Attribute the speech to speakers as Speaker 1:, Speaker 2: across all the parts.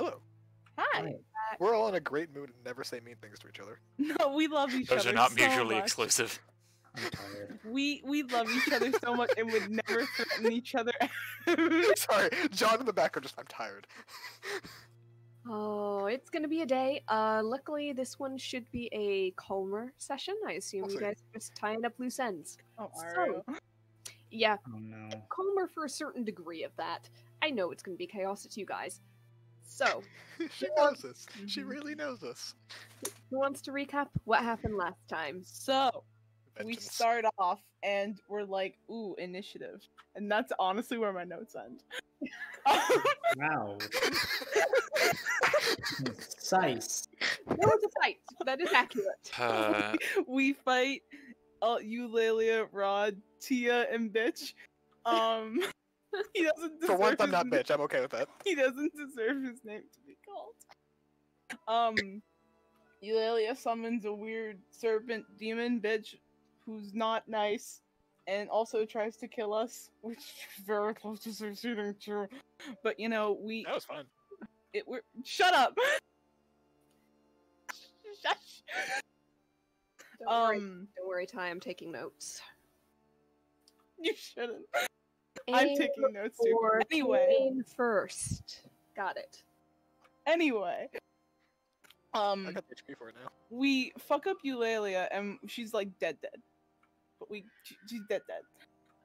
Speaker 1: Hello.
Speaker 2: Hi.
Speaker 1: We're all in a great mood and never say mean things to each other.
Speaker 2: No, we love each other.
Speaker 3: Those are not
Speaker 2: so
Speaker 3: mutually
Speaker 2: much.
Speaker 3: exclusive.
Speaker 4: I'm tired.
Speaker 2: We love each other so much and would never threaten each other.
Speaker 1: Sorry, John in the background just, I'm tired.
Speaker 5: Oh, it's gonna be a day. Luckily this one should be a calmer session. I assume
Speaker 1: We'll
Speaker 5: you
Speaker 1: see.
Speaker 5: guys are just tying up loose ends.
Speaker 2: Oh,
Speaker 5: So-
Speaker 2: Mario.
Speaker 5: Yeah,
Speaker 4: Oh no.
Speaker 5: calmer for a certain degree of that. I know it's gonna be chaos, it's you guys. So,
Speaker 1: She knows us. She really knows us.
Speaker 5: who wants to recap what happened last time?
Speaker 2: So, we
Speaker 1: Vengeance.
Speaker 2: start off and we're like, ooh, initiative. And that's honestly where my notes end.
Speaker 4: Wow. Concise.
Speaker 5: There was a fight. That is accurate.
Speaker 2: We fight Eulalia, Rod, Tia, and Bitch. He doesn't
Speaker 1: For
Speaker 2: deserve
Speaker 1: once, I'm
Speaker 2: his
Speaker 1: not bitch. I'm okay with that.
Speaker 2: He doesn't deserve his name to be called. Eulalia summons a weird serpent demon bitch who's not nice and also tries to kill us, which is very close to succeeding true. But you know,
Speaker 1: That was fun.
Speaker 2: we're shut up. Shush.
Speaker 5: Don't worry, Ty, I'm taking notes.
Speaker 2: You shouldn't. I'm taking notes too.
Speaker 5: Or
Speaker 2: Anyway.
Speaker 5: Kane first. Got it.
Speaker 2: Anyway.
Speaker 1: I got the HP for it now.
Speaker 2: We fuck up Eulalia and she's like dead. But she's dead.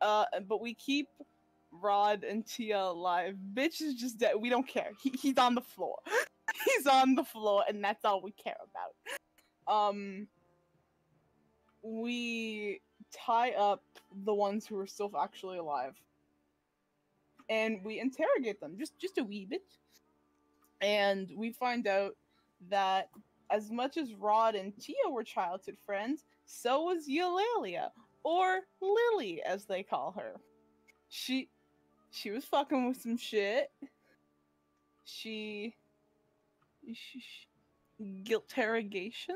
Speaker 2: But we keep Rod and Tia alive. Bitch is just dead. We don't care. He's on the floor. He's on the floor, and that's all we care about. We tie up the ones who are still actually alive, and we interrogate them just a wee bit. And we find out that as much as Rod and Tia were childhood friends, so was Eulalia, or Lily, as they call her. She was fucking with some shit. Guilt-terrogation?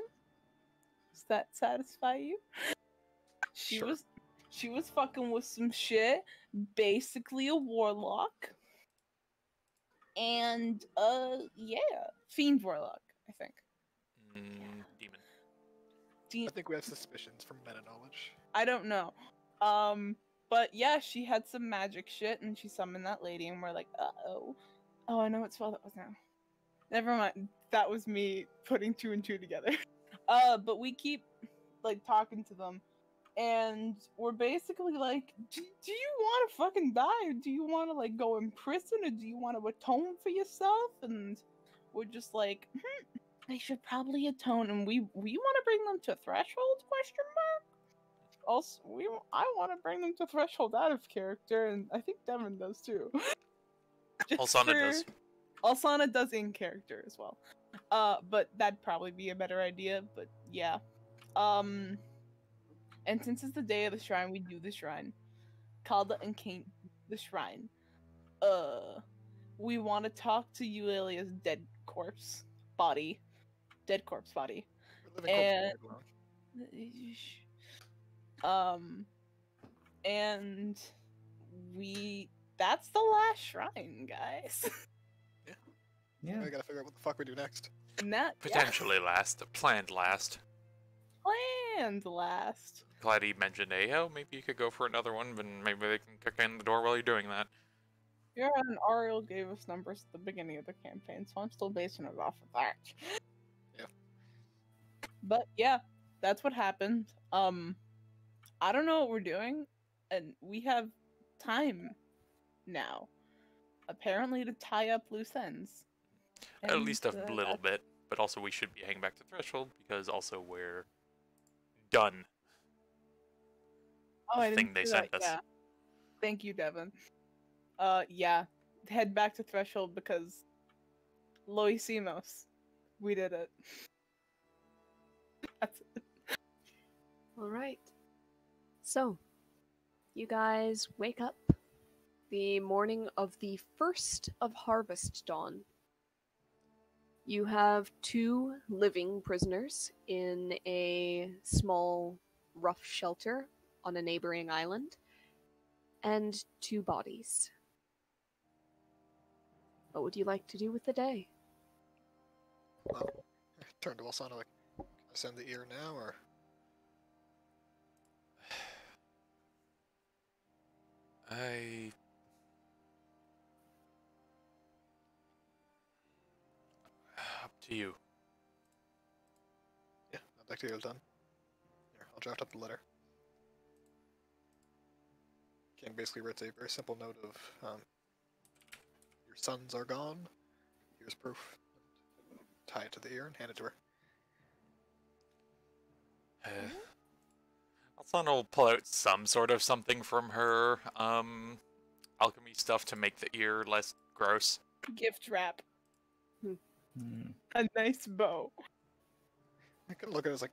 Speaker 2: Does that satisfy you? She
Speaker 1: Sure.
Speaker 2: was fucking with some shit. Basically a warlock. And yeah, fiend warlock, I think.
Speaker 3: Demon.
Speaker 1: I think we have suspicions from meta knowledge.
Speaker 2: I don't know. But yeah, she had some magic shit and she summoned that lady and we're like, uh-oh. Oh, I know what spell that was now. Never mind. That was me putting 2 and 2 together. But we keep like talking to them and we're basically like, do you want to fucking die? Or do you want to like go in prison or do you want to atone for yourself? And we're just like, they should probably atone and we want to bring them to threshold, question mark? Also, I want to bring them to threshold out of character, and I think Devin does too.
Speaker 3: Alsana does.
Speaker 2: Alsana does in character as well. But that'd probably be a better idea. But yeah. And since it's the day of the shrine, we do the shrine. Kalda and Kane, the shrine. We want to talk to Eulalia's dead corpse body. Dead corpse body.
Speaker 1: We're living
Speaker 2: And-
Speaker 1: corpses don't
Speaker 2: and that's the last shrine, guys.
Speaker 4: Yeah.
Speaker 1: belong. I gotta figure out what the fuck we do next.
Speaker 2: And that
Speaker 3: Potentially last. Planned last.
Speaker 2: planned last.
Speaker 3: Glad he mentioned Ayo. Maybe you could go for another one, but maybe they can kick in the door while you're doing that.
Speaker 2: Yeah, and Ariel gave us numbers at the beginning of the campaign, so I'm still basing it off of that.
Speaker 1: Yeah.
Speaker 2: But yeah, that's what happened. I don't know what we're doing, and we have time now, apparently, to tie up loose ends.
Speaker 3: At least a
Speaker 2: And,
Speaker 3: little bit, but also we should be heading back to Threshold because also we're done.
Speaker 2: Oh, I
Speaker 3: the
Speaker 2: didn't
Speaker 3: thing they
Speaker 2: see
Speaker 3: sent
Speaker 2: that,
Speaker 3: us.
Speaker 2: yeah. Thank you, Devin. Yeah, head back to Threshold because lo hicimos. We did it. That's it.
Speaker 5: Alright. So, you guys wake up the morning of the first of Harvest Dawn. You have 2 living prisoners in a small, rough shelter on a neighboring island, and 2 bodies. What would you like to do with the day?
Speaker 1: Turn to Alsana like, can I send the ear now or?
Speaker 3: Up to you.
Speaker 1: Yeah, I'd like to get it done. Here, I'll draft up the letter. King basically writes a very simple note of, your sons are gone. Here's proof. Tie it to the ear and hand it to her.
Speaker 3: Alsana will pull out some sort of something from her alchemy stuff to make the ear less gross.
Speaker 2: Gift wrap.
Speaker 4: Hmm.
Speaker 2: A nice bow.
Speaker 1: I can look at it as like,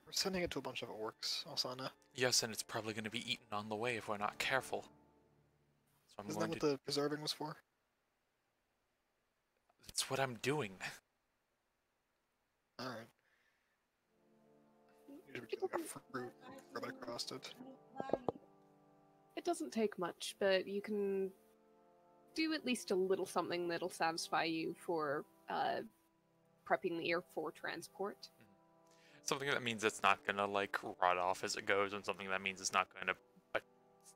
Speaker 1: we're sending it to a bunch of orcs, Alsana.
Speaker 3: Yes, and it's probably going to be eaten on the way if we're not careful. So I'm
Speaker 1: Isn't that
Speaker 3: going
Speaker 1: what
Speaker 3: to...
Speaker 1: the preserving was for?
Speaker 3: It's what I'm doing.
Speaker 1: Alright. Usually we get like a fruit, rub it across it.
Speaker 5: It doesn't take much, but you can do at least a little something that'll satisfy you for prepping the ear for transport.
Speaker 3: Something that means it's not going to, like, rot off as it goes, and something that means it's not going to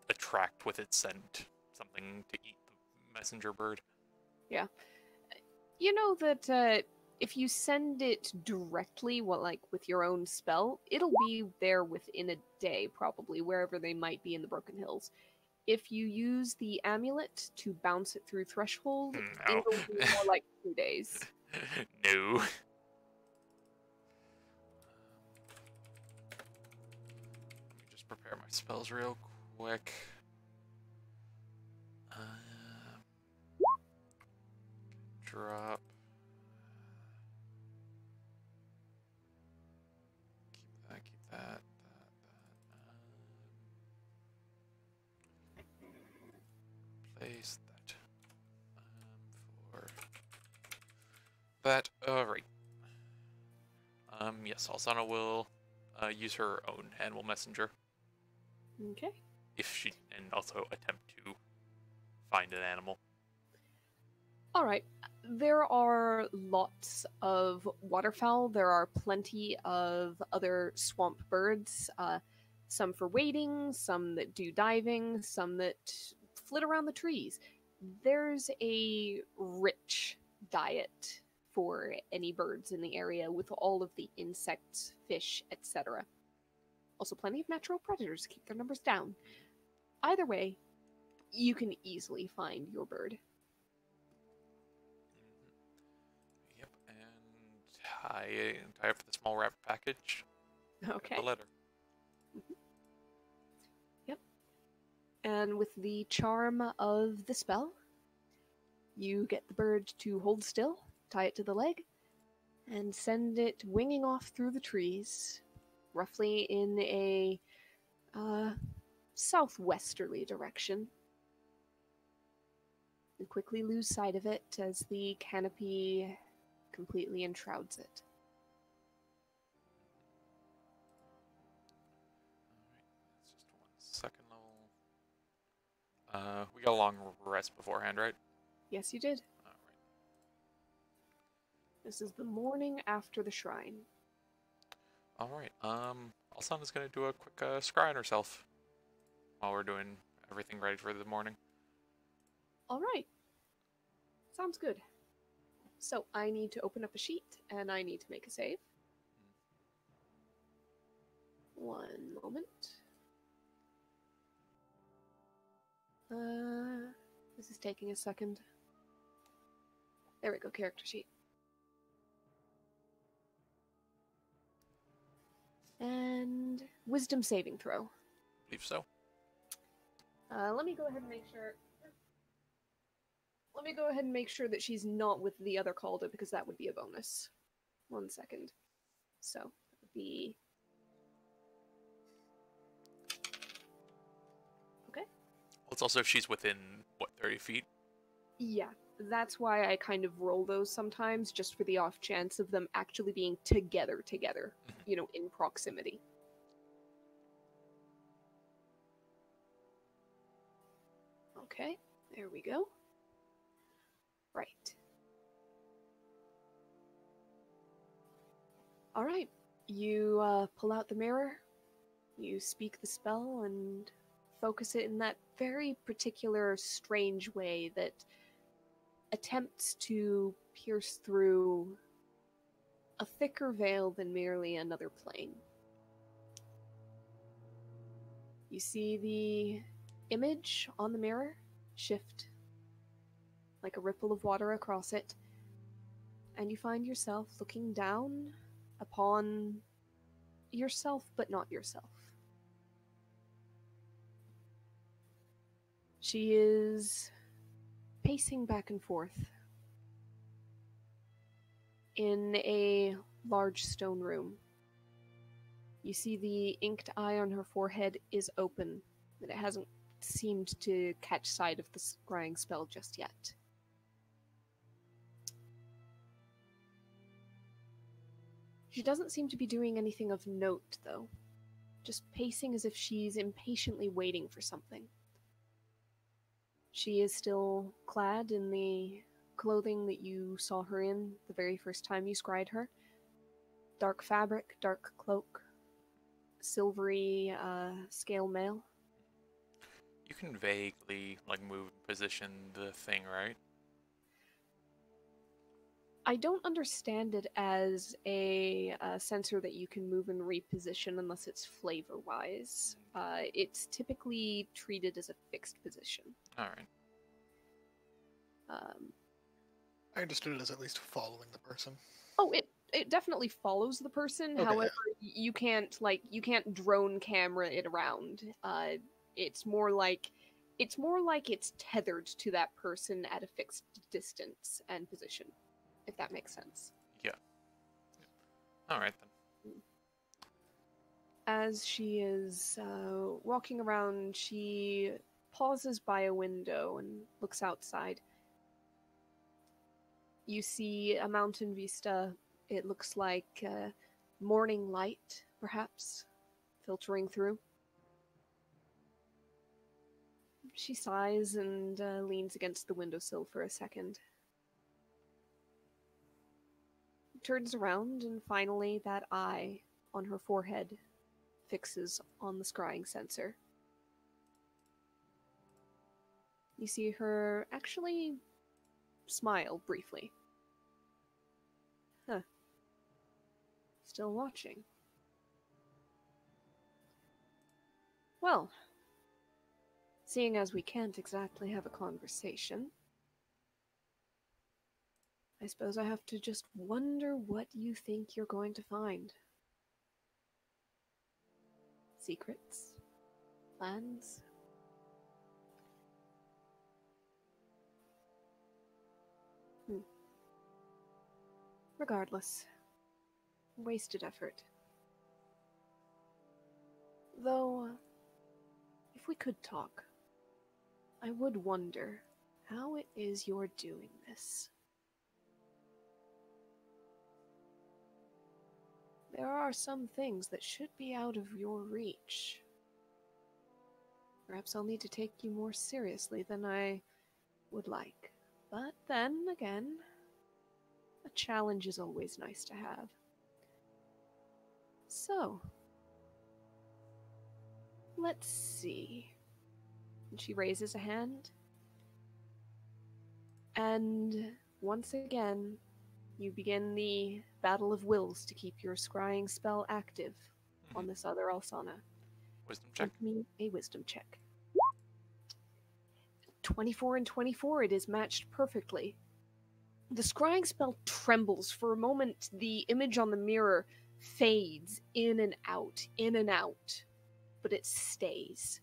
Speaker 3: attract with its scent something to eat the messenger bird.
Speaker 5: Yeah. You know that if you send it directly, with your own spell, it'll be there within a day, probably, wherever they might be in the Broken Hills. If you use the amulet to bounce it through Threshold,
Speaker 3: No.
Speaker 5: it'll be more like 2 days.
Speaker 3: No. Let me just prepare my spells real quick. Drop. Keep that. Place that. For that. Alright. Yes, Alsana will use her own animal messenger.
Speaker 5: Okay.
Speaker 3: And also attempt to find an animal.
Speaker 5: Alright. There are lots of waterfowl. There are plenty of other swamp birds. Some for wading, some that do diving, some that flit around the trees. There's a rich diet for any birds in the area with all of the insects, fish, etc. Also plenty of natural predators to keep their numbers down. Either way, you can easily find your bird.
Speaker 3: Yep, and tie up the small wrap package.
Speaker 5: Okay.
Speaker 3: The letter.
Speaker 5: Yep. And with the charm of the spell, you get the bird to hold still, tie it to the leg, and send it winging off through the trees, roughly in a southwesterly direction. You quickly lose sight of it as the canopy completely enshrouds it.
Speaker 3: Alright, that's just 1 second level. We got a long rest beforehand, right?
Speaker 5: Yes, you did.
Speaker 3: Alright.
Speaker 5: This is the morning after the shrine.
Speaker 3: Alright, Alsana's gonna do a quick scry on herself while we're doing everything ready for the morning.
Speaker 5: Alright. Sounds good. So I need to open up a sheet, and I need to make a save. 1 moment. This is taking a second. There we go, character sheet. And wisdom saving throw.
Speaker 3: Believe so.
Speaker 5: Let me go ahead and make sure. Let me go ahead and make sure that she's not with the other Calder, because that would be a bonus. 1 second. So, that would be... Okay.
Speaker 3: Well, it's also if she's within, what, 30 feet?
Speaker 5: Yeah, that's why I kind of roll those sometimes, just for the off chance of them actually being together, you know, in proximity. Okay, there we go. Right. All right. You pull out the mirror. You speak the spell and focus it in that very particular, strange way that attempts to pierce through a thicker veil than merely another plane. You see the image on the mirror shift like a ripple of water across it, and you find yourself looking down upon yourself, but not yourself. She is pacing back and forth in a large stone room. You see the inked eye on her forehead is open, but it hasn't seemed to catch sight of the scrying spell just yet. She doesn't seem to be doing anything of note, though. Just pacing as if she's impatiently waiting for something. She is still clad in the clothing that you saw her in the very first time you scryed her. Dark fabric, dark cloak, silvery scale mail.
Speaker 3: You can vaguely, move and position the thing, right?
Speaker 5: I don't understand it as a sensor that you can move and reposition unless it's flavor-wise. It's typically treated as a fixed position.
Speaker 3: Alright.
Speaker 1: I understood it as at least following the person.
Speaker 5: Oh, it definitely follows the person.
Speaker 1: Okay,
Speaker 5: However, you can't drone camera it around. It's more like it's tethered to that person at a fixed distance and position, if that makes sense.
Speaker 3: Yeah. Alright then.
Speaker 5: As she is walking around, she pauses by a window and looks outside. You see a mountain vista. It looks like morning light, perhaps, filtering through. She sighs and leans against the windowsill for a second. Turns around, and finally that eye on her forehead fixes on the scrying sensor. You see her actually smile briefly. Huh. Still watching. Well, seeing as we can't exactly have a conversation, I suppose I have to just wonder what you think you're going to find. Secrets? Plans? Regardless, wasted effort. Though, if we could talk, I would wonder how it is you're doing this. There are some things that should be out of your reach. Perhaps I'll need to take you more seriously than I would like. But then again, a challenge is always nice to have. So, let's see. And she raises a hand. And once again, you begin the battle of wills to keep your scrying spell active on this other Alsana.
Speaker 3: Wisdom check.
Speaker 5: Give me a wisdom check. 24 and 24, it is matched perfectly. The scrying spell trembles. For a moment, the image on the mirror fades in and out, but it stays.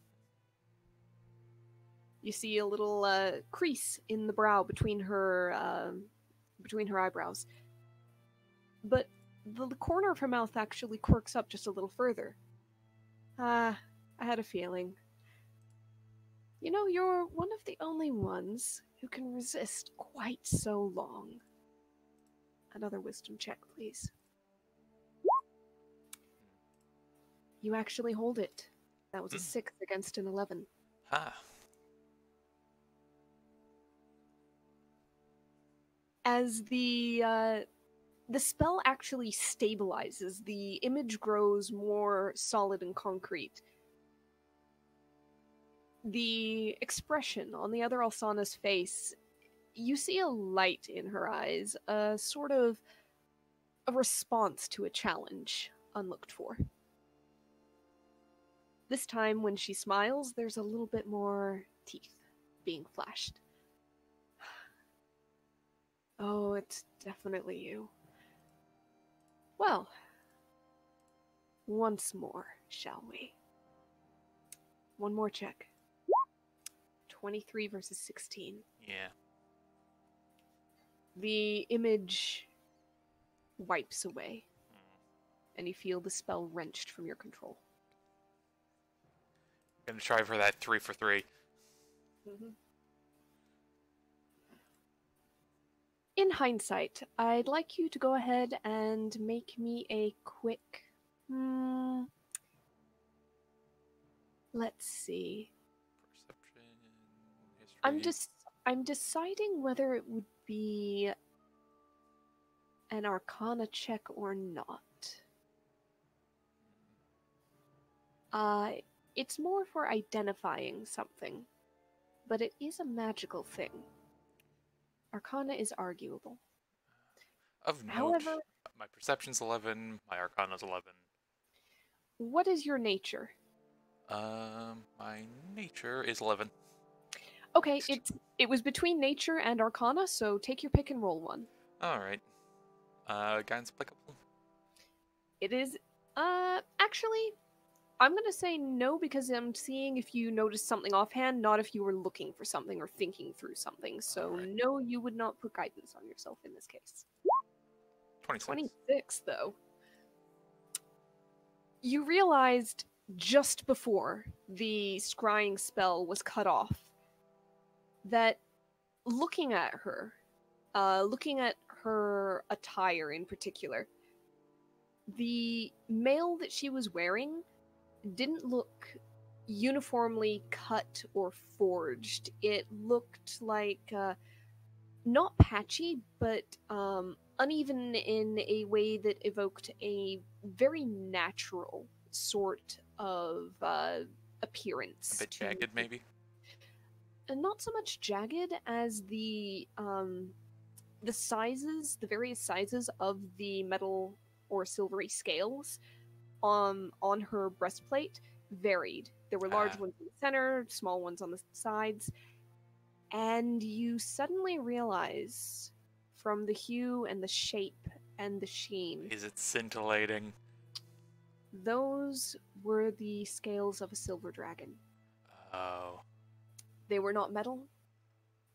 Speaker 5: You see a little crease in the brow between her eyebrows. But the corner of her mouth actually quirks up just a little further. I had a feeling. You know, you're one of the only ones who can resist quite so long. Another wisdom check, please. You actually hold it. That was a 6 against an 11.
Speaker 3: Ah.
Speaker 5: As the the spell actually stabilizes. The image grows more solid and concrete. The expression on the other Alsana's face, you see a light in her eyes, a sort of a response to a challenge unlooked for. This time, when she smiles, there's a little bit more teeth being flashed. Oh, it's definitely you. Well, once more, shall we? One more check. 23 versus 16.
Speaker 3: Yeah.
Speaker 5: The image wipes away, and you feel the spell wrenched from your control.
Speaker 3: Gonna try for that 3 for 3.
Speaker 5: In hindsight, I'd like you to go ahead and make me a quick... let's see.
Speaker 3: Perception, history.
Speaker 5: I'm deciding whether it would be an Arcana check or not. It's more for identifying something, but it is a magical thing. Arcana is arguable.
Speaker 3: Of note,
Speaker 5: However,
Speaker 3: my perception's 11, my arcana's 11.
Speaker 5: what is your nature?
Speaker 3: My nature is 11.
Speaker 5: Okay, it was between nature and Arcana, so take your pick and roll one.
Speaker 3: Alright. Guidance applicable?
Speaker 5: It is, actually, I'm gonna say no because I'm seeing if you noticed something offhand, not if you were looking for something or thinking through something. So
Speaker 3: Alright.
Speaker 5: no, you would not put guidance on yourself in this case.
Speaker 3: 26.
Speaker 5: 26, though. You realized just before the scrying spell was cut off that looking at her attire in particular, the mail that she was wearing didn't look uniformly cut or forged. It looked like not patchy, but uneven in a way that evoked a very natural sort of appearance.
Speaker 3: A bit jagged, maybe?
Speaker 5: And not so much jagged as the sizes, the various sizes of the metal or silvery scales on her breastplate varied. There were large ones in the center, small ones on the sides, and you suddenly realize from the hue and the shape and the sheen,
Speaker 3: Is it scintillating?
Speaker 5: those were the scales of a silver dragon.
Speaker 3: Oh.
Speaker 5: They were not metal.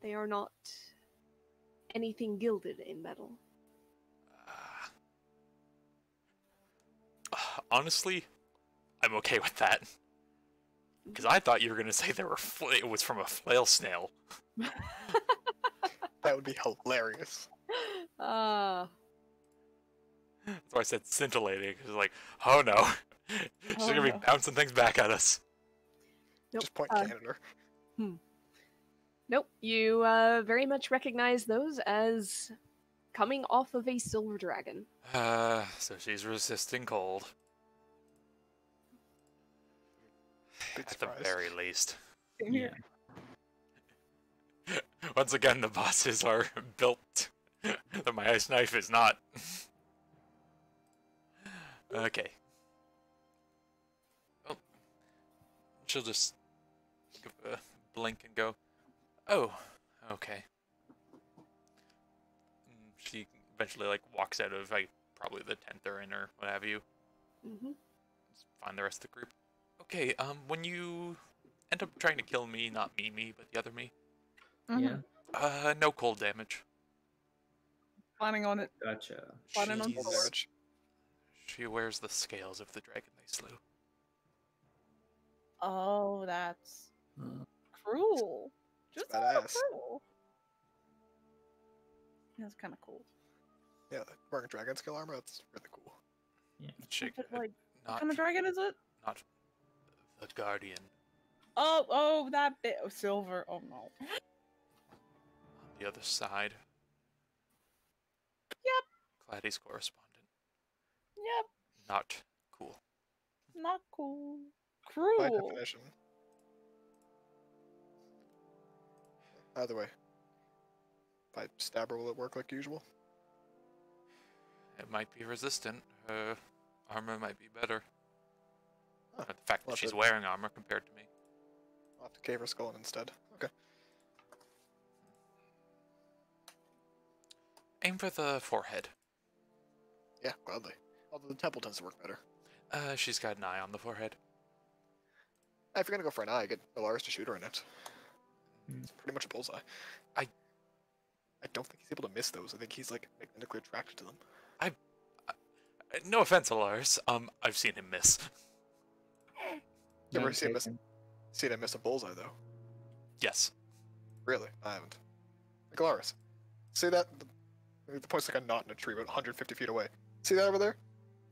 Speaker 5: They are not anything gilded in metal.
Speaker 3: Honestly, I'm okay with that. Because I thought you were going to say it was from a flail snail.
Speaker 1: That would be hilarious.
Speaker 5: Ah.
Speaker 3: That's why I said scintillating. It's like, oh no. She's
Speaker 2: Oh,
Speaker 3: going to be
Speaker 2: no.
Speaker 3: bouncing things back at us.
Speaker 5: Nope.
Speaker 1: Just point cannon her.
Speaker 5: Nope. You very much recognize those as coming off of a silver dragon.
Speaker 3: So she's resisting cold.
Speaker 1: Big
Speaker 3: At
Speaker 1: surprise.
Speaker 3: the very least.
Speaker 2: Same here.
Speaker 3: Once again, the bosses are built that my ice knife is not. Okay. Well, she'll just give a blink and go, oh, okay. And she eventually, walks out of, probably the tent they're in or what have you.
Speaker 5: Mm-hmm.
Speaker 3: Just find the rest of the group. Okay, when you end up trying to kill me, not me, but the other me,
Speaker 2: Mhm.
Speaker 4: Yeah,
Speaker 3: no cold damage.
Speaker 2: Planning on it.
Speaker 4: gotcha.
Speaker 2: Planning on
Speaker 3: She's-
Speaker 1: Full damage.
Speaker 3: She wears the scales of the dragon they slew.
Speaker 2: Oh, that's
Speaker 4: Uh,
Speaker 2: cruel. Just a little
Speaker 1: Badass.
Speaker 2: cruel. That's kind of cool.
Speaker 1: Yeah, wearing dragon scale armor, that's really cool.
Speaker 3: She,
Speaker 2: But, like, what
Speaker 3: not,
Speaker 2: kind of dragon is it?
Speaker 3: not the guardian.
Speaker 2: Oh, that bit of silver. Oh no.
Speaker 3: On the other side.
Speaker 2: Yep.
Speaker 3: Clad Betty's correspondent.
Speaker 2: Yep,
Speaker 3: Not cool.
Speaker 2: not cool.
Speaker 1: By
Speaker 2: Cruel.
Speaker 1: definition. Either way. If I stab her, will it work like usual?
Speaker 3: It might be resistant. Her armor might be better.
Speaker 1: Huh.
Speaker 3: The fact that
Speaker 1: Well,
Speaker 3: she's
Speaker 1: that-
Speaker 3: wearing armor compared to me.
Speaker 1: I'll have to cave her skull in instead. Okay.
Speaker 3: Aim for the forehead.
Speaker 1: Yeah, gladly. Although the temple tends to work better.
Speaker 3: She's got an eye on the forehead.
Speaker 1: If you're gonna go for an eye, get Alaris to shoot her in it.
Speaker 4: Hmm.
Speaker 1: It's pretty much a bullseye.
Speaker 3: I-
Speaker 1: I don't think he's able to miss those. I think he's like magnetically attracted to them.
Speaker 3: No offense, Alaris. I've seen him miss.
Speaker 1: You ever
Speaker 4: None
Speaker 1: seen him miss,
Speaker 4: taken.
Speaker 1: seen him miss a bullseye though?
Speaker 3: Yes.
Speaker 1: Really? I haven't. Like Alaris. See that? The point's like a knot in a tree, about 150 feet away. See that over there?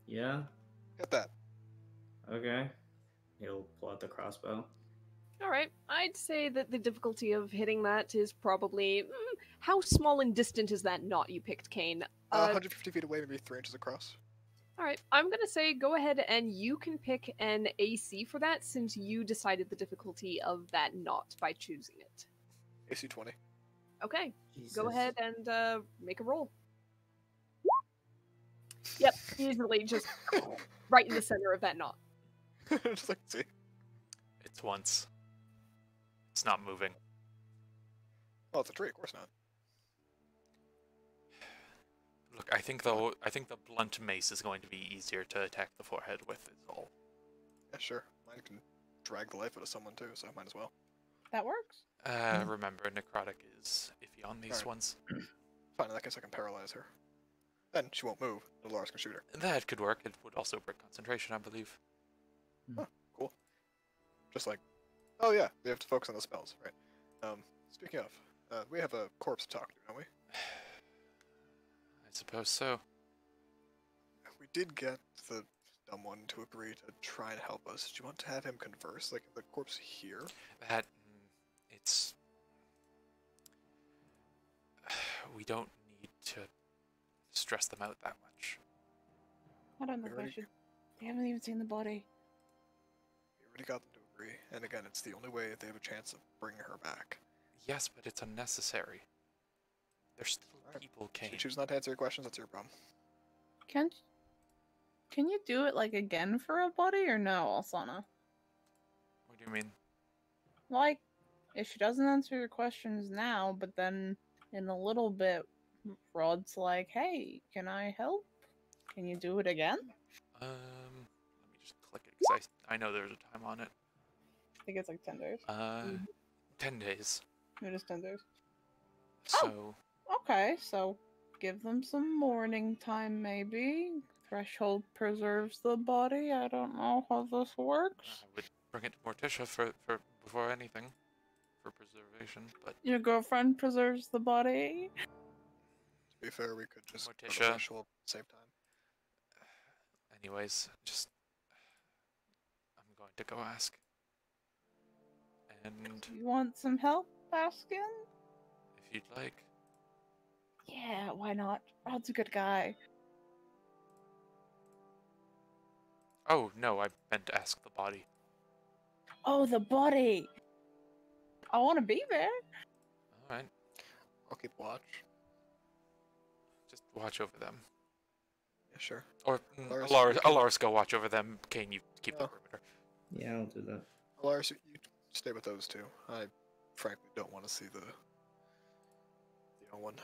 Speaker 4: Yeah.
Speaker 1: Get that.
Speaker 4: Okay. He'll pull out the crossbow.
Speaker 5: All right, I'd say that the difficulty of hitting that is probably how small and distant is that knot you picked, Kane?
Speaker 1: 150 feet away, maybe 3 inches across.
Speaker 5: All right, I'm gonna say go ahead and you can pick an AC for that since you decided the difficulty of that knot by choosing it.
Speaker 1: AC 20.
Speaker 5: Okay,
Speaker 4: Jesus.
Speaker 5: go ahead and make a roll. Yep, easily just right in the center of that knot.
Speaker 1: Just like, see?
Speaker 3: It's once. It's not moving.
Speaker 1: Oh, it's a tree, of course not.
Speaker 3: Look, I think the blunt mace is going to be easier to attack the forehead with. Is all.
Speaker 1: Yeah, sure. Mine can drag the life out of someone too, so might as well.
Speaker 2: That works.
Speaker 3: Remember, necrotic is iffy on these
Speaker 1: Alright.
Speaker 3: ones.
Speaker 1: Fine, in that case I can paralyze her. Then she won't move, and Alaris can shoot her.
Speaker 3: That could work. It would also break concentration, I believe.
Speaker 1: Just like, oh yeah, we have to focus on the spells, right? Speaking of, we have a corpse to talk to, don't we?
Speaker 3: I suppose so.
Speaker 1: We did get the dumb one to agree to try and help us. Do you want to have him converse, like the corpse here?
Speaker 3: That it's. We don't need to stress them out that much.
Speaker 2: I don't know if I
Speaker 1: Already-
Speaker 2: should. They haven't even seen the body.
Speaker 1: We already got them to agree, and again, it's the only way they have a chance of bringing her back.
Speaker 3: Yes, but it's unnecessary. There's still
Speaker 1: Alright.
Speaker 3: people,
Speaker 1: If
Speaker 3: Kane.
Speaker 1: you choose not to answer your questions, that's your problem.
Speaker 2: Can you do it like again for a body or no, Alsana?
Speaker 3: What do you mean?
Speaker 2: Like, if she doesn't answer your questions now, but then in a little bit, Rod's like, "Hey, can I help? Can you do it again?"
Speaker 3: Let me just click it because I know there's a time on it.
Speaker 2: I think it's like 10 days.
Speaker 3: 10 days.
Speaker 2: It is 10 days.
Speaker 3: So
Speaker 2: Okay, so give them some mourning time, maybe. Threshold preserves the body. I don't know how this works.
Speaker 3: I would bring it to Morticia for before anything, for preservation. But
Speaker 2: Your girlfriend preserves the body.
Speaker 1: To be fair, we could just go to
Speaker 3: Morticia.
Speaker 1: threshold, save time.
Speaker 3: anyways, just I'm going to go ask. And
Speaker 2: You want some help, Baskin?
Speaker 3: if you'd like,
Speaker 2: Yeah, why not? Rod's a good guy.
Speaker 3: oh no, I meant to ask the body.
Speaker 2: Oh, the body! I want to be there.
Speaker 3: All right,
Speaker 1: I'll keep watch.
Speaker 3: just watch over them.
Speaker 1: Yeah, sure.
Speaker 3: Or
Speaker 1: Alaris,
Speaker 3: Alaris, go watch over them. Kane, you keep the
Speaker 1: Oh.
Speaker 3: perimeter.
Speaker 4: Yeah, I'll do that.
Speaker 1: Alaris, you stay with those two. I frankly don't want to see the young one.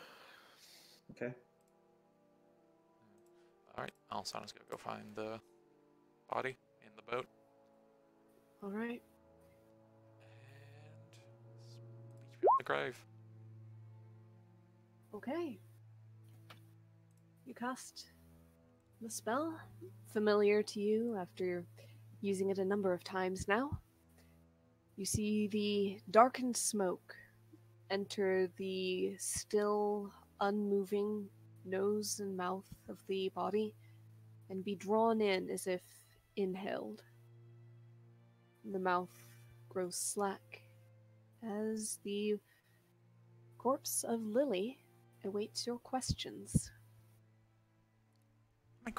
Speaker 4: Okay.
Speaker 3: All right, Alsana's gonna go find the body in the boat
Speaker 5: All right.
Speaker 3: and leave you on the grave.
Speaker 5: Okay. You cast the spell, familiar to you after using it a number of times now. You see the darkened smoke enter the still, unmoving nose and mouth of the body and be drawn in as if inhaled. The mouth grows slack as the corpse of Lily awaits your questions.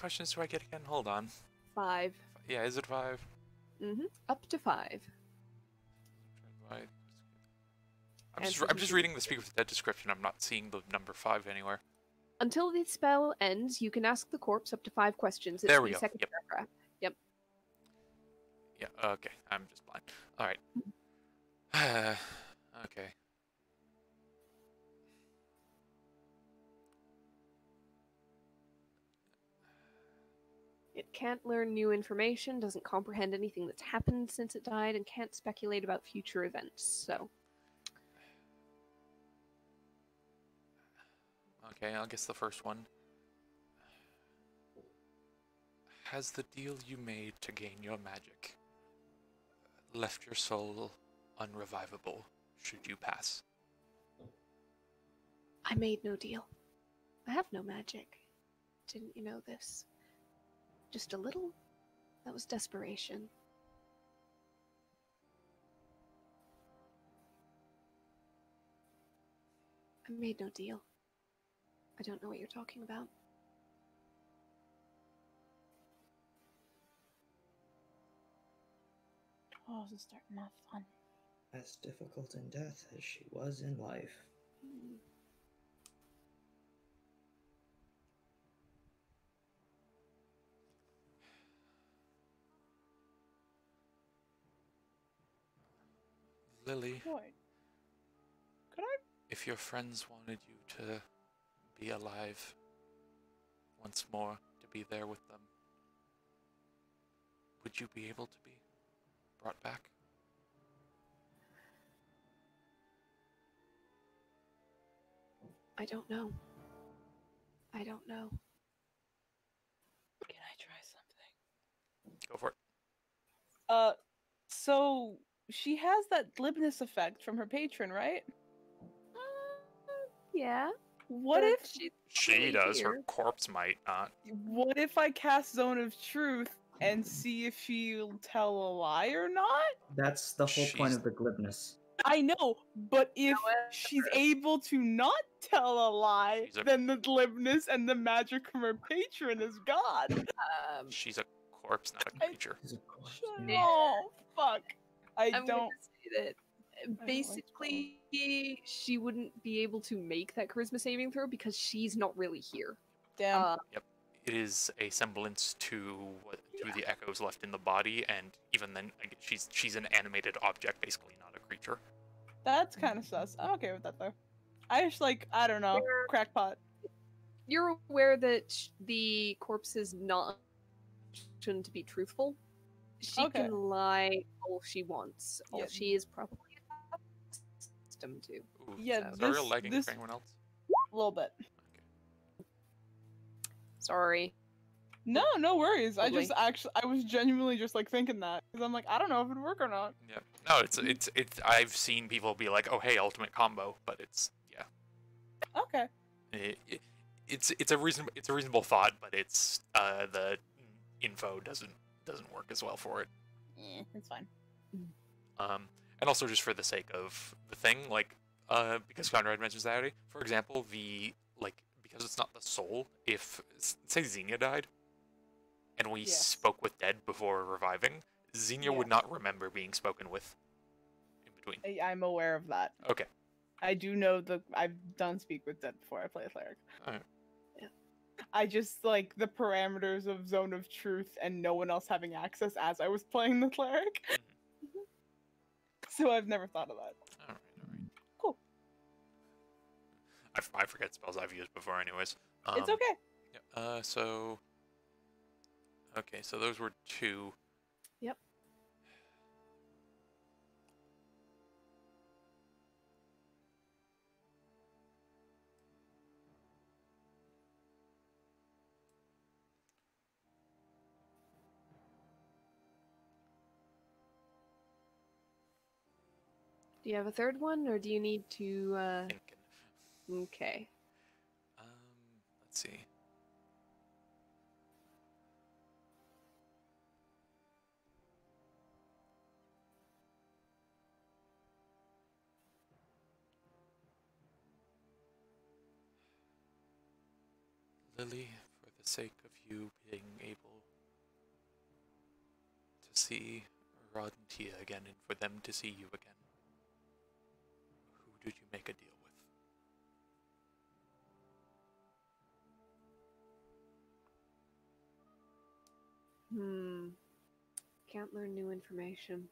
Speaker 3: questions do I get again? Hold on.
Speaker 5: 5.
Speaker 3: Yeah, is it 5?
Speaker 5: Up to 5.
Speaker 3: I'm
Speaker 5: Answer
Speaker 3: just
Speaker 5: the
Speaker 3: reading the Speak with the Dead description. I'm not seeing the number 5 anywhere.
Speaker 5: Until the spell ends, you can ask the corpse up to 5 questions. It's
Speaker 3: There we
Speaker 5: the
Speaker 3: go.
Speaker 5: second
Speaker 3: Yep.
Speaker 5: paragraph. Yep.
Speaker 3: Yeah, okay. I'm just blind. Alright. Okay.
Speaker 5: It can't learn new information, doesn't comprehend anything that's happened since it died, and can't speculate about future events. So,
Speaker 3: Okay, I guess the first one. Has the deal you made to gain your magic left your soul unrevivable should you pass?
Speaker 5: I made no deal. I have no magic. Didn't you know this? Just a little? That was desperation. I made no deal. I don't know what you're talking about.
Speaker 2: Oh, this is starting off fun.
Speaker 6: As difficult in death as she was in life.
Speaker 5: Hmm.
Speaker 3: Lily,
Speaker 2: Wait. Could I?
Speaker 3: if your friends wanted you to be alive once more, to be there with them, would you be able to be brought back?
Speaker 5: I don't know. I don't know.
Speaker 2: Can I try something?
Speaker 3: Go for it.
Speaker 2: So she has that glibness effect from her patron, right?
Speaker 5: Yeah.
Speaker 2: What
Speaker 5: but
Speaker 2: if
Speaker 3: She
Speaker 5: really
Speaker 3: does, her
Speaker 5: here.
Speaker 3: corpse might not.
Speaker 2: what if I cast Zone of Truth and see if she'll tell a lie or not?
Speaker 6: That's the whole point
Speaker 3: She's-
Speaker 6: of the glibness.
Speaker 2: I know, but if
Speaker 5: However-
Speaker 2: she's able to not tell a lie,
Speaker 3: She's a-
Speaker 2: then the glibness and the magic from her patron is gone.
Speaker 3: She's a corpse, not a
Speaker 2: I-
Speaker 3: creature.
Speaker 6: She's a corpse.
Speaker 2: No, fuck. I
Speaker 5: I'm
Speaker 2: don't.
Speaker 5: gonna say that
Speaker 2: like
Speaker 5: basically she wouldn't be able to make that charisma saving throw because she's not really here.
Speaker 2: Damn.
Speaker 3: It is a semblance to the echoes left in the body, and even then, she's an animated object, basically, not a creature.
Speaker 2: That's kind of sus. I'm okay with that though. I just I don't know,
Speaker 5: There-
Speaker 2: crackpot.
Speaker 5: You're aware that the corpse is not shown to be truthful. She
Speaker 2: Okay.
Speaker 5: can lie all she wants. All
Speaker 2: Yeah.
Speaker 5: she is probably accustomed to.
Speaker 3: Ooh,
Speaker 2: Yeah,
Speaker 3: is there a
Speaker 2: this-
Speaker 3: lagging
Speaker 2: this-
Speaker 3: for anyone else?
Speaker 2: A little bit.
Speaker 5: Sorry.
Speaker 2: No, no worries. I
Speaker 5: Totally.
Speaker 2: was genuinely just thinking that because I'm I don't know if it'd work or not.
Speaker 3: Yeah. No, it's I've seen people be like, oh hey, ultimate combo, but it's
Speaker 2: Okay.
Speaker 3: it's a reasonable thought, but it's the info doesn't work as well for it.
Speaker 2: It's fine.
Speaker 3: And also just for the sake of the thing, because Conrad mentions that already. For example, because it's not the soul. If say Xenia died, and we
Speaker 2: Yes.
Speaker 3: spoke with Dead before reviving, Xenia would
Speaker 2: Yeah.
Speaker 3: not remember being spoken with in between.
Speaker 2: I'm aware of that.
Speaker 3: Okay.
Speaker 2: I do know I've done Speak with Dead before I play a cleric.
Speaker 3: Alright.
Speaker 5: Yeah.
Speaker 2: I just like the parameters of Zone of Truth and no one else having access as I was playing the cleric. So I've never thought of that.
Speaker 3: All right.
Speaker 2: Cool.
Speaker 3: I forget spells I've used before, anyways.
Speaker 2: It's okay.
Speaker 3: Yeah, okay, so those were 2.
Speaker 5: Yep. Do you have a third one, or do you need to?
Speaker 3: Thinking.
Speaker 5: Okay.
Speaker 3: Let's see. Lily, for the sake of you being able to see Rod and Tia again, and for them to see you again, who did you make a deal with?
Speaker 5: Can't learn new information.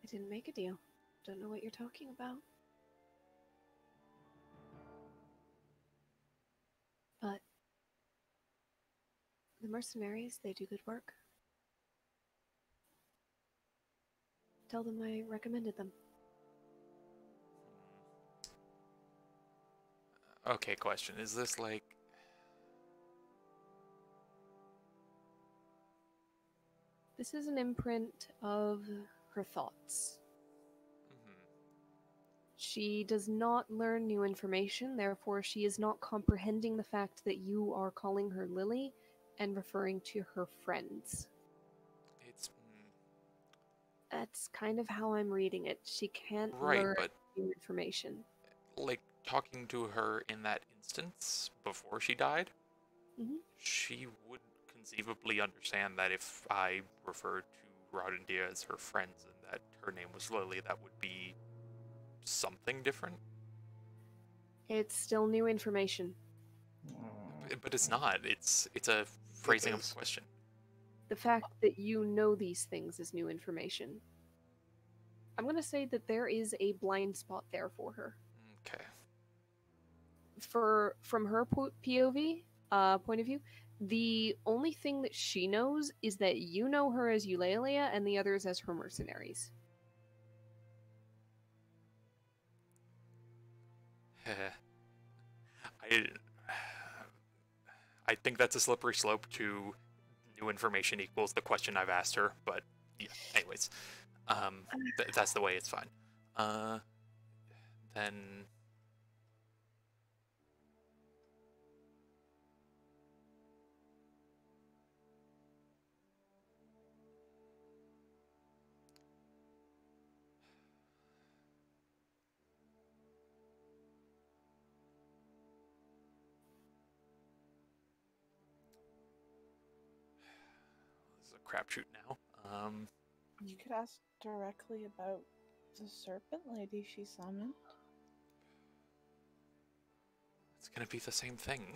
Speaker 5: I didn't make a deal. Don't know what you're talking about. But the mercenaries, they do good work. Tell them I recommended them.
Speaker 3: Okay, question. Is this like...
Speaker 5: This is an imprint of her thoughts. She does not learn new information, therefore she is not comprehending the fact that you are calling her Lily and referring to her friends.
Speaker 3: It's...
Speaker 5: That's kind of how I'm reading it. She can't
Speaker 3: Right,
Speaker 5: learn
Speaker 3: but...
Speaker 5: new information.
Speaker 3: like, talking to her in that instance, before she died, she would conceivably understand that if I referred to Rod and Tia as her friends and that her name was Lily, that would be something different.
Speaker 5: It's still new information.
Speaker 3: But it's not. It's a phrasing of a question.
Speaker 5: The fact that you know these things is new information. I'm gonna say that there is a blind spot there for her.
Speaker 3: Okay.
Speaker 5: From her POV, point of view, the only thing that she knows is that you know her as Eulalia and the others as her mercenaries.
Speaker 3: I think that's a slippery slope to new information equals the question I've asked her, but yeah, anyways. That's the way it's fine. Then... this is a crapshoot now.
Speaker 2: You could ask directly about the serpent lady she summoned.
Speaker 3: It's gonna be the same thing.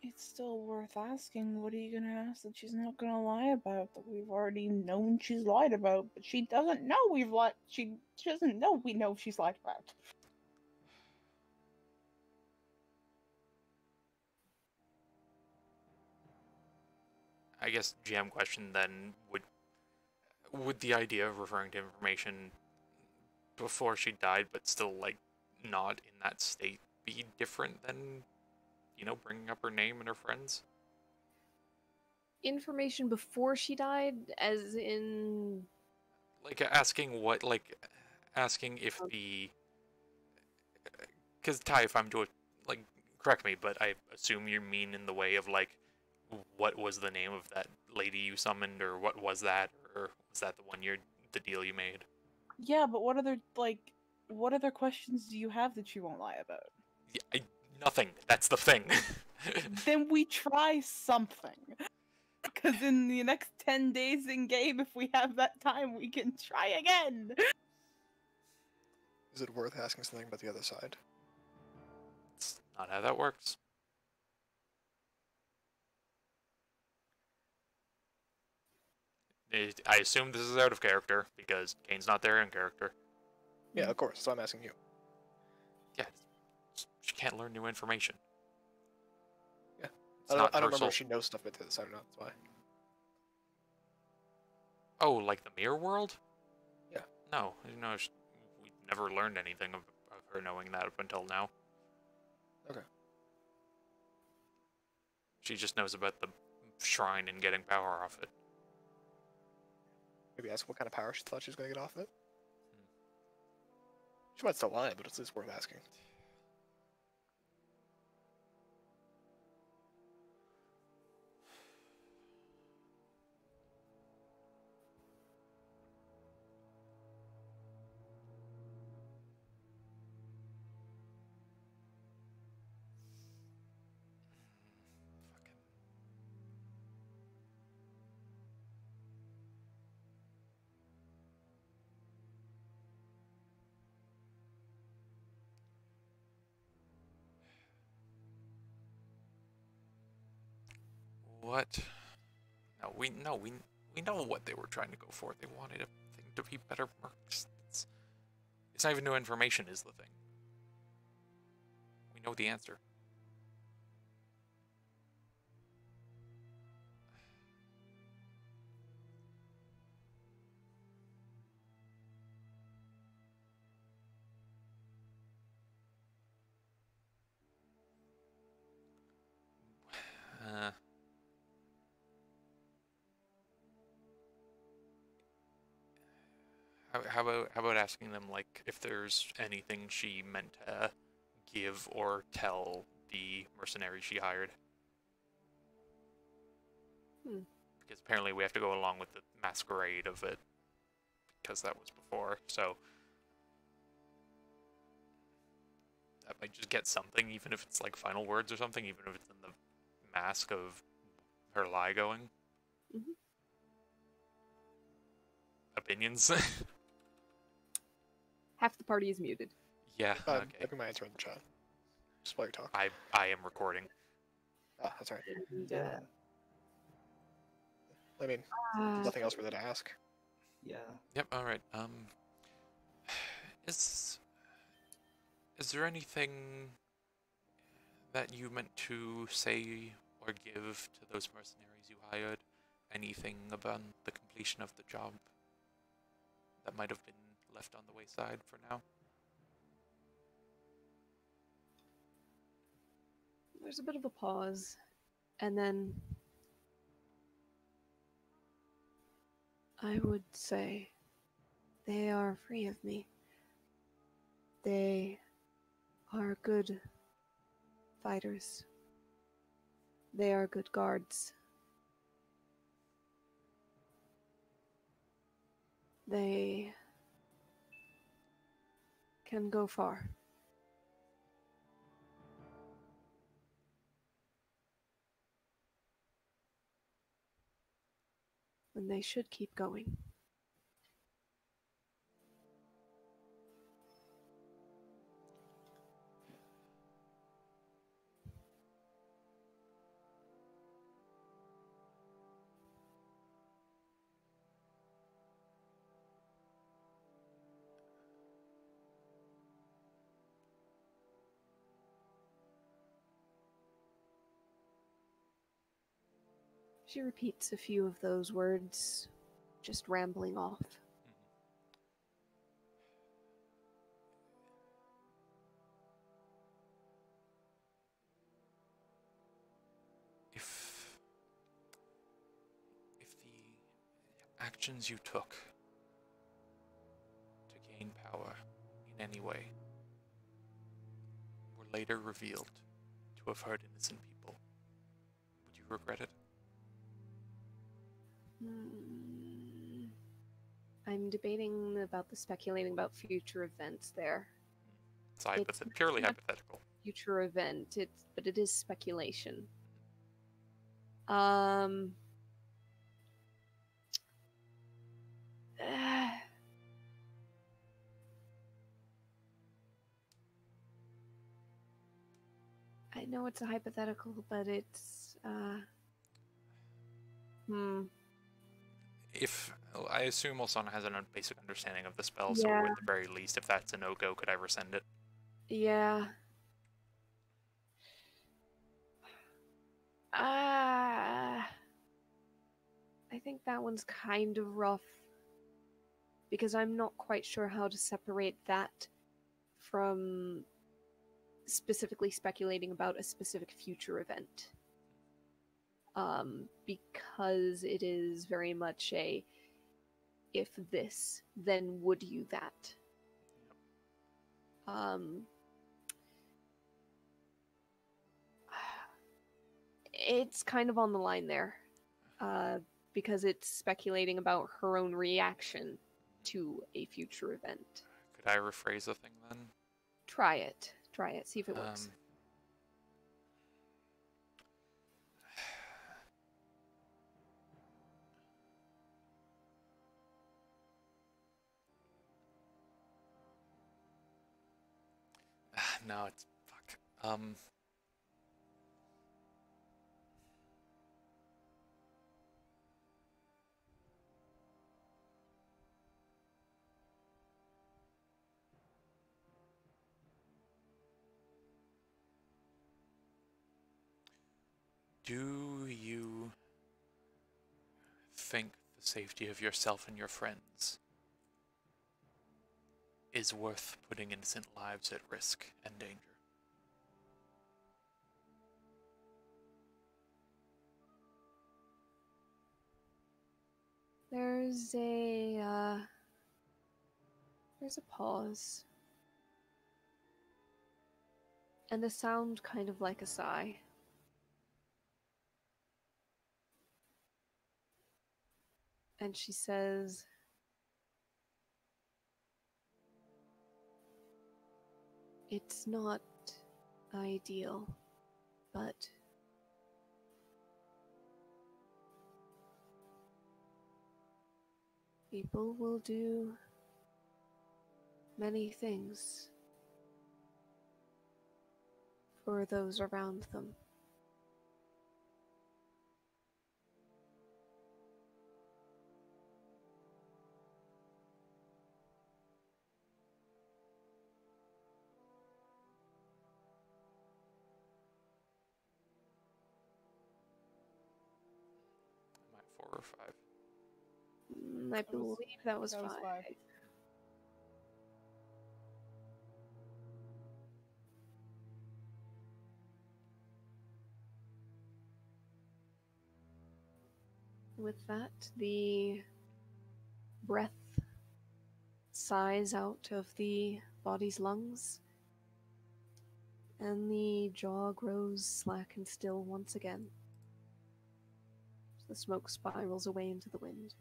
Speaker 2: It's still worth asking. What are you gonna ask that she's not gonna lie about, that we've already known she's lied about, but she doesn't know we've lied. She doesn't know we know she's lied about.
Speaker 3: I guess GM question then, would the idea of referring to information before she died but still like not in that state be different than, you know, bringing up her name and her friends?
Speaker 5: Information before she died, as in...
Speaker 3: Like asking if the... Because Ty, if I'm doing, like, correct me, but I assume you mean in the way of like, what was the name of that lady you summoned, or what was that, or was that the deal you made?
Speaker 2: Yeah, but what other questions do you have that you won't lie about?
Speaker 3: Yeah, nothing. That's the thing.
Speaker 2: Then we try something. Because in the next 10 days in game, if we have that time, we can try again.
Speaker 1: Is it worth asking something about the other side?
Speaker 3: It's not how that works. I assume this is out of character, because Kane's not there in character.
Speaker 1: Yeah, of course. So I'm asking you.
Speaker 3: Yeah, she can't learn new information.
Speaker 1: Yeah.
Speaker 3: It's
Speaker 1: I
Speaker 3: not
Speaker 1: don't
Speaker 3: her
Speaker 1: remember
Speaker 3: soul.
Speaker 1: if she knows stuff about the other side or not. That's why.
Speaker 3: Oh, like the mirror world?
Speaker 1: Yeah.
Speaker 3: No, we never learned anything of her knowing that up until now.
Speaker 1: Okay.
Speaker 3: She just knows about the shrine and getting power off it.
Speaker 1: Maybe ask what kind of power she thought she was going to get off it. She might still lie, but it's at least worth asking.
Speaker 3: what? No, we know what they were trying to go for. They wanted a thing to be better mercs. It's not even new information is the thing. We know the answer. How about asking them, like, if there's anything she meant to give or tell the mercenary she hired? Because apparently we have to go along with the masquerade of it, because that was before, so that might just get something, even if it's like final words or something, even if it's in the mask of her lie going. Opinions?
Speaker 5: Half the party is muted.
Speaker 3: Yeah, okay.
Speaker 1: Typing my answer in the chat. Just while you talk.
Speaker 3: I am recording.
Speaker 1: Ah, that's right.
Speaker 6: Yeah.
Speaker 1: I mean, nothing else for that to ask.
Speaker 6: Yeah.
Speaker 3: Yep, alright. Is there anything that you meant to say or give to those mercenaries you hired? Anything about the completion of the job that might have been left on the wayside for now?
Speaker 5: There's a bit of a pause, and then I would say they are free of me. They are good fighters. They are good guards. They can go far. And they should keep going. She repeats a few of those words, just rambling off.
Speaker 3: If the actions you took to gain power in any way were later revealed to have hurt innocent people, would you regret it?
Speaker 5: I'm debating about the speculating about future events there.
Speaker 3: It's purely
Speaker 5: not
Speaker 3: hypothetical.
Speaker 5: Future event, but it is speculation. I know it's a hypothetical, but it's
Speaker 3: If I assume Olsana has a basic understanding of the spell,
Speaker 5: Yeah.
Speaker 3: so at the very least, if that's a no-go, could I rescind it?
Speaker 5: Yeah. I think that one's kind of rough. Because I'm not quite sure how to separate that from specifically speculating about a specific future event. Because it is very much a, if this, then would you that? It's kind of on the line there, because it's speculating about her own reaction to a future event.
Speaker 3: Could I rephrase the thing then?
Speaker 5: Try it, see if it works.
Speaker 3: No, it's fuck. Do you think the safety of yourself and your friends is worth putting innocent lives at risk and danger?
Speaker 5: There's a pause. And a sound kind of like a sigh. And she says, "It's not ideal, but people will do many things for those around them.
Speaker 3: I'm at 4 or 5.
Speaker 5: I believe that was
Speaker 2: that was
Speaker 5: 5.
Speaker 2: five.
Speaker 5: With that, the breath sighs out of the body's lungs, and the jaw grows slack and still once again. The smoke spirals away into the wind.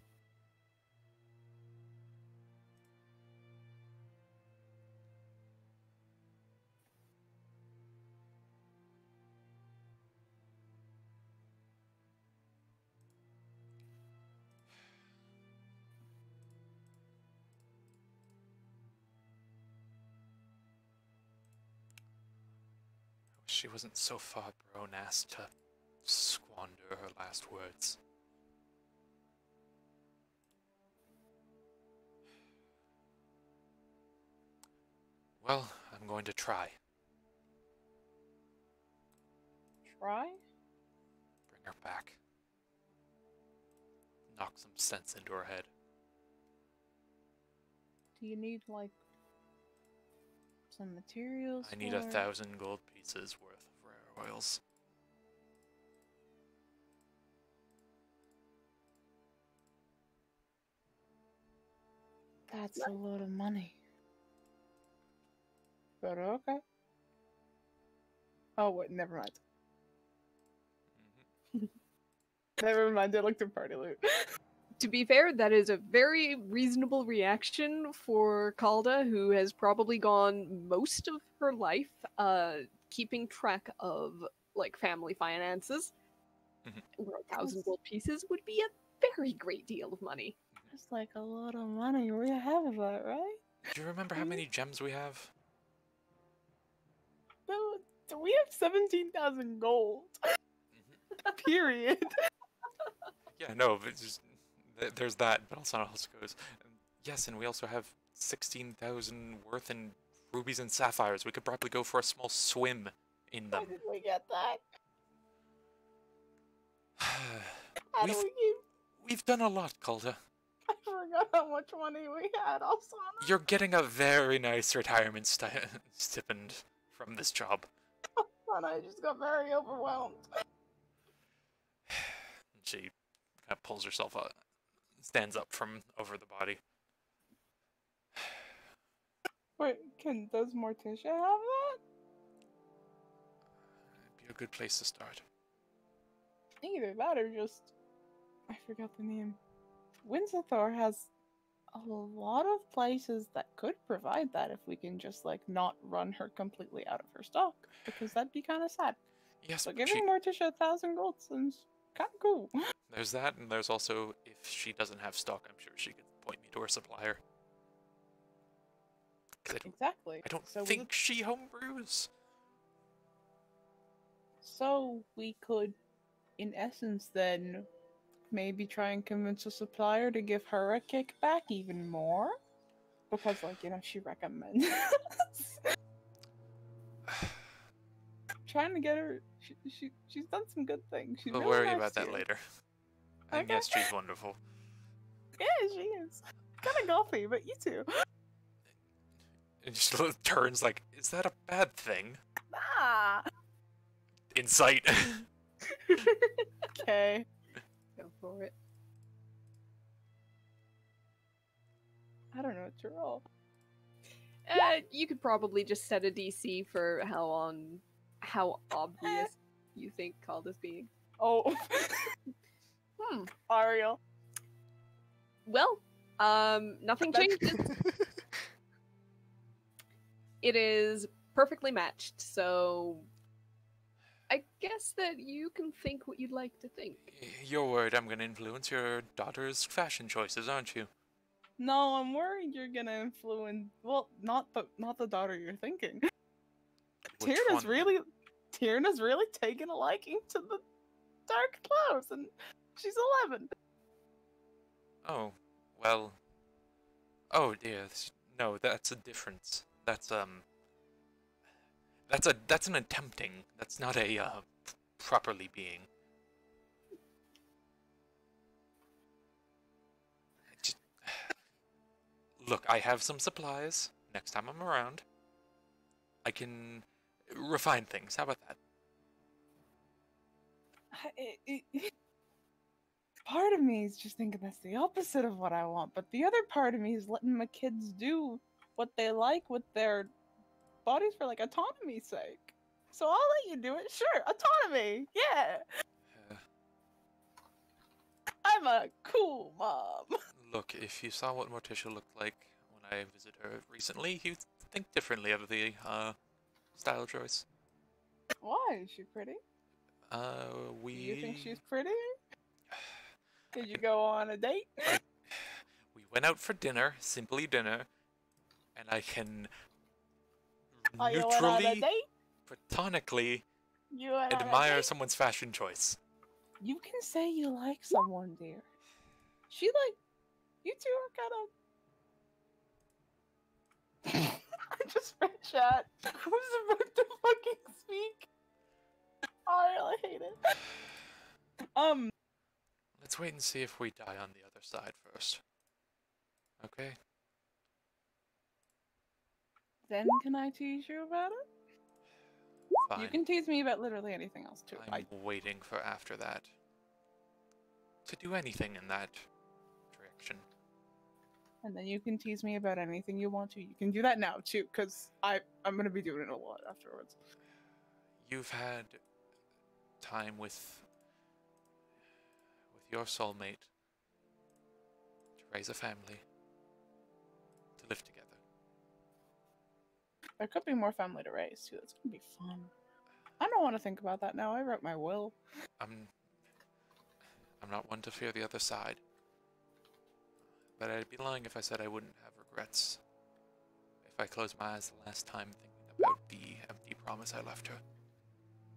Speaker 3: I wish she wasn't so far grown as to squander her last words. Well, I'm going to try.
Speaker 2: Try?
Speaker 3: Bring her back. Knock some sense into her head.
Speaker 2: Do you need, like, some materials?
Speaker 3: I need
Speaker 2: for
Speaker 3: 1,000 gold pieces worth of rare oils.
Speaker 2: That's a lot of money. But okay. Oh wait, never mind. Never mind, I looked at party loot.
Speaker 5: To be fair, that is a very reasonable reaction for Calda, who has probably gone most of her life keeping track of like family finances. Where 1,000 gold pieces would be a very great deal of money.
Speaker 2: That's like a lot of money. We have that, right?
Speaker 3: Do you remember how many gems we have?
Speaker 2: But we have 17,000 gold. Period.
Speaker 3: Yeah, no, but just, there's that, but also how else goes. Yes, and we also have 16,000 worth in rubies and sapphires. We could probably go for a small swim in
Speaker 2: How
Speaker 3: them.
Speaker 2: did we get that? How do
Speaker 3: we've,
Speaker 2: we keep...
Speaker 3: we've done a lot, Calda.
Speaker 2: I forgot how much money we had also.
Speaker 3: You're getting a very nice retirement stipend from this job.
Speaker 2: And I just got very overwhelmed.
Speaker 3: She kind of pulls herself up, stands up from over the body.
Speaker 2: Wait, does Morticia have that?
Speaker 3: It'd be a good place to start.
Speaker 2: Either that or just... I forgot the name. Windsor has a lot of places that could provide that if we can just, like, not run her completely out of her stock. Because that'd be kind of sad.
Speaker 3: Yes,
Speaker 2: So
Speaker 3: but
Speaker 2: giving Morticia 1,000 gold seems kind of cool.
Speaker 3: there's that, and there's also, if she doesn't have stock, I'm sure she could point me to her supplier. 'Cause
Speaker 2: Exactly.
Speaker 3: I don't
Speaker 2: So
Speaker 3: think she homebrews.
Speaker 2: So we could, in essence, then maybe try and convince a supplier to give her a kickback even more, because, like, you know, she recommends. trying to get her. She's done some good things. She's
Speaker 3: We'll
Speaker 2: really
Speaker 3: worry
Speaker 2: nice
Speaker 3: about
Speaker 2: to
Speaker 3: that
Speaker 2: you.
Speaker 3: later. And
Speaker 2: Okay.
Speaker 3: yes, she's wonderful.
Speaker 2: Yeah, she is. Kind of golfy, but you too.
Speaker 3: And just turns like, is that a bad thing?
Speaker 2: Ah.
Speaker 3: Insight.
Speaker 2: Okay.
Speaker 5: Go for it.
Speaker 2: I don't know what to roll.
Speaker 5: You could probably just set a DC for how obvious you think Calda's being.
Speaker 2: Oh. Ariel.
Speaker 5: Well, nothing changes. It is perfectly matched, so I guess that you can think what you'd like to think.
Speaker 3: You're worried I'm gonna influence your daughter's fashion choices, aren't you?
Speaker 2: No, I'm worried you're gonna influence. Well, not the daughter you're thinking.
Speaker 3: Which
Speaker 2: Tierna's
Speaker 3: one?
Speaker 2: really taken a liking to the dark clothes, and she's 11.
Speaker 3: Oh, well. Oh dear. No, that's a difference. That's an attempting. That's not a properly being. Just, look, I have some supplies. Next time I'm around, I can refine things. How about that?
Speaker 2: Part of me is just thinking that's the opposite of what I want, but the other part of me is letting my kids do what they like with their bodies for like autonomy's sake. So I'll let you do it. Sure, autonomy. Yeah.
Speaker 3: Uh,
Speaker 2: I'm a cool mom.
Speaker 3: Look, if you saw what Morticia looked like when I visited her recently, you'd think differently of the style choice.
Speaker 2: Why? Is she pretty?
Speaker 3: We.
Speaker 2: Do you think she's pretty? Did you go on a date?
Speaker 3: We went out for dinner, simply dinner, and I can
Speaker 2: Oh, you went on a
Speaker 3: neutrally,
Speaker 2: date?
Speaker 3: platonically
Speaker 2: You went on a
Speaker 3: admire
Speaker 2: date?
Speaker 3: someone's fashion choice.
Speaker 2: You can say you like someone, dear. She like you two are kind of. I just read chat. I was about to fucking speak. I really hate it.
Speaker 3: Let's wait and see if we die on the other side first. Okay?
Speaker 2: Then can I tease you about it?
Speaker 3: Fine.
Speaker 2: You can tease me about literally anything else too.
Speaker 3: I'm waiting for after that. To do anything in that direction.
Speaker 2: And then you can tease me about anything you want to. You can do that now too, because I'm gonna be doing it a lot afterwards.
Speaker 3: You've had time with your soulmate to raise a family, to live together.
Speaker 2: There could be more family to raise too. That's gonna be fun. I don't want to think about that now. I wrote my will.
Speaker 3: I'm not one to fear the other side. But I'd be lying if I said I wouldn't have regrets if I closed my eyes the last time thinking about the empty promise I left her.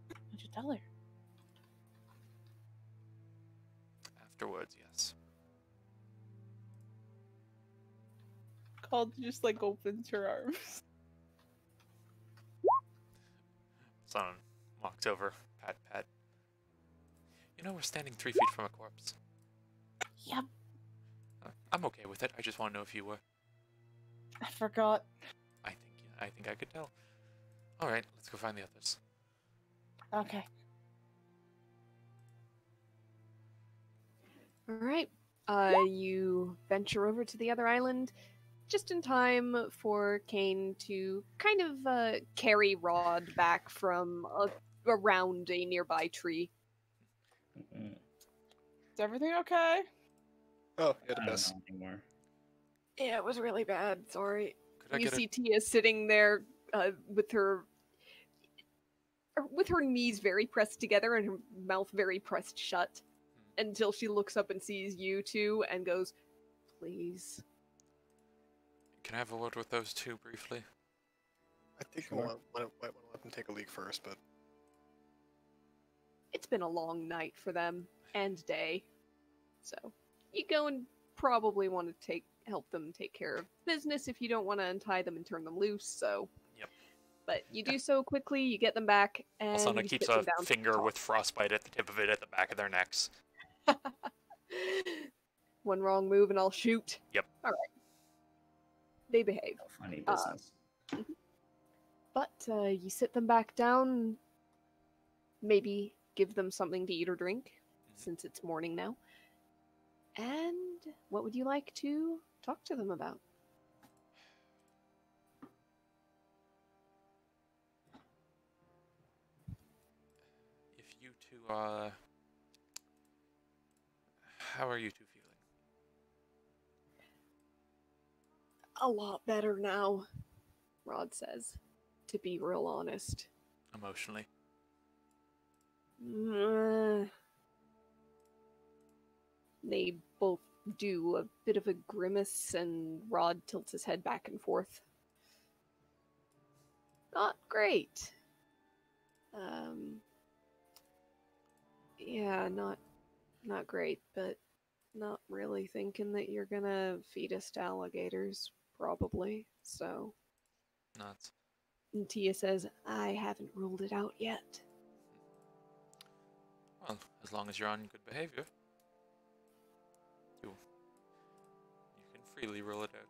Speaker 2: What'd you tell her?
Speaker 3: Afterwards, yes.
Speaker 2: Called just like opens her arms.
Speaker 3: Son walks over, pat, pat. You know, we're standing 3 feet from a corpse.
Speaker 2: Yep.
Speaker 3: I'm okay with it. I just want to know if you were.
Speaker 2: I forgot.
Speaker 3: I think I could tell. All right, let's go find the others.
Speaker 2: Okay.
Speaker 5: All right. You venture over to the other island just in time for Kane to kind of carry Rod back from around a nearby tree.
Speaker 2: Is everything okay?
Speaker 1: Oh, yeah,
Speaker 4: I
Speaker 1: the
Speaker 4: don't
Speaker 1: best.
Speaker 4: know anymore.
Speaker 5: Yeah, it was really bad. Sorry.
Speaker 3: Could I
Speaker 5: You
Speaker 3: get
Speaker 5: see Tia sitting there with her knees very pressed together and her mouth very pressed shut until she looks up and sees you two and goes, "Please."
Speaker 3: Can I have a word with those two briefly?
Speaker 1: I think
Speaker 4: Sure.
Speaker 1: we might want to let them take a leak first, but
Speaker 5: It's been a long night for them and day. So you go and probably want to help them take care of business if you don't want to untie them and turn them loose, so.
Speaker 3: Yep.
Speaker 5: But you do so quickly, you get them back, and
Speaker 3: Alsana
Speaker 5: you
Speaker 3: keeps
Speaker 5: sit
Speaker 3: a
Speaker 5: them down to
Speaker 3: finger
Speaker 5: talk.
Speaker 3: with frostbite at the tip of it at the back of their necks.
Speaker 5: One wrong move and I'll shoot.
Speaker 3: Yep.
Speaker 5: All right. They behave.
Speaker 4: Funny business.
Speaker 5: But you sit them back down, maybe give them something to eat or drink, since it's morning now. And what would you like to talk to them about?
Speaker 3: If you two, how are you two feeling?
Speaker 5: A lot better now, Rod says, to be real honest.
Speaker 3: Emotionally?
Speaker 5: They both do a bit of a grimace, and Rod tilts his head back and forth. Not great. Yeah, not great, but not really thinking that you're gonna feed us to alligators, probably. So,
Speaker 3: Nuts.
Speaker 5: and Tia says, I haven't ruled it out yet.
Speaker 3: Well, as long as you're on good behavior, you can freely rule it out.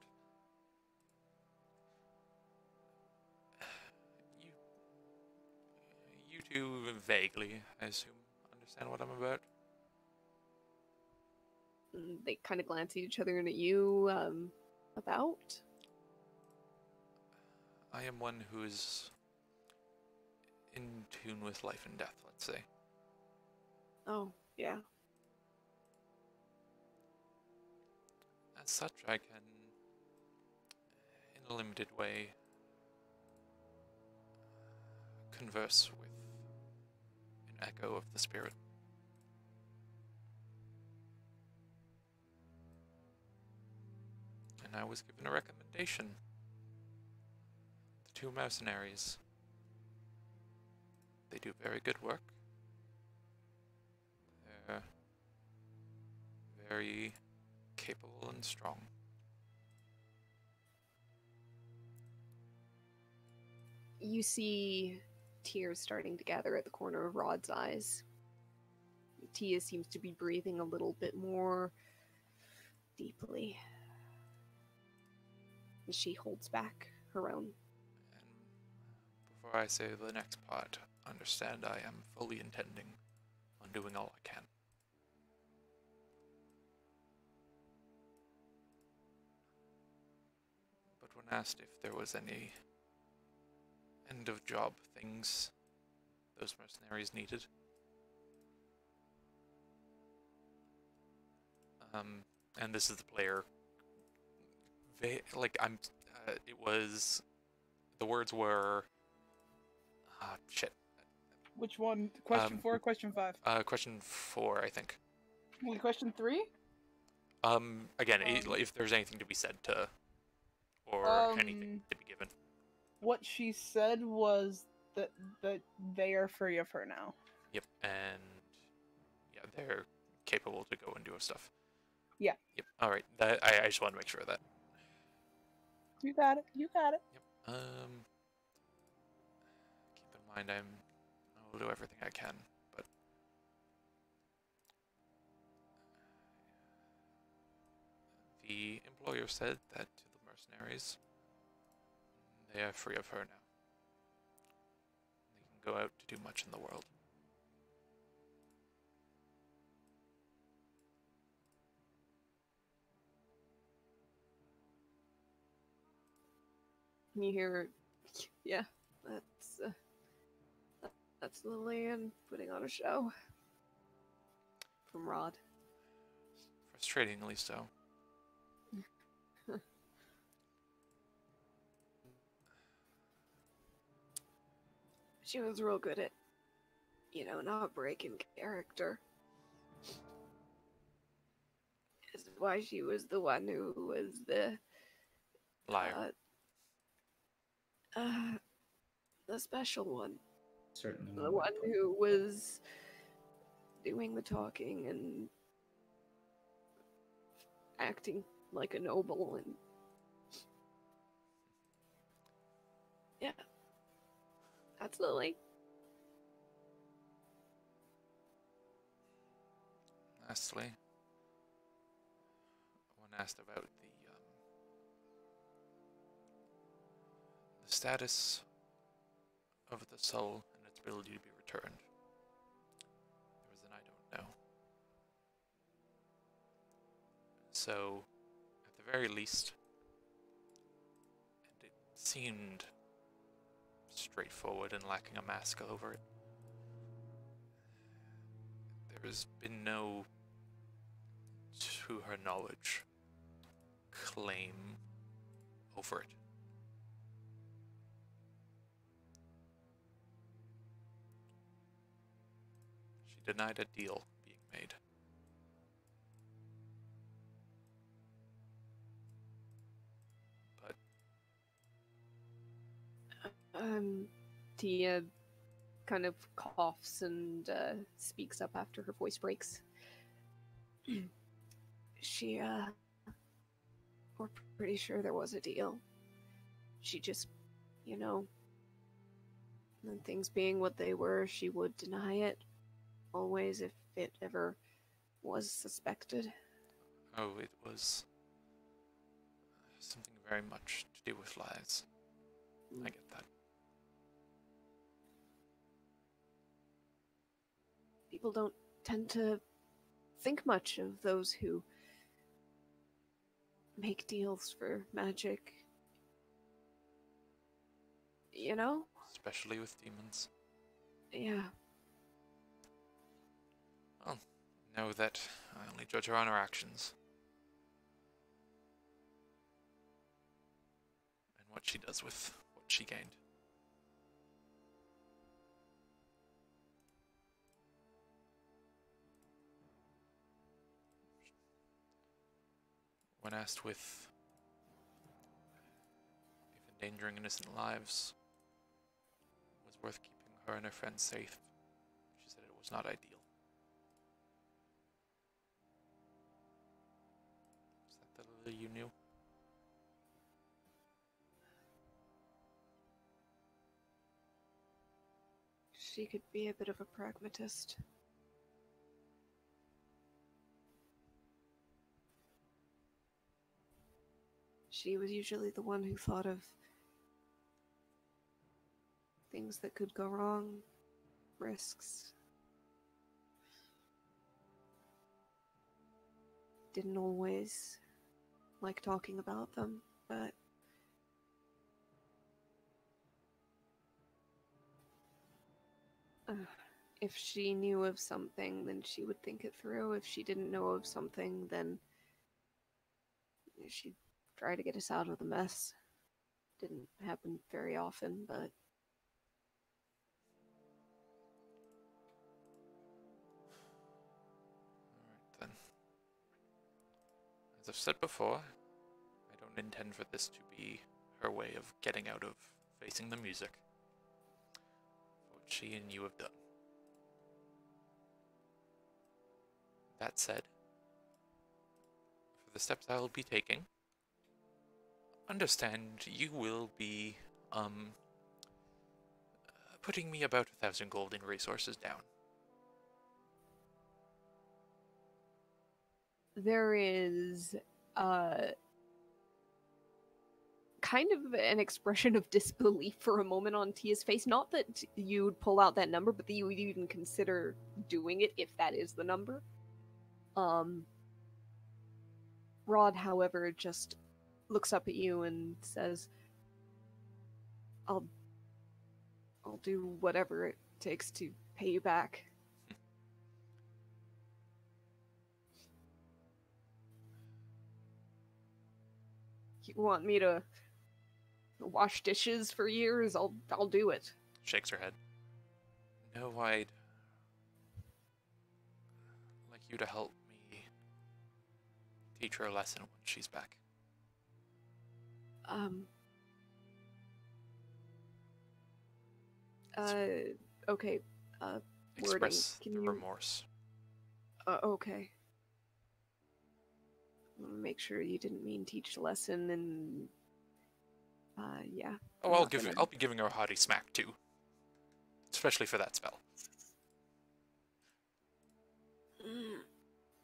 Speaker 3: You two vaguely, I assume, understand what I'm about.
Speaker 5: And they kind of glance at each other and at you, about?
Speaker 3: I am one who is in tune with life and death, let's say.
Speaker 5: Oh, yeah.
Speaker 3: As such, I can, in a limited way, converse with an echo of the spirit. And I was given a recommendation. The two mercenaries. They do very good work. They're very capable and strong.
Speaker 5: You see tears starting to gather at the corner of Rod's eyes. Tia seems to be breathing a little bit more deeply. And she holds back her own.
Speaker 3: And before I say the next part, understand I am fully intending on doing all I can. But when asked if there was any end of job things those mercenaries needed, and this is the player, it was, the words were, shit.
Speaker 2: Which one? Question 4, question 5?
Speaker 3: Question 4, I think.
Speaker 2: Wait, question 3?
Speaker 3: Again, if there's anything to be said to, or anything to be given.
Speaker 2: What she said was that they are free of her now.
Speaker 3: Yep, and yeah, they're capable to go and do stuff.
Speaker 2: Yeah.
Speaker 3: Yep. All right. I just want to make sure of that.
Speaker 2: You got it. You got it.
Speaker 3: Yep. Keep in mind I will do everything I can, but the employer said that to the mercenaries, they are free of her now. They can go out to do much in the world.
Speaker 5: You hear, yeah, that's Lillian putting on a show. From Rod.
Speaker 3: Frustratingly so.
Speaker 5: She was real good at, not breaking character. Is why she was the one who was the
Speaker 3: Liar.
Speaker 5: the special one.
Speaker 4: Certainly
Speaker 5: The one who was doing the talking and acting like a noble, and yeah. Absolutely.
Speaker 3: Lastly, one asked about the status of the soul and its ability to be returned. There was an I don't know. So, at the very least, and it seemed straightforward and lacking a mask over it, there's been no, to her knowledge, claim over it. She denied a deal being made. But
Speaker 5: Tia kind of coughs and speaks up after her voice breaks. We're pretty sure there was a deal. She just, and things being what they were, she would deny it. Always, if it ever was suspected.
Speaker 3: Oh, it was something very much to do with lies. I get that.
Speaker 5: People don't tend to think much of those who make deals for magic.
Speaker 3: Especially with demons.
Speaker 5: Yeah.
Speaker 3: Well, know that I only judge her on her actions. And what she does with what she gained. When asked if endangering innocent lives was worth keeping her and her friends safe, she said it was not ideal. Is that the Lily you knew?
Speaker 5: She could be a bit of a pragmatist. She was usually the one who thought of things that could go wrong, risks. Didn't always like talking about them, but if she knew of something, then she would think it through. If she didn't know of something, then she'd try to get us out of the mess. Didn't happen very often, but...
Speaker 3: Alright then. As I've said before, I don't intend for this to be her way of getting out of facing the music. For what she and you have done. That said, for the steps I will be taking, understand you will be, putting me about 1,000 gold in resources down.
Speaker 5: There is, kind of an expression of disbelief for a moment on Tia's face. Not that you would pull out that number, but that you would even consider doing it if that is the number. Rod, however, just looks up at you and says, I'll do whatever it takes to pay you back. You want me to wash dishes for years? I'll do it.
Speaker 3: Shakes her head. No, I'd like you to help me teach her a lesson when she's back.
Speaker 5: Okay,
Speaker 3: Express
Speaker 5: wording.
Speaker 3: the
Speaker 5: Can you...
Speaker 3: remorse.
Speaker 5: Okay. Make sure you didn't mean teach a lesson and... yeah.
Speaker 3: Oh, I'll be giving her a haughty smack too. especially for that spell.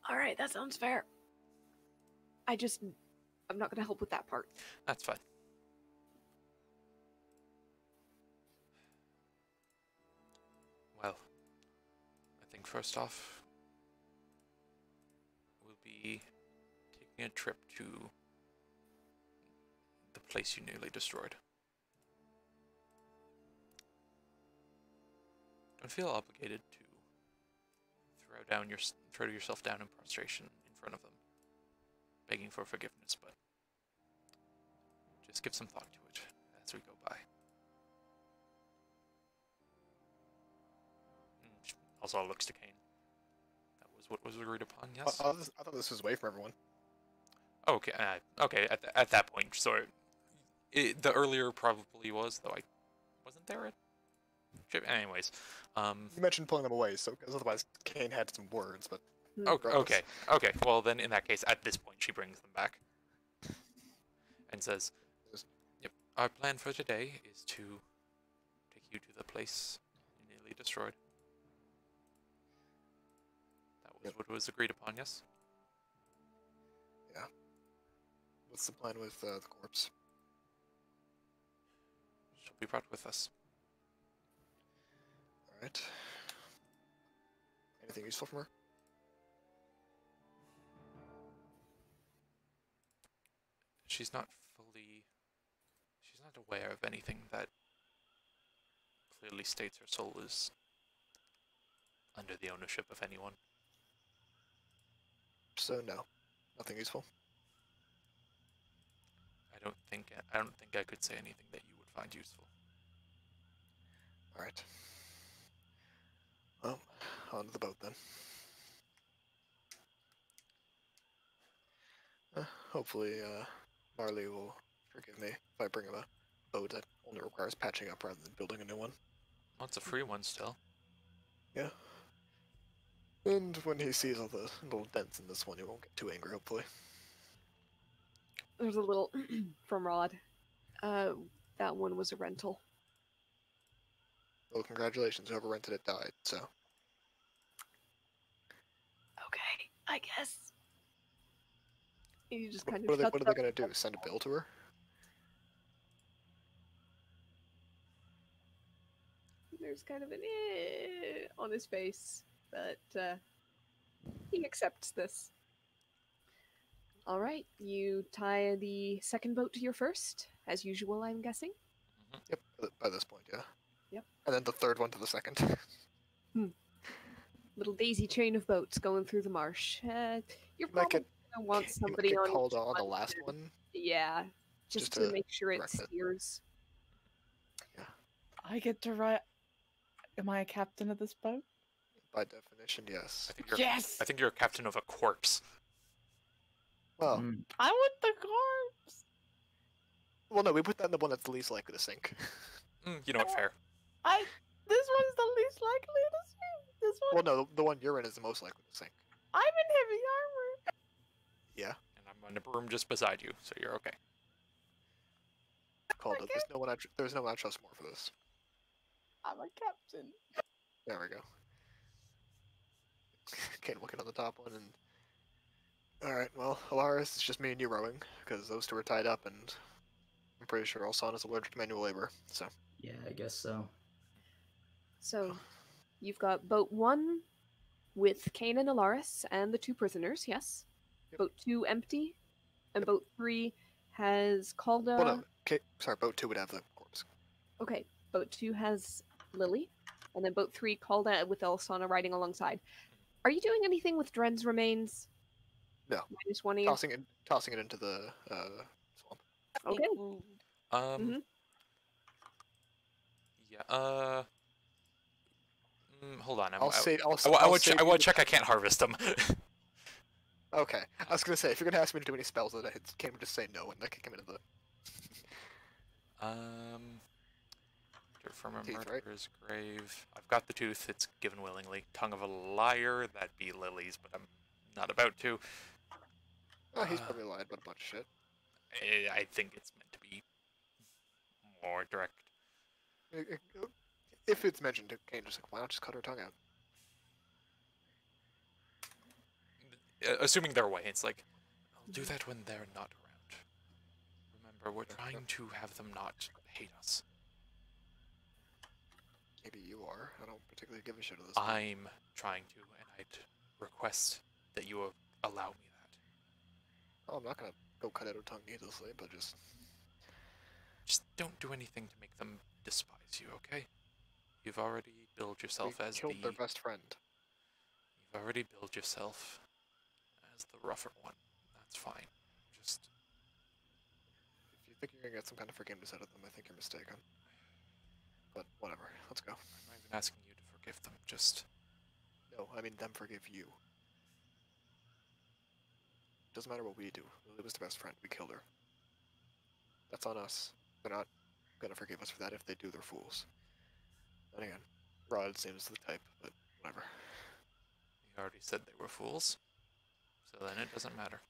Speaker 5: All right, that sounds fair. I'm not gonna help with that part.
Speaker 3: That's fine. Well, I think first off, we'll be taking a trip to the place you nearly destroyed. Don't feel obligated to throw yourself down in prostration in front of them, begging for forgiveness, but just give some thought to it as we go by. Also looks to Kane. That was what was agreed upon, yes?
Speaker 1: I thought this was away from everyone.
Speaker 3: Okay, okay, at that point, sorry. The earlier probably was, though I wasn't there at... Anyways,
Speaker 1: You mentioned pulling them away, so because otherwise Kane had some words, but
Speaker 3: okay, well then in that case, at this point she brings them back. And says, yep, our plan for today is to take you to the place you nearly destroyed. That was what was agreed upon, yes?
Speaker 1: Yeah. What's the plan with the corpse?
Speaker 3: She'll be brought with us.
Speaker 1: Alright. Anything useful from her?
Speaker 3: She's not aware of anything that clearly states her soul is under the ownership of anyone.
Speaker 1: So no, nothing useful.
Speaker 3: I don't think I could say anything that you would find useful.
Speaker 1: Alright. Well, onto the boat then. Hopefully, Marley will forgive me if I bring him a boat that only requires patching up rather than building a new one.
Speaker 3: Well, it's a free one still.
Speaker 1: Yeah. And when he sees all the little dents in this one, he won't get too angry, hopefully.
Speaker 5: There's a little from Rod. That one was a rental.
Speaker 1: Well, congratulations, whoever rented it died, so.
Speaker 5: Okay, I guess. You just kind
Speaker 1: What
Speaker 5: of
Speaker 1: are
Speaker 5: shuts
Speaker 1: they
Speaker 5: up.
Speaker 1: gonna do? Send a bill to her?
Speaker 5: There's kind of an on his face, but he accepts this. All right, you tie the second boat to your first, as usual, I'm guessing.
Speaker 1: Yep, by this point, yeah.
Speaker 5: Yep.
Speaker 1: And then the third one to the second.
Speaker 5: Little daisy chain of boats going through the marsh. You're
Speaker 1: might
Speaker 5: probably
Speaker 1: get-
Speaker 5: gonna want
Speaker 1: You might
Speaker 5: somebody
Speaker 1: get
Speaker 5: on
Speaker 1: called
Speaker 5: each
Speaker 1: on the
Speaker 5: one
Speaker 1: last
Speaker 5: to-
Speaker 1: one.
Speaker 5: Yeah, just to
Speaker 1: to
Speaker 5: make sure it
Speaker 1: direct it.
Speaker 5: steers.
Speaker 2: I get to ride. Am I a captain of this boat?
Speaker 1: By definition, yes.
Speaker 2: Yes!
Speaker 3: I think you're a captain of a corpse.
Speaker 1: Well,
Speaker 2: I want the corpse!
Speaker 1: well, no, we put that in the one that's the least likely to sink.
Speaker 3: You know what, fair.
Speaker 2: This one's the least likely to sink. This one.
Speaker 1: Well, no, the one you're in is the most likely to sink.
Speaker 2: I'm in heavy armor.
Speaker 1: Yeah,
Speaker 3: And I'm on a broom just beside you, so you're okay.
Speaker 1: called it. There's no one I trust more for this.
Speaker 2: I'm a captain.
Speaker 1: There we go. Kane looking on the top one, and alright, well, Alaris, it's just me and you rowing, because those two are tied up, and I'm pretty sure Alsan is allergic to manual labor, so.
Speaker 4: Yeah, I guess so.
Speaker 5: So, you've got boat 1 with Kane and Alaris and the 2 prisoners, yes?
Speaker 1: Yep.
Speaker 5: Boat 2 empty, and boat 3 has Calda.
Speaker 1: Well, no, sorry, boat 2 would have the corpse.
Speaker 5: Okay, boat 2 has Lily, and then boat 3 Calda with Elsana riding alongside. Are you doing anything with Dren's remains?
Speaker 1: No.
Speaker 5: Minus 1 of you?
Speaker 1: Tossing it into the swamp.
Speaker 5: Okay.
Speaker 3: Yeah, hold on. I want to check I can't harvest them.
Speaker 1: Okay, I was gonna say, if you're gonna ask me to do any spells that I hit, Kane would just say no, and I kick him into the...
Speaker 3: Dirt from a
Speaker 1: Teeth, right?
Speaker 3: murderer's grave. I've got the tooth, it's given willingly. Tongue of a liar, that'd be Lily's, but I'm not about to.
Speaker 1: Oh, he's probably lied about a bunch of shit.
Speaker 3: I think it's meant to be more direct.
Speaker 1: if it's mentioned to Kane, just like, why not just cut her tongue out?
Speaker 3: Assuming they're away, it's like, I'll do that when they're not around. Remember, we're
Speaker 1: Sure,
Speaker 3: trying to have them not hate us.
Speaker 1: Maybe you are. I don't particularly give a shit at this point.
Speaker 3: I'm trying to, and I'd request that you allow me that.
Speaker 1: Oh, I'm not gonna go cut out her tongue needlessly, but just
Speaker 3: Just don't do anything to make them despise you, okay? You've already billed yourself
Speaker 1: we
Speaker 3: as
Speaker 1: killed their best friend.
Speaker 3: You've already billed yourself as the rougher one. That's fine. Just
Speaker 1: If you think you're gonna get some kind of forgiveness out of them, I think you're mistaken. But whatever, let's go.
Speaker 3: I'm not even asking you to forgive them. Just
Speaker 1: No, I mean them forgive you. Doesn't matter what we do. Lily was the best friend. We killed her. That's on us. They're not gonna forgive us for that. If they do, they're fools. And again, Rod seems the type, but whatever.
Speaker 3: you already said they were fools, so then it doesn't matter.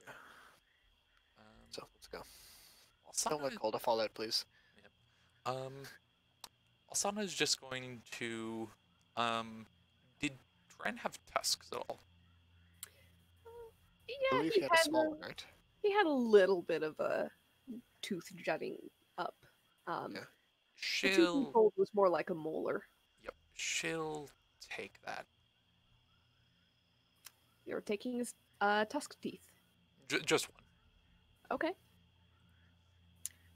Speaker 1: Yeah. So let's go. Don't
Speaker 3: Alsana,
Speaker 1: let Calda fall out, please.
Speaker 3: Alsana is just going to. Did Dren have tusks at all?
Speaker 1: I
Speaker 5: Yeah,
Speaker 1: believe
Speaker 5: he
Speaker 1: he had a small one, right?
Speaker 5: he had a little bit of a tooth jutting up.
Speaker 1: Yeah.
Speaker 5: The tooth
Speaker 3: She'll.
Speaker 5: he pulled was more like a molar.
Speaker 3: Yep. She'll take that.
Speaker 5: You're taking his tusk teeth.
Speaker 3: Just one.
Speaker 5: Okay.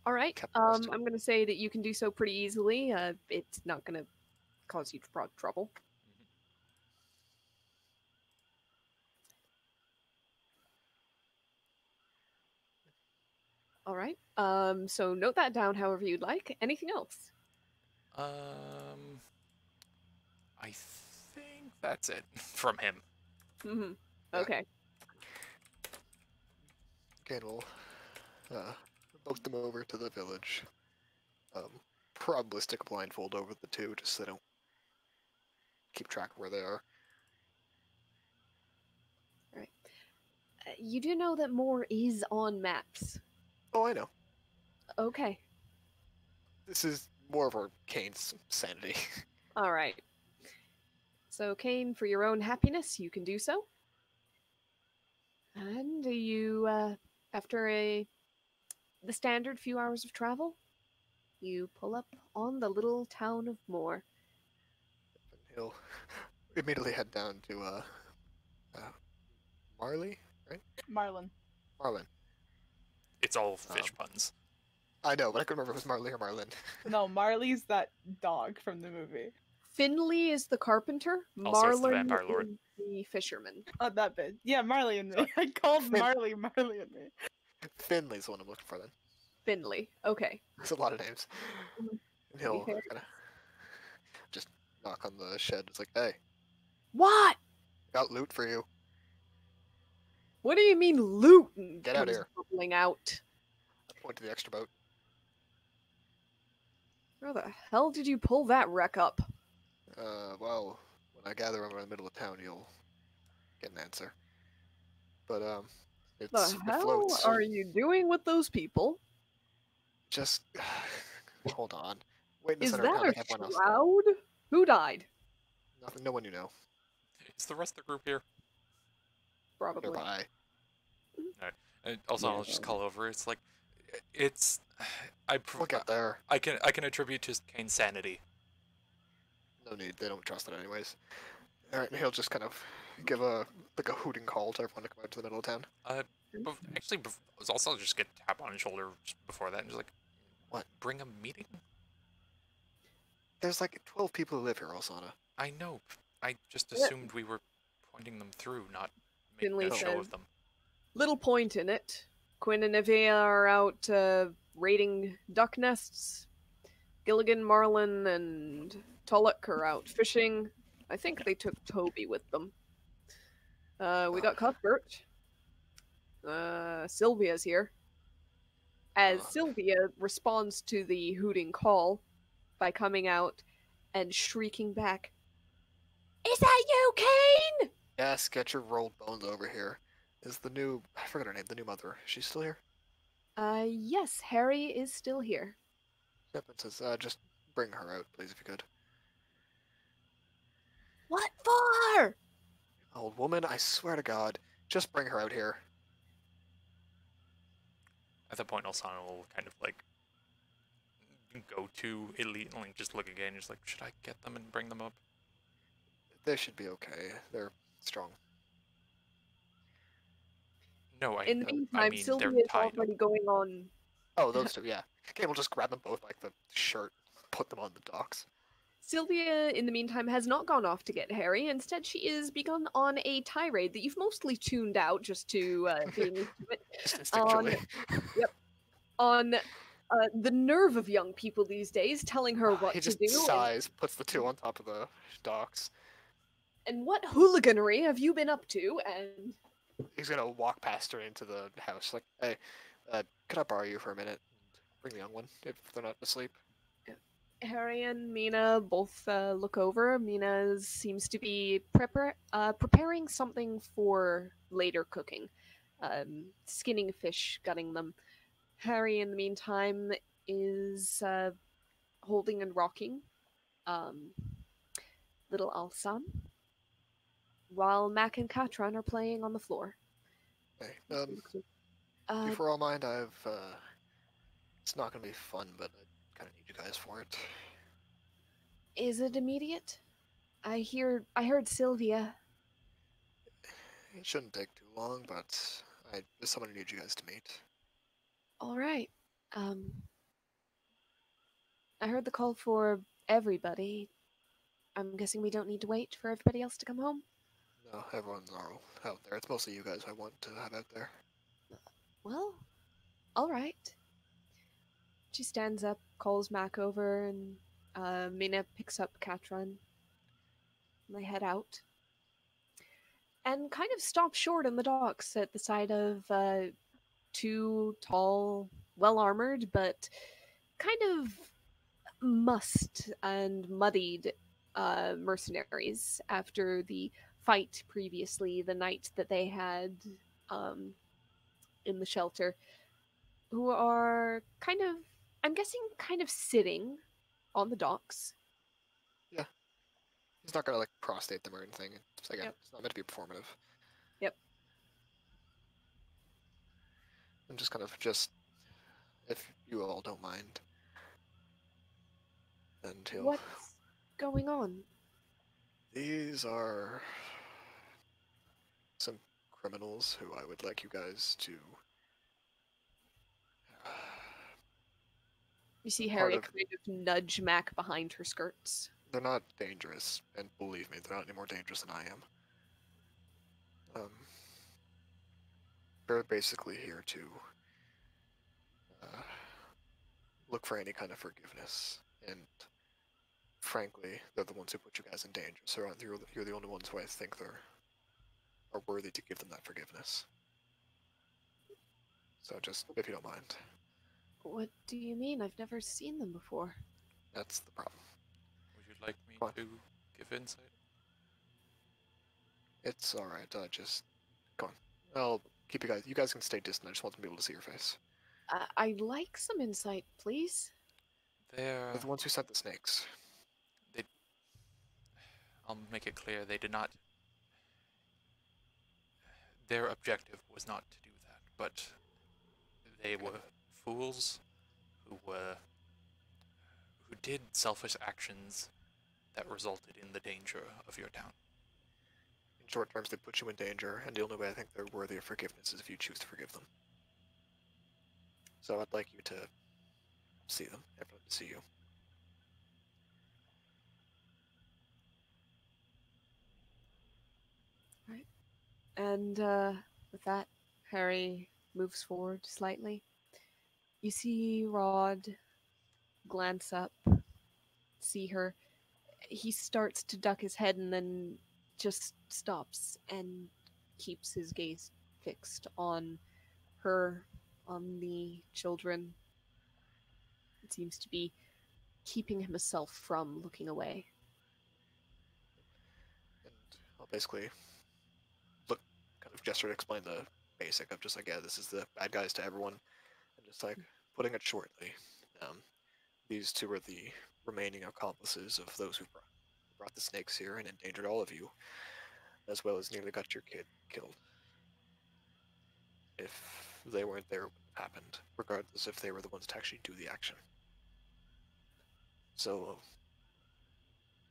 Speaker 5: All right.
Speaker 1: Kept those two.
Speaker 5: I'm going to say that you can do so pretty easily. It's not going to cause you trouble. All right. So note that down however you'd like. Anything else?
Speaker 3: I think that's it from him.
Speaker 5: Mm-hmm.
Speaker 1: Yeah.
Speaker 5: Okay.
Speaker 1: Okay, we'll boat them over to the village. Probably stick a blindfold over the two just so they don't keep track of where they are.
Speaker 5: You do know that more is on maps.
Speaker 1: Oh, I know.
Speaker 5: Okay.
Speaker 1: This is more of our Kane's sanity.
Speaker 5: All right. So, Kane, for your own happiness, you can do so. And you, after the standard few hours of travel, you pull up on the little town of Moore.
Speaker 1: And he'll immediately head down to Marley, right?
Speaker 2: Marlin.
Speaker 1: Marlin.
Speaker 3: It's all fish puns.
Speaker 1: I know, but I couldn't remember if it was Marley or Marlin.
Speaker 2: No, Marley's that dog from the movie.
Speaker 5: Finley is the carpenter.
Speaker 3: Also, it's the
Speaker 5: Marlin
Speaker 3: vampire lord.
Speaker 5: is the fisherman.
Speaker 2: Oh, that bit. Yeah, Marley and me. I called Marley Marley and me.
Speaker 1: Finley's the one I'm looking for then.
Speaker 5: Finley. Okay.
Speaker 1: There's a lot of names.
Speaker 5: Mhm.
Speaker 1: And he'll
Speaker 5: fair.
Speaker 1: kind of just knock on the shed. It's like, hey,
Speaker 5: What?
Speaker 1: got loot for you.
Speaker 5: What do you mean loot?
Speaker 1: Get out
Speaker 5: comes
Speaker 1: here.
Speaker 5: bubbling out.
Speaker 1: I point to the extra boat.
Speaker 5: Where the hell did you pull that wreck up?
Speaker 1: Well, when I gather I'm in the middle of town, you'll get an answer. But,
Speaker 5: The
Speaker 1: it
Speaker 5: hell
Speaker 1: floats.
Speaker 5: are you doing with those people?
Speaker 1: Just, hold on. Wait in the
Speaker 5: Is
Speaker 1: center of
Speaker 5: that
Speaker 1: town
Speaker 5: a
Speaker 1: like everyone else.
Speaker 5: shroud? Who died?
Speaker 1: Nothing, no one you know.
Speaker 3: Is the rest of the group here?
Speaker 5: Probably.
Speaker 1: Nearby.
Speaker 3: And also,
Speaker 4: Yeah,
Speaker 3: I'll just call over. It's like, it's.
Speaker 1: We'll get there.
Speaker 3: I can attribute to Kane's sanity.
Speaker 1: No need, they don't trust it anyways. Alright, he'll just kind of give a hooting call to everyone to come out to the middle of town.
Speaker 3: Actually, also just get a tap on his shoulder before that, and just like,
Speaker 1: What?
Speaker 3: Bring a meeting?
Speaker 1: There's like 12 people who live here, Osana.
Speaker 3: I know. I just
Speaker 5: Yeah.
Speaker 3: assumed we were pointing them through, not making
Speaker 5: Finley
Speaker 3: a show
Speaker 5: says-
Speaker 3: of them.
Speaker 5: Little point in it. Quinn and Evia are out raiding duck nests. Gilligan, Marlin, and Tulloch are out fishing. I think they took Toby with them. We got Cuthbert. Sylvia's here. As Sylvia responds to the hooting call by coming out and shrieking back, "Is that you, Kane?"
Speaker 1: Yes, get your rolled bones over here. Is the new, I forgot her name, the new mother. Is she still here?
Speaker 5: Yes, Harry is still here.
Speaker 1: Pippin says, just bring her out, please, if you could.
Speaker 5: What for?
Speaker 1: Old woman, I swear to God, just bring her out here.
Speaker 3: At that point, Alsana will kind of like go to Elite and like just look again. Just like, should I get them and bring them up?
Speaker 1: They should be okay. They're strong.
Speaker 3: No,
Speaker 5: In the
Speaker 3: I
Speaker 5: meantime,
Speaker 3: mean
Speaker 5: Sylvia
Speaker 3: they're
Speaker 5: is
Speaker 3: tied up.
Speaker 5: already going on.
Speaker 1: Oh, those two, yeah. Okay, we'll just grab them both like the shirt, put them on the docks.
Speaker 5: Sylvia, in the meantime, has not gone off to get Harry. Instead, she is begun on a tirade that you've mostly tuned out just to being used to it.
Speaker 1: Just instinctually.
Speaker 5: On the nerve of young people these days, telling her what
Speaker 1: He
Speaker 5: to
Speaker 1: just
Speaker 5: do.
Speaker 1: sighs, puts the two on top of the docks.
Speaker 5: And what hooliganery have you been up to? And
Speaker 1: He's gonna walk past her into the house, like, hey, could I borrow you for a minute? Bring the young one, if they're not asleep.
Speaker 5: Harry and Mina both look over. Mina seems to be preparing something for later cooking. Skinning fish, gutting them. Harry, in the meantime, is holding and rocking little Alsan, while Mac and Katran are playing on the floor.
Speaker 1: Hey,
Speaker 5: Uh,
Speaker 1: before all mind, it's not gonna be fun, but I kinda need you guys for it.
Speaker 5: is it immediate? I heard Sylvia.
Speaker 1: It shouldn't take too long, but there's someone I need you guys to meet.
Speaker 5: All right. I heard the call for everybody. I'm guessing we don't need to wait for everybody else to come home.
Speaker 1: No, everyone's all out there. It's mostly you guys I want to have out there.
Speaker 5: Well, all right. She stands up, calls Mac over, and Mina picks up Katran. And they head out. And kind of stop short in the docks at the side of two tall, well-armored, but kind of mussed and muddied mercenaries after the fight previously, the night that they had in the shelter, who are kind of, I'm guessing, kind of sitting on the docks.
Speaker 1: Yeah. He's not gonna, like, prostate them or anything. It's, again,
Speaker 5: Yep.
Speaker 1: It's not meant to be performative.
Speaker 5: Yep.
Speaker 1: I'm just kind of if you all don't mind. And he'll...
Speaker 5: What's going on?
Speaker 1: These are some criminals who I would like you guys to...
Speaker 5: You see
Speaker 1: Part
Speaker 5: Harry
Speaker 1: of-
Speaker 5: kind of nudge Mac behind her skirts.
Speaker 1: They're not dangerous, and believe me, they're not any more dangerous than I am. They're basically here to look for any kind of forgiveness, and frankly, they're the ones who put you guys in danger, so you're the only ones who I think are worthy to give them that forgiveness. So just, if you don't mind,
Speaker 5: What do you mean? I've never seen them before.
Speaker 1: that's the problem.
Speaker 3: Would you like me
Speaker 1: Fine.
Speaker 3: to give insight?
Speaker 1: It's alright, just, go on. I'll keep you guys can stay distant, I just want them to be able to see your face.
Speaker 5: I'd like some insight, please.
Speaker 3: They're
Speaker 1: They're the ones who sent the snakes.
Speaker 3: I'll make it clear they did not. Their objective was not to do that, but they were fools who did selfish actions that resulted in the danger of your town.
Speaker 1: In short terms, they put you in danger, and the only way I think they're worthy of forgiveness is if you choose to forgive them. So I'd like you to see them, everyone to see you.
Speaker 5: And with that, Harry moves forward slightly. You see Rod glance up, see her. He starts to duck his head and then just stops and keeps his gaze fixed on her, on the children. It seems to be keeping himself from looking away.
Speaker 1: And I'll basically kind of gesture to explain the basic of just like, yeah, this is the bad guys to everyone, and just like putting it shortly. these two are the remaining accomplices of those who brought the snakes here and endangered all of you, as well as nearly got your kid killed. If they weren't there, it wouldn't have happened, regardless if they were the ones to actually do the action. So,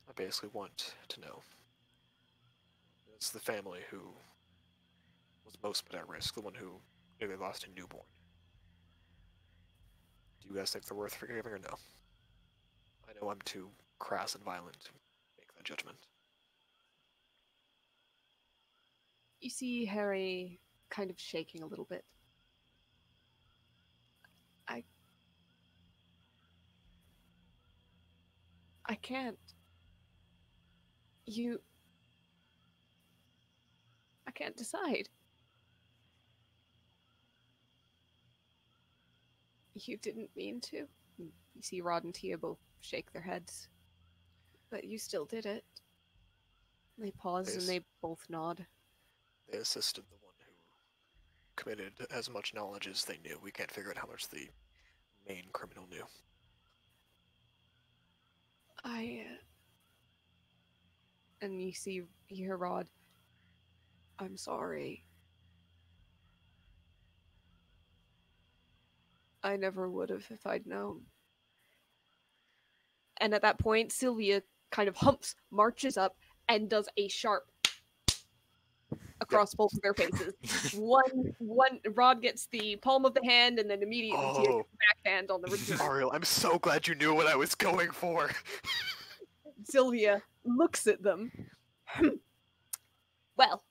Speaker 1: I basically want to know. It's the family who was most put at risk, the one who nearly lost a newborn. Do you guys think they're worth forgiving or no? I know I'm too crass and violent to make that judgment.
Speaker 5: You see Harry kind of shaking a little bit. I can't. I can't decide. You didn't mean to. You see Rod and Tia both shake their heads. But you still did it. They pause and they both nod.
Speaker 1: They assisted the one who committed as much knowledge as they knew. We can't figure out how much the main criminal knew.
Speaker 5: And you hear Rod. I'm sorry. I never would have if I'd known. And at that point, Sylvia kind of marches up, and does a sharp across both of their faces. One Rod gets the palm of the hand, and then immediately Tia gets the backhand on the return.
Speaker 1: Ariel, I'm so glad you knew what I was going for.
Speaker 5: Sylvia looks at them. Well,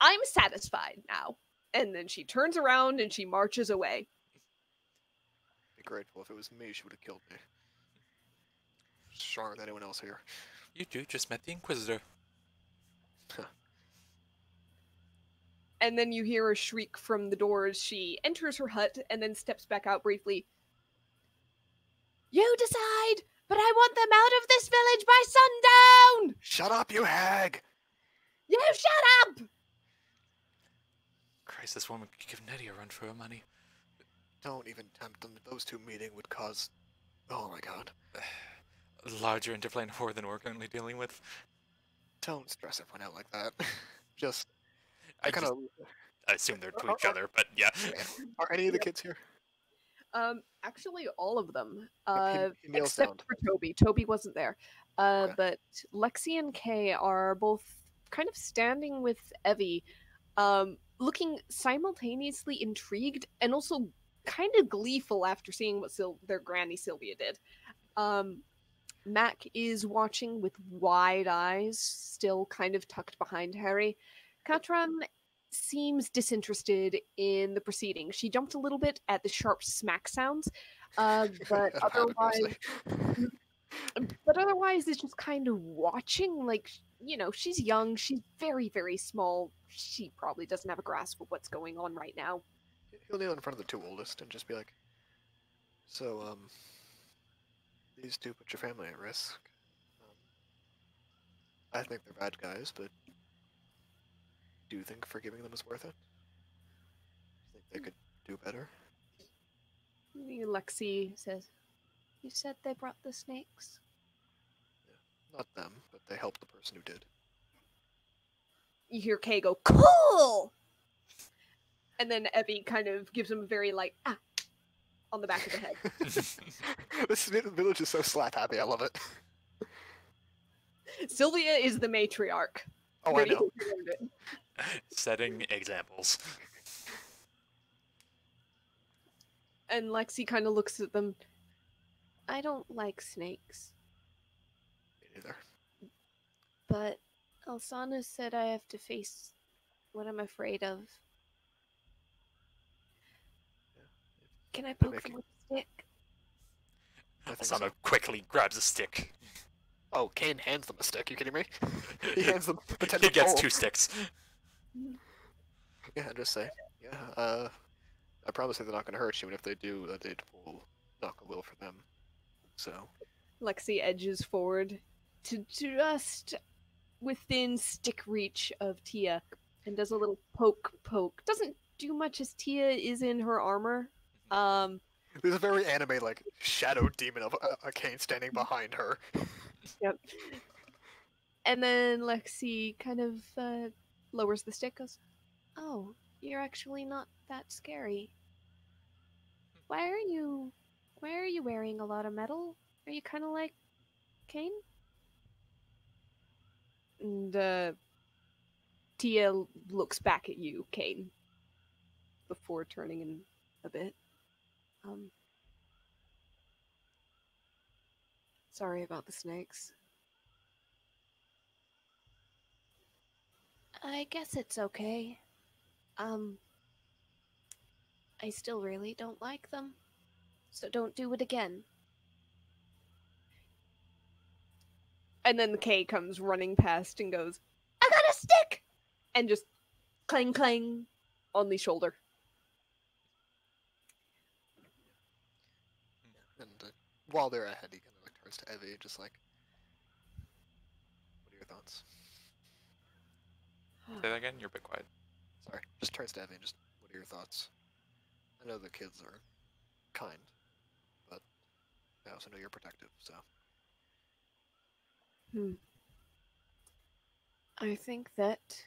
Speaker 5: I'm satisfied now. And then she turns around and she marches away.
Speaker 1: Be grateful. If it was me, she would have killed me. Stronger than anyone else here.
Speaker 3: You two just met the Inquisitor.
Speaker 5: And then you hear a shriek from the door as she enters her hut and then steps back out briefly. You decide, but I want them out of this village by sundown!
Speaker 1: Shut up, you hag!
Speaker 5: You shut up!
Speaker 3: Christ, this woman could give Nettie a run for her money.
Speaker 1: Don't even tempt them. Those two meeting would cause... Oh my god.
Speaker 3: A larger interplane war than we're currently dealing with.
Speaker 1: Don't stress everyone out like that. Just...
Speaker 3: I assume they're to each other, but yeah.
Speaker 1: Are any of the kids here?
Speaker 5: Actually, all of them.
Speaker 1: He kneels
Speaker 5: Except
Speaker 1: down.
Speaker 5: for Toby. Toby wasn't there.
Speaker 1: Okay.
Speaker 5: But Lexi and Kay are both kind of standing with Evie, looking simultaneously intrigued and also kind of gleeful after seeing what their granny Sylvia did. Mac is watching with wide eyes, still kind of tucked behind Harry. Katran seems disinterested in the proceedings. She jumped a little bit at the sharp smack sounds, but otherwise is just kind of watching. Like, you know, she's young, she's very, very small. She probably doesn't have a grasp of what's going on right now.
Speaker 1: He'll kneel in front of the two oldest and just be like, so, these two put your family at risk. I think they're bad guys, but do you think forgiving them is worth it? Do you think they could do better?
Speaker 5: Lexi says, you said they brought the snakes?
Speaker 1: Yeah. Not them, but they helped the person who did.
Speaker 5: You hear Kay go, cool! And then Evie kind of gives him a very light, on the back of the head.
Speaker 1: This village is so slap happy, I love it.
Speaker 5: Sylvia is the matriarch.
Speaker 1: Oh, I know.
Speaker 3: Setting examples.
Speaker 5: And Lexi kind of looks at them. I don't like snakes.
Speaker 1: Me neither.
Speaker 5: But Elsana said I have to face what I'm afraid of. Can I poke them with a stick?
Speaker 3: Asana quickly grabs a stick.
Speaker 1: Oh, Kane hands them a stick. You kidding me? He hands them the
Speaker 3: He gets 2 sticks.
Speaker 1: Yeah, just say, yeah, I promise they're not going to hurt you, and if they do, they'd will knock a will for them. So.
Speaker 5: Lexi edges forward to just within stick reach of Tia and does a little poke. Doesn't do much as Tia is in her armor.
Speaker 1: There's a very anime, like, shadow demon of a Kane standing behind her.
Speaker 5: Yep. And then Lexi kind of lowers the stick, goes, "Oh, you're actually not that scary. Why are you wearing a lot of metal? Are you kind of like Kane?" And Tia looks back at you, Kane, before turning in a bit. Sorry about the snakes. I guess it's okay. I still really don't like them. So don't do it again. And then the K comes running past and goes, "I got a stick!" And just clang clang on the shoulder.
Speaker 1: And while they're ahead, he kind of like turns to Evie, just like, "What are your thoughts?"
Speaker 3: Say that again. You're a bit quiet.
Speaker 1: Sorry, just turns to Evie and just, "What are your thoughts?" I know the kids are kind, but I also know you're protective, so.
Speaker 5: I think that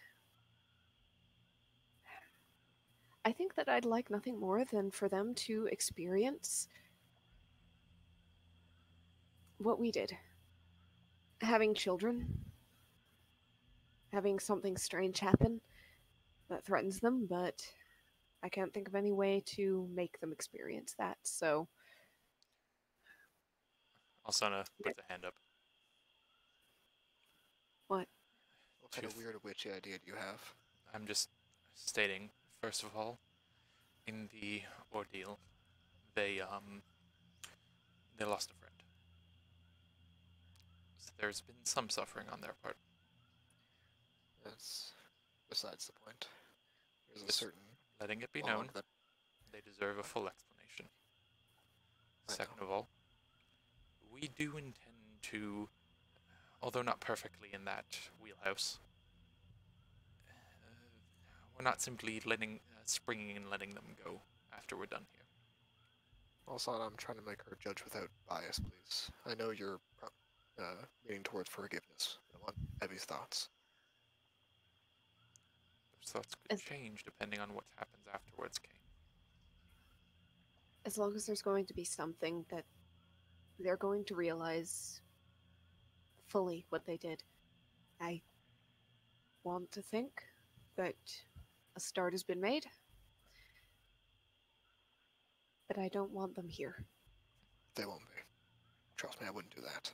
Speaker 5: I'd like nothing more than for them to experience what we did. Having children, having something strange happen that threatens them, but I can't think of any way to make them experience that, so...
Speaker 3: Alsana puts a hand up.
Speaker 5: What?
Speaker 1: What kind of weird witchy idea do you have?
Speaker 3: I'm just stating, first of all, in the ordeal, they lost a friend. So there's been some suffering on their part.
Speaker 1: That's besides the point. There's a
Speaker 3: Just
Speaker 1: certain
Speaker 3: letting it be
Speaker 1: bond
Speaker 3: known
Speaker 1: that
Speaker 3: they deserve a full explanation.
Speaker 1: I
Speaker 3: Second
Speaker 1: know.
Speaker 3: of all, we do intend to, although not perfectly in that wheelhouse, we're not simply springing and letting them go after we're done here.
Speaker 1: Also, I'm trying to make her judge without bias, please. I know you're leaning towards forgiveness, but I want Evie's thoughts.
Speaker 3: Those thoughts could change depending on what happens afterwards, Kane.
Speaker 5: As long as there's going to be something that they're going to realize fully what they did. I want to think that a start has been made, but I don't want them here.
Speaker 1: They won't be. Trust me, I wouldn't do that.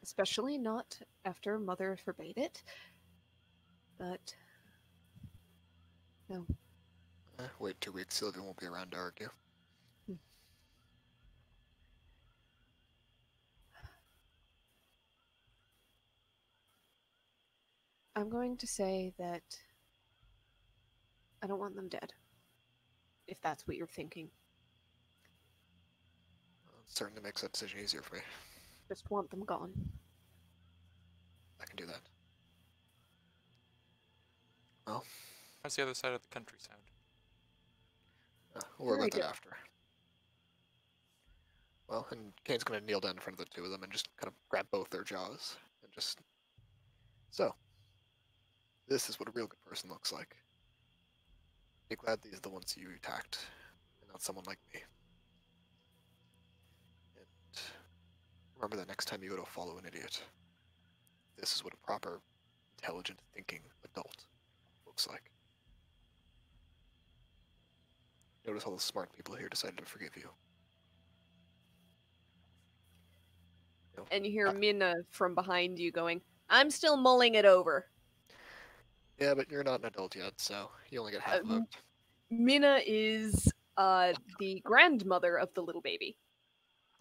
Speaker 5: Especially not after Mother forbade it. But no.
Speaker 1: Wait 2 weeks, Sylvia won't be around to argue.
Speaker 5: I'm going to say that I don't want them dead. If that's what you're thinking.
Speaker 1: It certainly makes that decision easier for me.
Speaker 5: Just want them gone.
Speaker 1: I can do that. Well,
Speaker 3: how's the other side of the country sound?
Speaker 1: We'll worry
Speaker 5: Very
Speaker 1: about that
Speaker 5: good.
Speaker 1: after. Well, and Kane's gonna kneel down in front of the two of them and just kind of grab both their jaws and just... So, this is what a real good person looks like. Be glad these are the ones you attacked, and not someone like me. And remember that next time you go to follow an idiot, this is what a proper, intelligent, thinking adult looks like. Notice all the smart people here decided to forgive you.
Speaker 5: And you hear Minna from behind you going, "I'm still mulling it over."
Speaker 1: Yeah, but you're not an adult yet, so you only get half a vote.
Speaker 5: Minna is the grandmother of the little baby.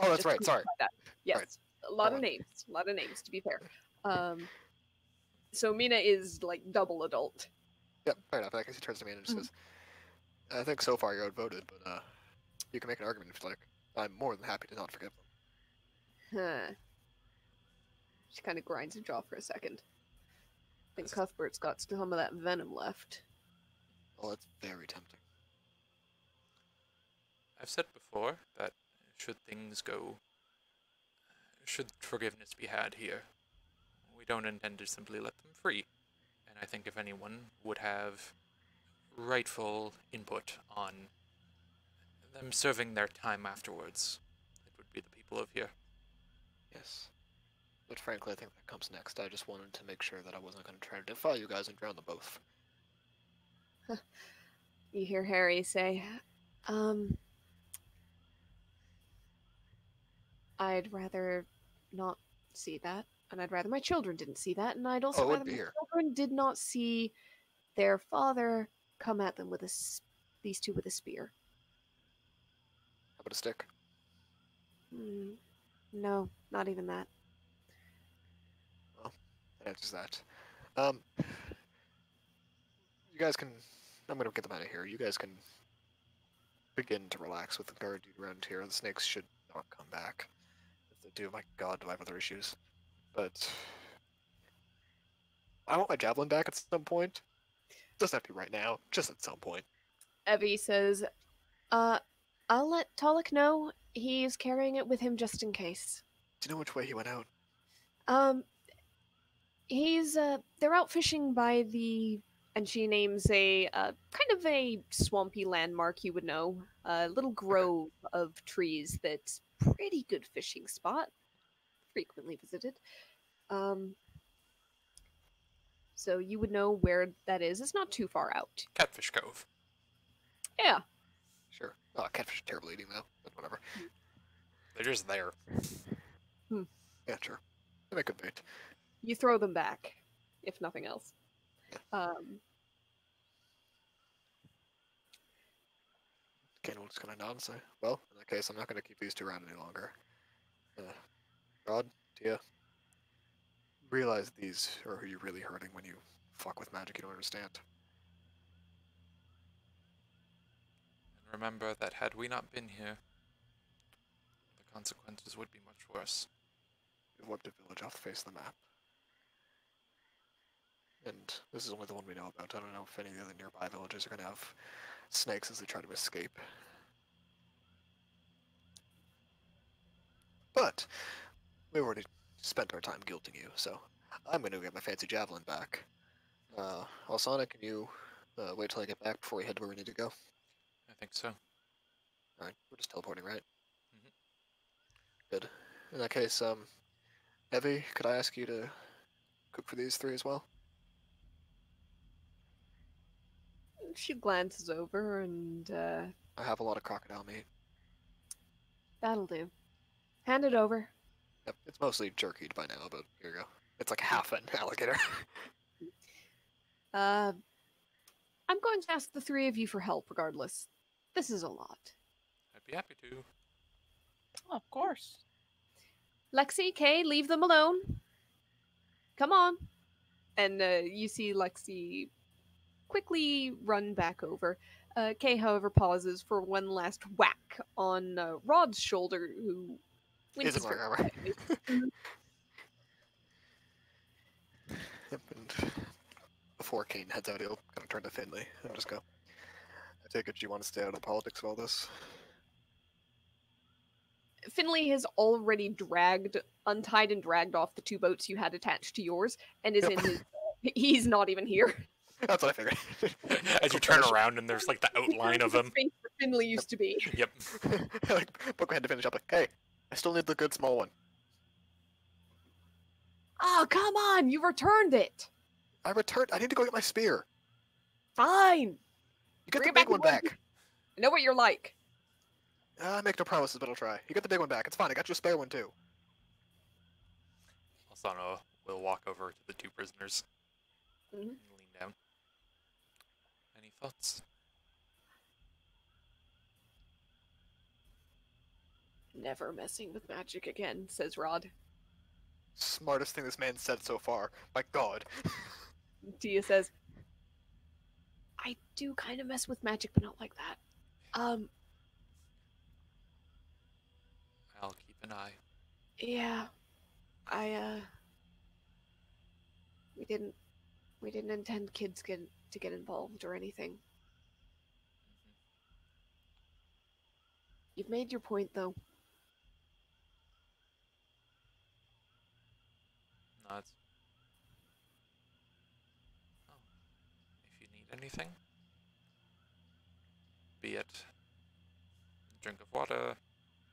Speaker 1: Oh, that's
Speaker 5: Just
Speaker 1: right, sorry.
Speaker 5: that. Yes,
Speaker 1: Right.
Speaker 5: a lot
Speaker 1: Hold
Speaker 5: of names, to be fair. So Minna is like double adult.
Speaker 1: Yep, fair enough. I guess he turns to me and just says, I think so far you're outvoted, but you can make an argument if you like. I'm more than happy to not forgive them.
Speaker 5: Huh. She kind of grinds her jaw for a second. I think Cuthbert's got some of that venom left.
Speaker 1: Well, that's very tempting.
Speaker 3: I've said before that should things go, should forgiveness be had here, we don't intend to simply let them free. And I think if anyone would have rightful input on them serving their time afterwards, it would be the people of here.
Speaker 1: Yes. But frankly, I think that comes next. I just wanted to make sure that I wasn't going to try to defy you guys and drown them both.
Speaker 5: You hear Harry say, I'd rather not see that, and I'd rather my children didn't see that, and I'd also
Speaker 1: Oh, it would
Speaker 5: rather
Speaker 1: be
Speaker 5: my
Speaker 1: here.
Speaker 5: children did not see their father come at them with these two with a spear.
Speaker 1: How about a stick?
Speaker 5: No, not even that.
Speaker 1: Well, that answers that. You guys can... I'm going to get them out of here. You guys can begin to relax with the guard dude around here. The snakes should not come back. If they do, my god, do I have other issues. But... I want my javelin back at some point. Doesn't have to be right now, just at some point.
Speaker 5: Evie says, I'll let Talik know. He's carrying it with him just in case.
Speaker 1: Do you know which way he went out?
Speaker 5: They're out fishing by the, and she names a, kind of a swampy landmark you would know. A little grove of trees that's pretty good fishing spot. Frequently visited. So you would know where that is. It's not too far out.
Speaker 3: Catfish Cove.
Speaker 5: Yeah.
Speaker 1: Sure. Oh, catfish are terrible eating, though. But whatever.
Speaker 3: They're just there.
Speaker 1: Yeah, sure. They make good bait.
Speaker 5: You throw them back, if nothing else.
Speaker 1: Kane will just kind of nod and say, well, in that case, I'm not going to keep these two around any longer. Rod, Tia, realize these are who you're really hurting when you fuck with magic you don't understand.
Speaker 3: And remember that had we not been here, the consequences would be much worse.
Speaker 1: We've wiped a village off the face of the map. And this is only the one we know about. I don't know if any of the other nearby villages are going to have snakes as they try to escape. But we already spent our time guilting you, so I'm going to get my fancy javelin back. Alsana, can you wait till I get back before we head to where we need to go?
Speaker 3: I think so.
Speaker 1: Alright, we're just teleporting, right?
Speaker 3: Mhm.
Speaker 1: Good. In that case, Evie, could I ask you to cook for these three as well?
Speaker 5: She glances over and,
Speaker 1: I have a lot of crocodile meat.
Speaker 5: that'll do. Hand it over.
Speaker 1: Yep, it's mostly jerkied by now, but here you go. It's like half an alligator.
Speaker 5: I'm going to ask the three of you for help regardless. This is a lot.
Speaker 3: I'd be happy to.
Speaker 2: Oh, of course.
Speaker 5: Lexi, Kay, leave them alone. Come on. And you see Lexi quickly run back over. Kay, however, pauses for one last whack on Rod's shoulder, who winces
Speaker 1: Isn't
Speaker 5: very
Speaker 1: armor.
Speaker 5: slightly.
Speaker 1: Yep, and before Kane heads out, he'll kind of turn to Finley and just go, I take it you want to stay out of the politics of all this?
Speaker 5: Finley has already untied and dragged off the two boats you had attached to yours, and is
Speaker 1: Yep.
Speaker 5: in his. He's not even here.
Speaker 1: That's what I figured.
Speaker 3: As you turn around and there's like the outline of
Speaker 5: The
Speaker 3: him.
Speaker 5: face that Finley used to be.
Speaker 3: Yep.
Speaker 1: Like, book ahead to finish up, like, hey, I still need the good small one.
Speaker 5: Oh, come on! You returned it!
Speaker 1: I need to go get my spear.
Speaker 5: Fine!
Speaker 1: You get
Speaker 5: Bring
Speaker 1: the
Speaker 5: it
Speaker 1: big one
Speaker 5: back.
Speaker 1: back.
Speaker 5: I know what you're like.
Speaker 1: I make no promises, but I'll try. You get the big one back. It's fine. I got you a spare one, too.
Speaker 3: Alsana will walk over to the two prisoners
Speaker 5: Mhm.
Speaker 3: and lean down. Any thoughts?
Speaker 5: Never messing with magic again, says Rod.
Speaker 1: Smartest thing this man said so far. My god.
Speaker 5: Tia says, I do kind of mess with magic, but not like that.
Speaker 3: I'll keep an eye.
Speaker 5: Yeah. We didn't intend kids to get involved or anything. You've made your point, though.
Speaker 3: Nods. Oh. If you need anything, be it a drink of water,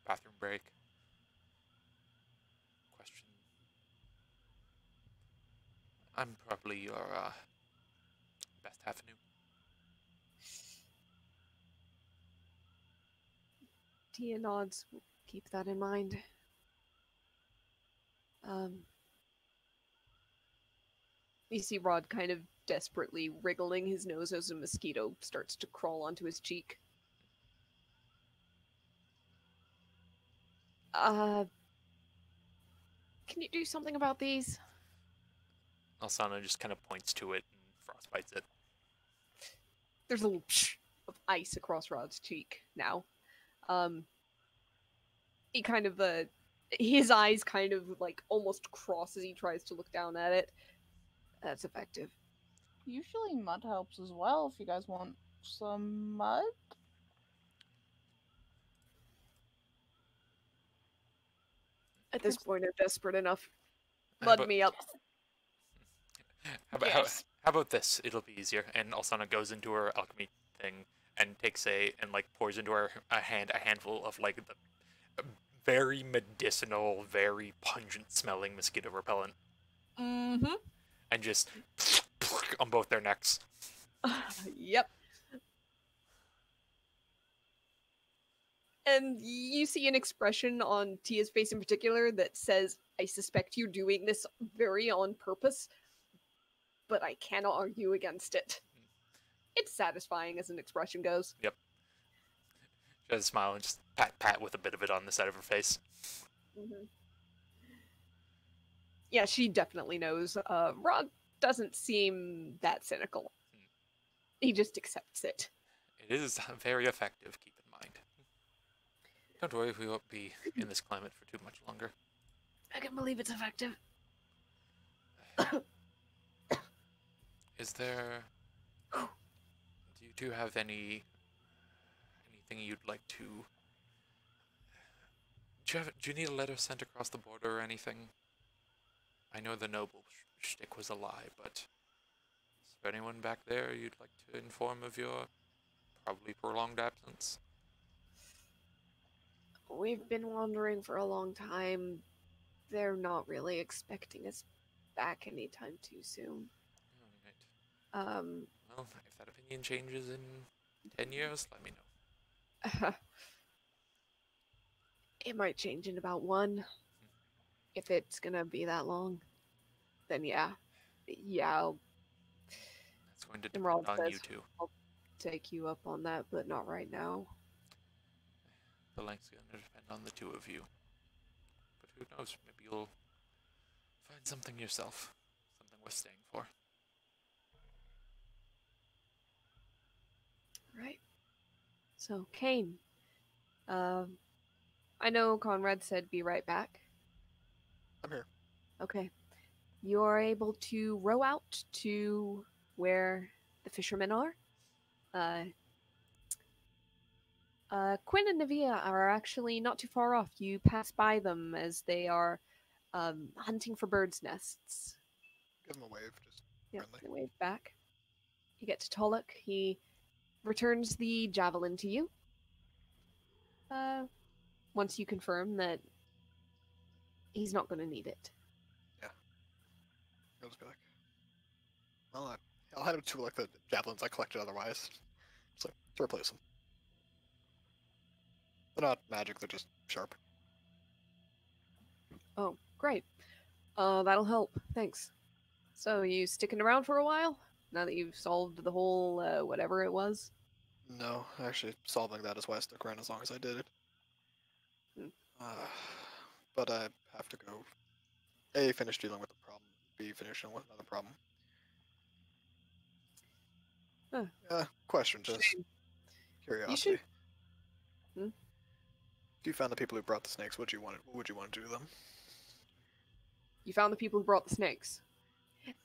Speaker 3: bathroom break, question. I'm probably your best avenue.
Speaker 5: Tia nods. Keep that in mind. You see Rod kind of desperately wriggling his nose as a mosquito starts to crawl onto his cheek. Can you do something about these?
Speaker 3: Alsana just kind of points to it and frostbites it.
Speaker 5: There's a little psh of ice across Rod's cheek now. He kind of, his eyes kind of, like, almost cross as he tries to look down at it. That's effective.
Speaker 2: Usually mud helps as well if you guys want some mud.
Speaker 5: At this point, I'm desperate enough.
Speaker 3: How
Speaker 5: Mud
Speaker 3: about-
Speaker 5: me up.
Speaker 2: Yes.
Speaker 3: How about this? It'll be easier. And Alsana goes into her alchemy thing and takes and like pours into her a handful of like the very medicinal, very pungent smelling mosquito repellent,
Speaker 5: Mm-hmm.
Speaker 3: and just on both their necks.
Speaker 5: Yep. And you see an expression on Tia's face in particular that says, I suspect you're doing this very on purpose, but I cannot argue against it. It's satisfying as an expression goes.
Speaker 3: She has a smile and just pat with a bit of it on the side of her face.
Speaker 5: Mm-hmm. Yeah, she definitely knows. Rod doesn't seem that cynical. He just accepts it.
Speaker 3: It is very effective, keep in mind. Don't worry, we won't be in this climate for too much longer.
Speaker 5: I can believe it's effective.
Speaker 3: Is there... Do you two have anything you'd like to... Do you need a letter sent across the border or anything? I know the noble shtick was a lie, but is there anyone back there you'd like to inform of your probably prolonged absence?
Speaker 5: We've been wandering for a long time. They're not really expecting us back anytime too soon.
Speaker 3: Alright. Well, if that opinion changes in 10 years, let me know.
Speaker 5: It might change in about one. If it's gonna be that long, then yeah. I'll
Speaker 3: That's going to
Speaker 5: Emerald
Speaker 3: depend on you
Speaker 5: says-
Speaker 3: two.
Speaker 5: take you up on that, but not right now.
Speaker 3: The length's going to depend on the two of you. But who knows, maybe you'll find something yourself. Something worth staying for.
Speaker 5: Right. So, Kane. I know Conrad said be right back.
Speaker 1: I'm here.
Speaker 5: Okay. You're able to row out to where the fishermen are. Quinn and Navia are actually not too far off. You pass by them as they are hunting for birds' nests.
Speaker 1: Give him a wave, just
Speaker 5: Yeah,
Speaker 1: friendly.
Speaker 5: they wave back. You get to Tolok. He returns the javelin to you. Once you confirm that he's not going to need it.
Speaker 1: He'll just be like, well, I'll head up to like the javelins I collected otherwise. Just like to replace them. They're not magic; they're just sharp.
Speaker 5: Oh, great. That'll help. Thanks. So, you sticking around for a while? Now that you've solved the whole, whatever it was?
Speaker 1: No, actually, solving that is why I stuck around as long as I did.
Speaker 5: Hmm.
Speaker 1: But I have to go. A, finish dealing with the problem. B, finish dealing with another problem. Question, just
Speaker 5: Shame.
Speaker 1: curiosity.
Speaker 5: Hmm?
Speaker 1: If you found the people who brought the snakes, what would you want to do to them?
Speaker 5: You found the people who brought the snakes.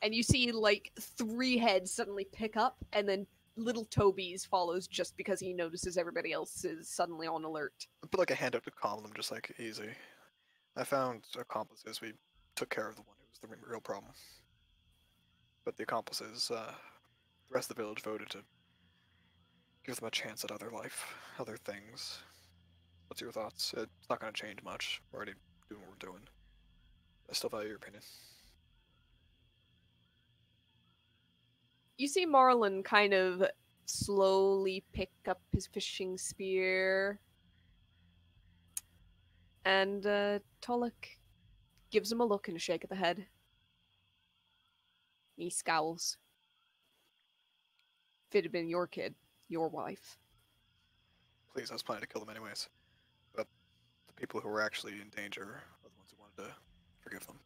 Speaker 5: And you see, like, 3 heads suddenly pick up and then little Toby's follows just because he notices everybody else is suddenly on alert.
Speaker 1: Put like a hand up to calm them, just like easy. I found accomplices. We took care of the one who was the real problem. But the accomplices, the rest of the village voted to give them a chance at other life, other things. What's your thoughts? It's not going to change much. We're already doing what we're doing. I still value your opinion.
Speaker 5: You see Marlin kind of slowly pick up his fishing spear, and Tolek gives him a look and a shake of the head. He scowls. If it had been your kid, your wife.
Speaker 1: Please, I was planning to kill them anyways. But the people who were actually in danger are the ones who wanted to forgive them.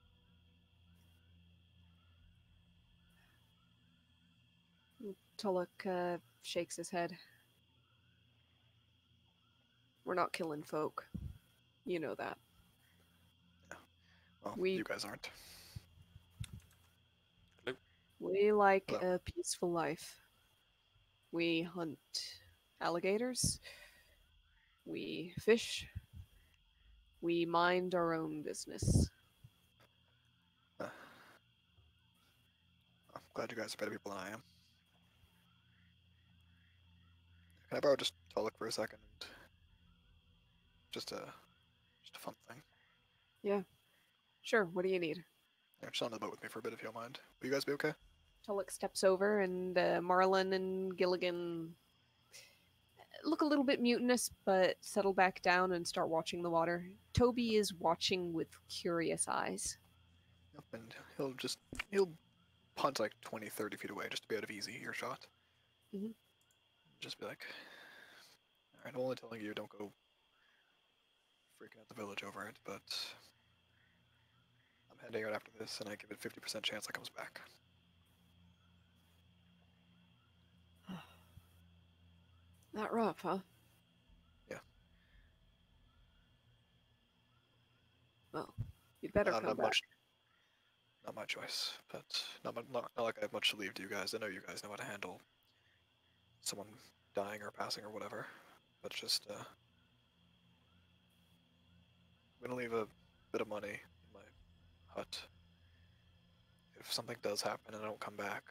Speaker 5: Tolek shakes his head. We're not killing folk. You know that.
Speaker 1: Well,
Speaker 5: We-
Speaker 1: you guys aren't.
Speaker 5: We like
Speaker 1: Hello.
Speaker 5: a peaceful life. We hunt alligators. We fish. We mind our own business.
Speaker 1: I'm glad you guys are better people than I am. Can I borrow just Tolek for a second? Just a fun thing.
Speaker 5: Sure, what do you need?
Speaker 1: Yeah, just on the boat with me for a bit if you don't mind. Will you guys be okay?
Speaker 5: Tulloch steps over, and Marlin and Gilligan look a little bit mutinous, but settle back down and start watching the water. Toby is watching with curious eyes.
Speaker 1: Yep, and he'll punt like 20, 30 feet away just to be out of easy earshot.
Speaker 5: Mhm.
Speaker 1: Just be like, alright, I'm only telling you don't go freaking out the village over it, but I'm heading out after this and I give it 50% chance it comes back.
Speaker 5: That rough, huh?
Speaker 1: Yeah.
Speaker 5: Well, you'd better
Speaker 1: Not
Speaker 5: come back.
Speaker 1: much, not my choice, but not like I have much to leave to you guys. I know you guys know how to handle someone dying or passing or whatever, but just I'm gonna leave a bit of money in my hut. If something does happen and I don't come back,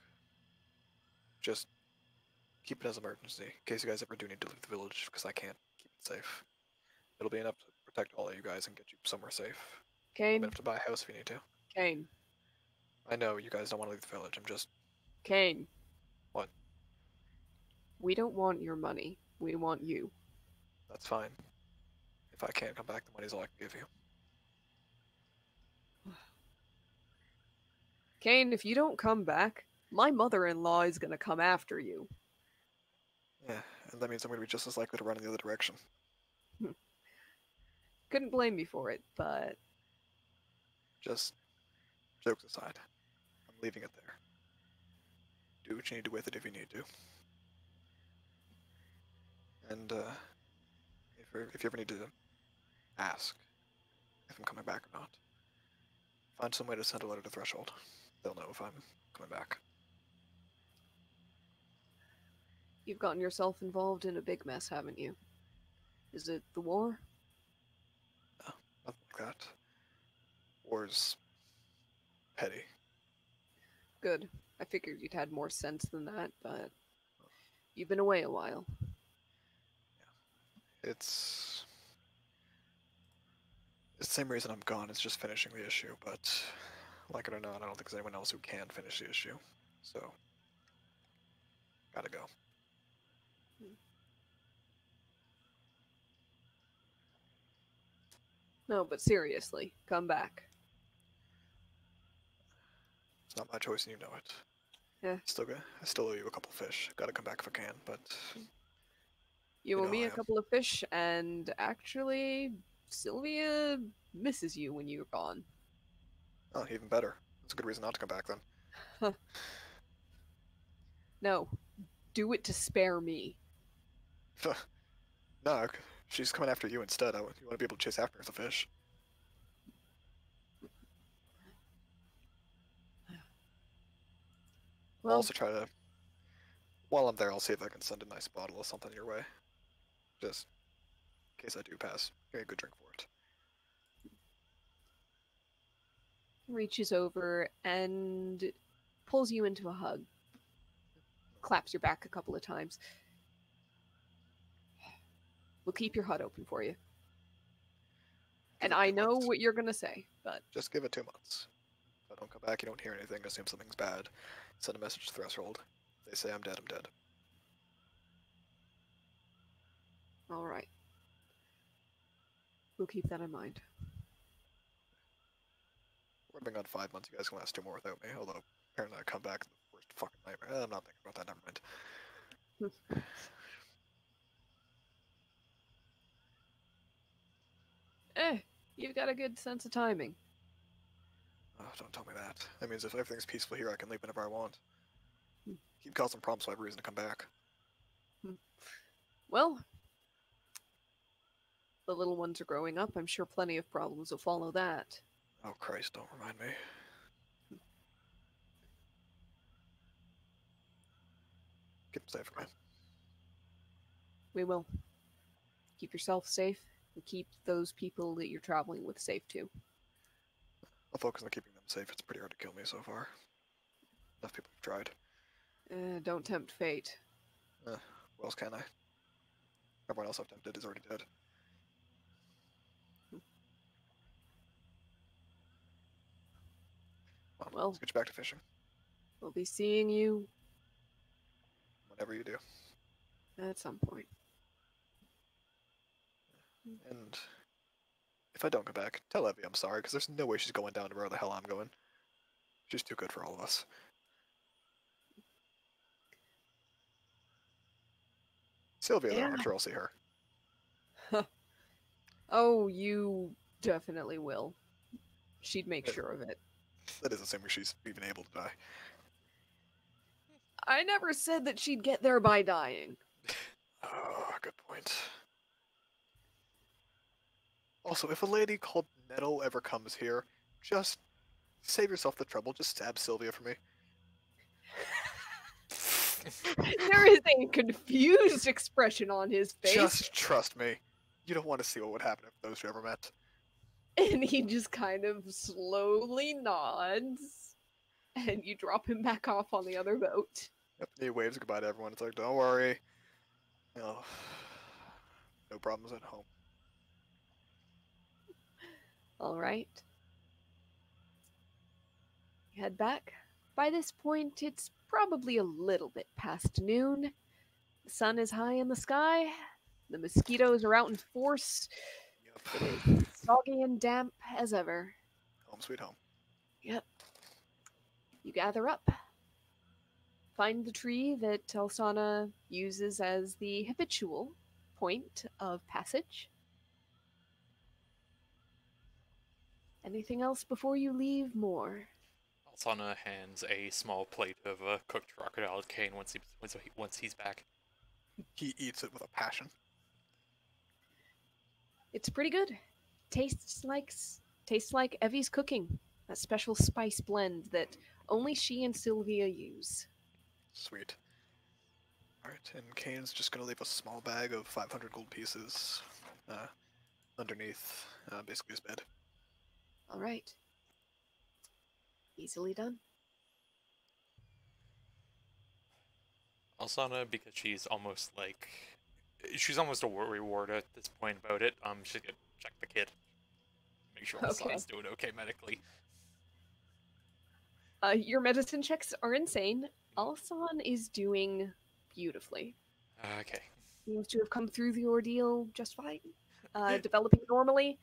Speaker 1: just keep it as an emergency in case you guys ever do need to leave the village because I can't keep it safe. It'll be enough to protect all of you guys and get you somewhere safe. I'm
Speaker 5: Kane,
Speaker 1: gonna have to buy a house if you need to.
Speaker 5: Kane,
Speaker 1: I know you guys don't want to leave the village. I'm just
Speaker 5: Kane.
Speaker 1: What?
Speaker 5: We don't want your money. We want you.
Speaker 1: that's fine. If I can't come back, the money's all I can give you.
Speaker 5: Kane, if you don't come back, my mother-in-law is gonna come after you.
Speaker 1: Yeah, and that means I'm gonna be just as likely to run in the other direction.
Speaker 5: Couldn't blame me for it, but
Speaker 1: Just jokes aside, I'm leaving it there. Do what you need to with it if you need to. And if you ever need to ask if I'm coming back or not, find some way to send a letter to Threshold. They'll know if I'm coming back.
Speaker 5: you've gotten yourself involved in a big mess, haven't you? Is it the war?
Speaker 1: Nothing like that. War's petty.
Speaker 5: Good. I figured you'd had more sense than that, but you've been away a while.
Speaker 1: It's the same reason I'm gone. It's just finishing the issue, but like it or not, I don't think there's anyone else who can finish the issue. So, gotta go.
Speaker 5: No, but seriously, come back.
Speaker 1: It's not my choice, and you know it.
Speaker 5: Yeah.
Speaker 1: I still owe you a couple fish. Gotta come back if I can, but
Speaker 5: You
Speaker 1: You
Speaker 5: owe
Speaker 1: know
Speaker 5: me
Speaker 1: I
Speaker 5: a
Speaker 1: am.
Speaker 5: couple of fish, and actually, Sylvia misses you when you're gone.
Speaker 1: oh, even better. That's a good reason not to come back then.
Speaker 5: No, do it to spare me.
Speaker 1: No, she's coming after you instead. You want to be able to chase after her with the fish. We'll
Speaker 5: Well,
Speaker 1: also try to while I'm there, I'll see if I can send a nice bottle of something your way. Just in case I do pass. Give me a good drink for it.
Speaker 5: Reaches over and pulls you into a hug. Claps your back a couple of times. We'll keep your hut open for you.
Speaker 1: Give
Speaker 5: And
Speaker 1: it
Speaker 5: I
Speaker 1: 2
Speaker 5: know
Speaker 1: months.
Speaker 5: what you're gonna say, but
Speaker 1: Just give it 2 months. If I don't come back, you don't hear anything, assume something's bad. Send a message to Threshold. They say I'm dead, I'm dead.
Speaker 5: all right. We'll keep that in mind.
Speaker 1: We're been gone 5 months, you guys can last 2 more without me, although apparently I come back in the worst fucking nightmare. I'm not thinking about that, never mind.
Speaker 5: You've got a good sense of timing.
Speaker 1: Oh, don't tell me that. That means if everything's peaceful here, I can leave whenever I want.
Speaker 5: Hmm.
Speaker 1: Keep causing problems so I have a reason to come back.
Speaker 5: Well, the little ones are growing up. I'm sure plenty of problems will follow that.
Speaker 1: Oh Christ, don't remind me. Keep them safe, okay?
Speaker 5: We will. Keep yourself safe, and keep those people that you're traveling with safe too.
Speaker 1: I'll focus on keeping them safe. It's pretty hard to kill me so far. Enough people have tried.
Speaker 5: Don't tempt fate.
Speaker 1: What else can I? Everyone else I've tempted is already dead.
Speaker 5: Well-
Speaker 1: let's get you back to fishing.
Speaker 5: We'll be seeing you
Speaker 1: Whatever you do.
Speaker 5: at some point.
Speaker 1: And if I don't come back, tell Evie I'm sorry, because there's no way she's going down to where the hell I'm going. She's too good for all of us. Sylvia, though, I'm
Speaker 5: Yeah.
Speaker 1: sure I'll see her.
Speaker 5: Oh, you definitely will. She'd make
Speaker 1: Yeah.
Speaker 5: sure of it.
Speaker 1: That is assuming she's even able to die.
Speaker 5: I never said that she'd get there by dying.
Speaker 1: Oh, good point. Also, if a lady called Nettle ever comes here, just save yourself the trouble. Just stab Sylvia for me.
Speaker 5: There is a confused expression on his face,
Speaker 1: Just trust me. You don't want to see what would happen if those two ever met.
Speaker 5: and he just kind of slowly nods, and you drop him back off on the other boat.
Speaker 1: Yep, he waves goodbye to everyone. It's like, don't worry. No problems at home.
Speaker 5: All right. You head back. By this point, it's probably a little bit past noon. The sun is high in the sky. The mosquitoes are out in force.
Speaker 1: Yep.
Speaker 5: It is soggy and damp as ever.
Speaker 1: Home sweet home.
Speaker 5: Yep. You gather up. Find the tree that Elsana uses as the habitual point of passage. Anything else before you leave more?
Speaker 3: Alsana hands a small plate of cooked crocodile cane once he's back.
Speaker 1: He eats it with a passion.
Speaker 5: It's pretty good. Tastes like Evie's cooking. That special spice blend that only she and Sylvia use.
Speaker 1: Sweet. Alright, and Kane's just gonna leave a small bag of 500 gold pieces underneath basically his bed.
Speaker 5: All right. Easily done.
Speaker 3: Alsana, because she's almost a reward at this point about it. She's gonna check the kid, make sure
Speaker 5: Okay.
Speaker 3: Alsana's doing okay medically.
Speaker 5: Your medicine checks are insane. Alsan is doing beautifully.
Speaker 3: Okay.
Speaker 5: Seems to have come through the ordeal just fine. Developing normally.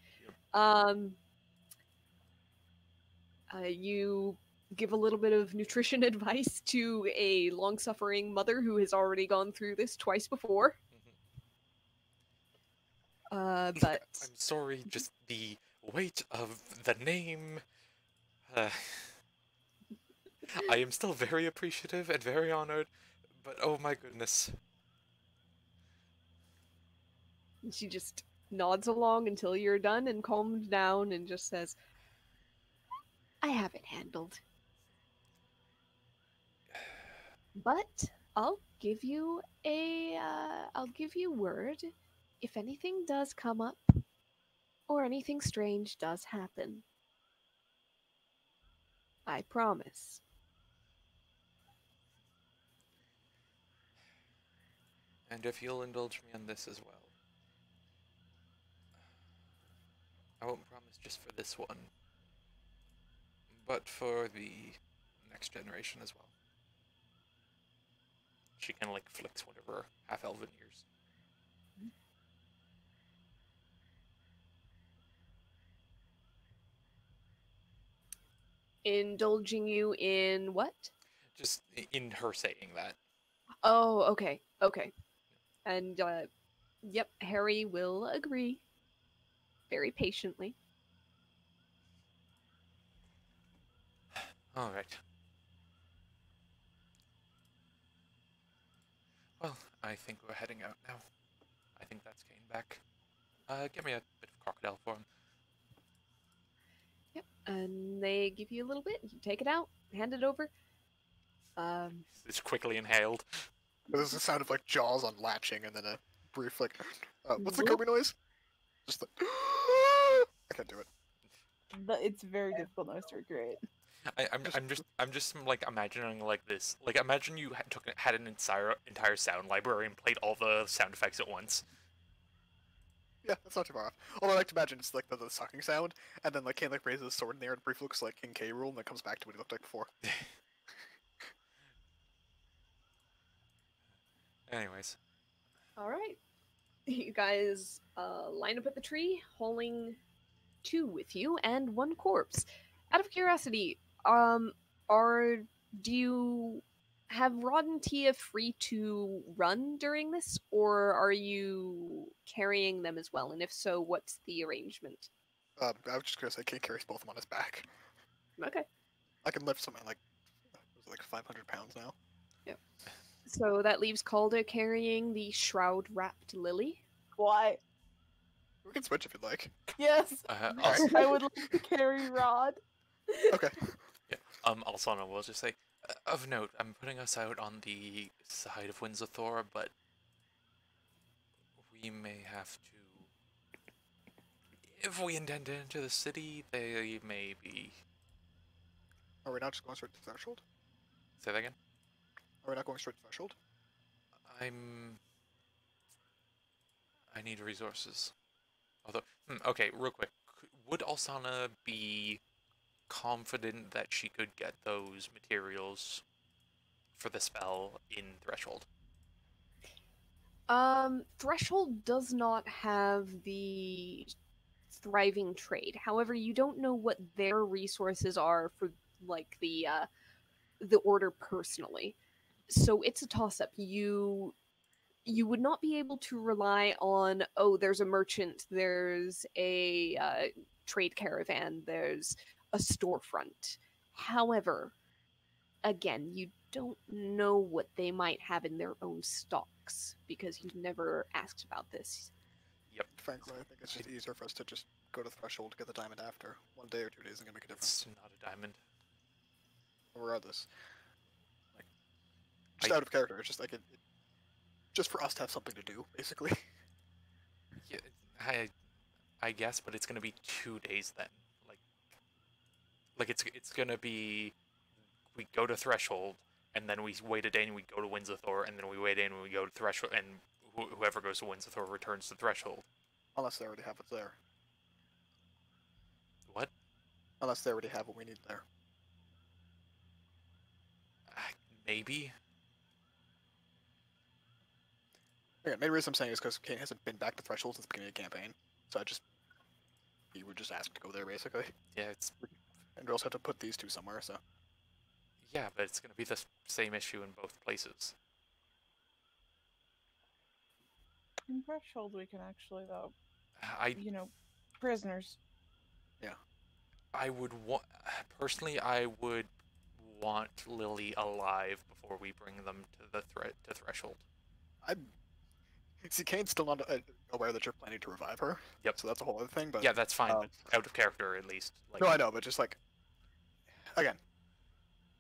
Speaker 5: You give a little bit of nutrition advice to a long-suffering mother who has already gone through this twice before. But
Speaker 3: I'm sorry, just the weight of the name. I am still very appreciative and very honored, but oh my goodness.
Speaker 5: she just nods along until you're done and calmed down and just says, I have it handled. But I'll give you I'll give you word if anything does come up or anything strange does happen. I promise.
Speaker 3: And if you'll indulge me on this as well, I won't promise just for this one, but for the next generation as well. She kind of like flicks one of her half-elven ears.
Speaker 5: Indulging you in what?
Speaker 3: Just in her saying that.
Speaker 5: Oh, okay. Okay. And yep, Harry will agree very patiently.
Speaker 3: All right. Well, I think we're heading out now. I think that's Kane back. Give me a bit of crocodile form.
Speaker 5: Yep. And they give you a little bit. You take it out, hand it over.
Speaker 3: It's quickly inhaled.
Speaker 1: There's a sound of like jaws unlatching and then a brief like, what's the
Speaker 5: Whoop.
Speaker 1: Kirby noise? Just the. I can't do it.
Speaker 2: It's very difficult noise to recreate.
Speaker 3: I'm just like imagining like this. Like imagine you had an entire sound library and played all the sound effects at once.
Speaker 1: Yeah, that's not too far off. Although I like to imagine it's like the sucking sound, and then like Kane like raises his sword in the air and briefly looks like King K. Rool, and then comes back to what he looked like before.
Speaker 3: Anyways,
Speaker 5: All right. You guys line up at the tree, hauling 2 with you and 1 corpse. Out of curiosity, do you have Rod and Tia free to run during this, or are you carrying them as well? And if so, what's the arrangement?
Speaker 1: I was just gonna say Kane carries both of them on his back.
Speaker 5: Okay.
Speaker 1: I can lift something like, was it like 500 pounds now?
Speaker 5: So that leaves Calder carrying the shroud-wrapped Lily.
Speaker 2: Why?
Speaker 1: We can switch if you'd like.
Speaker 2: Yes,
Speaker 3: also,
Speaker 2: I would like to carry Rod.
Speaker 1: Okay.
Speaker 3: also, I will just say, of note, I'm putting us out on the side of Winds of Thor, but we may have to. If we intend to enter the city, they may be.
Speaker 1: Are we not just going straight to Threshold?
Speaker 3: Say that again.
Speaker 1: Are we not going straight to Threshold?
Speaker 3: I need resources. Although, okay, real quick, would Alsana be confident that she could get those materials for the spell in Threshold?
Speaker 5: Threshold does not have the thriving trade. However, you don't know what their resources are for like the order personally. So it's a toss up. You would not be able to rely on, oh, there's a merchant, there's a trade caravan, there's a storefront. However, again, you don't know what they might have in their own stocks because you've never asked about this.
Speaker 3: Yep.
Speaker 1: Frankly, I think it's just easier for us to just go to Threshold, get the diamond after. 1 day or 2 days isn't gonna make a difference.
Speaker 3: It's not a diamond.
Speaker 1: Regardless. Like, just out of character, it's just like just for us to have something to do, basically.
Speaker 3: Yeah, I guess, but it's gonna be 2 days then. Like it's gonna be, we go to Threshold, and then we wait a day and we go to Winds of Thor, and then we wait a day and we go to Threshold, and whoever goes to Winds of Thor returns to Threshold.
Speaker 1: Unless they already have what's there.
Speaker 3: What?
Speaker 1: Unless they already have what we need there.
Speaker 3: Maybe.
Speaker 1: Okay, main reason I'm saying is because Kane hasn't been back to Threshold since the beginning of the campaign. So he would just ask to go there, basically.
Speaker 3: Yeah, it's.
Speaker 1: And we also have to put these 2 somewhere, so.
Speaker 3: Yeah, but it's gonna be the same issue in both places.
Speaker 2: In Threshold, we can actually, though,
Speaker 3: I
Speaker 2: prisoners.
Speaker 3: personally, I would want Lily alive before we bring them to the Threshold.
Speaker 1: See, Kane's still not aware that you're planning to revive her.
Speaker 3: Yep.
Speaker 1: So that's a whole other thing, but.
Speaker 3: Yeah, that's fine. But out of character, at least. Like,
Speaker 1: No, I know, but just like. Again.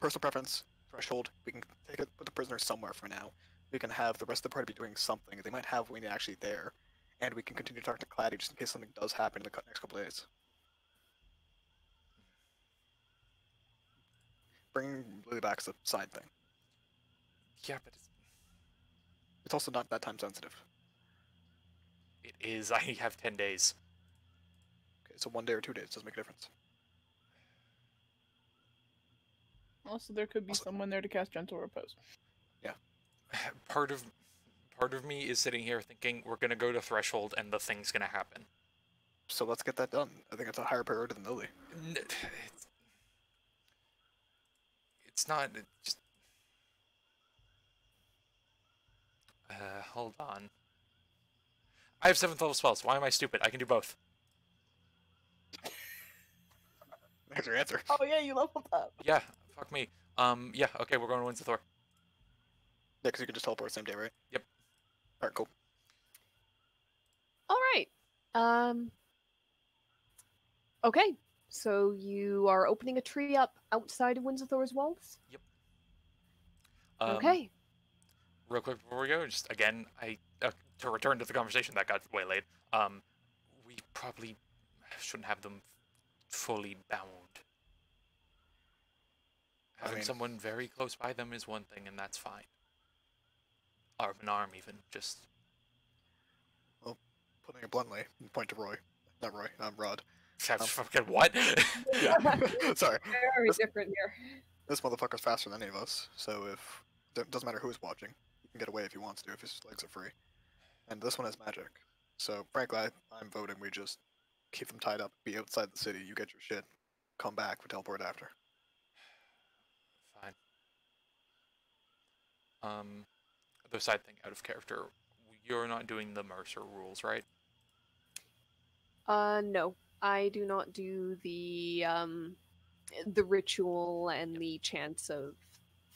Speaker 1: Personal preference, Threshold, we can take it with the prisoners somewhere for now. We can have the rest of the party be doing something. They might have Winnie actually there, and we can continue to talk to Claddy just in case something does happen in the next couple days. Bringing Lily back is a side thing.
Speaker 3: Yeah, but
Speaker 1: It's also not that time sensitive.
Speaker 3: it is. I have 10 days.
Speaker 1: Okay, so 1 day or 2 days doesn't make a difference.
Speaker 2: Also, there could be someone there to cast Gentle Repose.
Speaker 3: Part of me is sitting here thinking we're gonna go to Threshold and the thing's gonna happen.
Speaker 1: So let's get that done. I think it's a higher priority than Lily.
Speaker 3: It's not. It just. Hold on. I have 7th level spells. Why am I stupid? I can do both.
Speaker 1: There's your answer.
Speaker 2: Oh yeah, you leveled up.
Speaker 3: Yeah. Fuck me. Yeah. Okay, we're going to Winds of Thor.
Speaker 1: Yeah, because you can just teleport the same day, right?
Speaker 3: Yep.
Speaker 1: Alright, cool.
Speaker 5: All right. Okay. So you are opening a tree up outside of Winds of Thor's walls? Okay.
Speaker 3: Real quick before we go, just again, to return to the conversation that got waylaid, we probably shouldn't have them fully bound. Having someone very close by them is one thing, and that's fine. Arm in arm, even, just...
Speaker 1: Well, putting it bluntly, point to Roy. Not Roy, Rod.
Speaker 3: Fucking what?
Speaker 1: Yeah. Sorry.
Speaker 5: Very different here.
Speaker 1: This motherfucker's faster than any of us, so if... It doesn't matter who's watching. He can get away if he wants to, if his legs are free. And this one has magic. So, frankly, I'm voting we just keep them tied up, be outside the city, you get your shit, come back, we teleport after.
Speaker 3: Fine. Other side thing, out of character, you're not doing the Mercer rules, right?
Speaker 5: No. I do not do the ritual and the chance of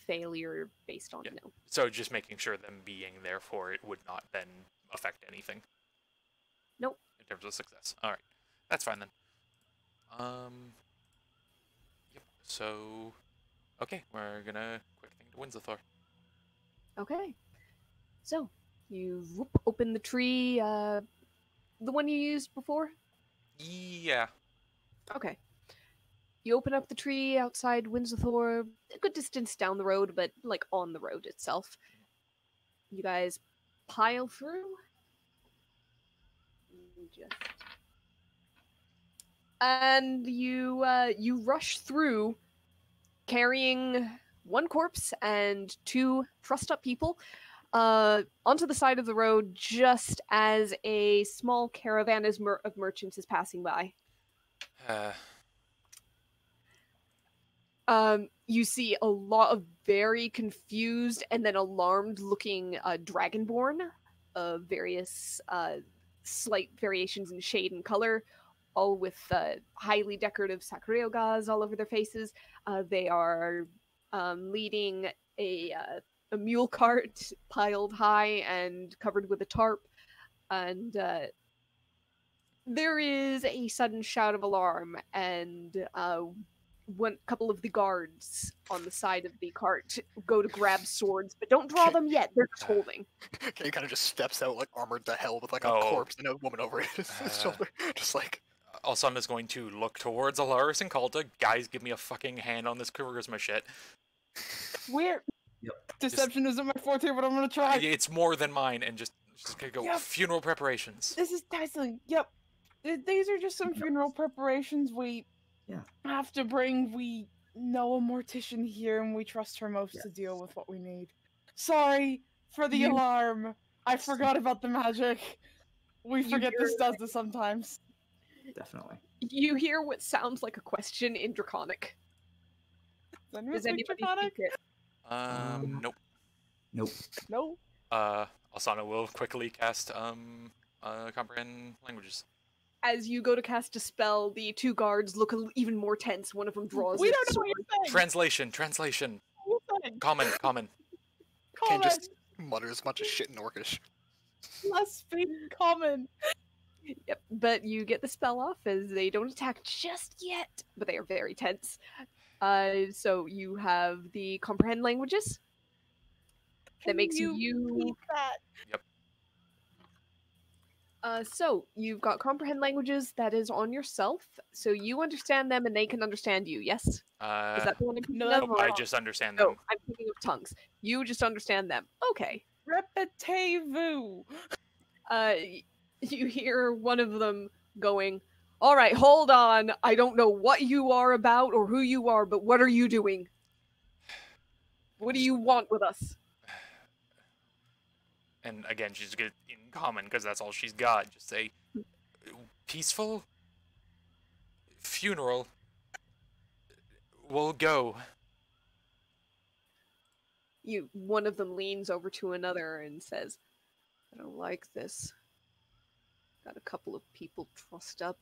Speaker 5: failure based on no.
Speaker 3: So just making sure them being there for it would not then affect anything.
Speaker 5: Nope.
Speaker 3: In terms of success. Alright. That's fine then. Yep. So okay, we're gonna quick thing to Winds of Thor.
Speaker 5: Okay. So you open the tree, the one you used before?
Speaker 3: Yeah.
Speaker 5: Okay. You open up the tree outside Winds of Thor, a good distance down the road, but like on the road itself. You guys pile through. And you rush through, carrying one corpse and two trussed up people, onto the side of the road just as a small caravan of merchants is passing by. You see a lot of very confused and then alarmed-looking dragonborn of various slight variations in shade and color, all with highly decorative sakuryogas all over their faces. They are leading a mule cart piled high and covered with a tarp, and there is a sudden shout of alarm, and one couple of the guards on the side of the cart go to grab swords, but don't draw them yet. They're just holding.
Speaker 1: He kind of just steps out like armored to hell with like a
Speaker 3: Oh.
Speaker 1: corpse and a woman over his shoulder, just like.
Speaker 3: Alsan is going to look towards Alaris and Kalta. Guys, give me a fucking hand on this charisma shit.
Speaker 2: Weird.
Speaker 6: Yep.
Speaker 2: Deception isn't my forte, but I'm gonna try.
Speaker 3: It's more than mine, and just gonna go
Speaker 2: Yep.
Speaker 3: funeral preparations.
Speaker 2: This is dazzling. Yep. These are just some funeral preparations we have to bring. We know a mortician here, and we trust her most to deal with what we need. Sorry for the alarm. I forgot about the magic. We forget this does this sometimes.
Speaker 6: Definitely.
Speaker 5: You hear what sounds like a question in Draconic. Does anybody speak it?
Speaker 3: Nope.
Speaker 6: Nope.
Speaker 2: No.
Speaker 3: Alsana will quickly cast comprehend languages.
Speaker 5: As you go to cast a spell, the two guards look even more tense. One of them draws.
Speaker 2: We
Speaker 5: his
Speaker 2: don't know what
Speaker 5: sword.
Speaker 2: you're saying.
Speaker 3: Translation.
Speaker 2: What are you saying?
Speaker 3: Common.
Speaker 1: Can't
Speaker 2: Common.
Speaker 1: just mutter as much as shit in Orcish.
Speaker 2: Less speak common.
Speaker 5: Yep, but you get the spell off as they don't attack just yet, but they are very tense. So you have the comprehend languages. That makes
Speaker 2: you
Speaker 5: you.
Speaker 2: repeat that?
Speaker 5: So you've got comprehend languages that is on yourself, so you understand them and they can understand you. Yes, is that the one I'm thinking
Speaker 2: No,
Speaker 5: of?
Speaker 2: that's
Speaker 3: nope, I
Speaker 2: wrong.
Speaker 3: just understand
Speaker 5: No,
Speaker 3: them.
Speaker 5: I'm thinking of tongues. You just understand them. Okay.
Speaker 2: Repetez-vous.
Speaker 5: You hear one of them going, "All right, hold on. I don't know what you are about or who you are, but what are you doing? What do you want with us?"
Speaker 3: And again, she's good in common because that's all she's got. Just say, peaceful funeral. We'll go.
Speaker 5: One of them leans over to another and says, "I don't like this. Got a couple of people trussed up."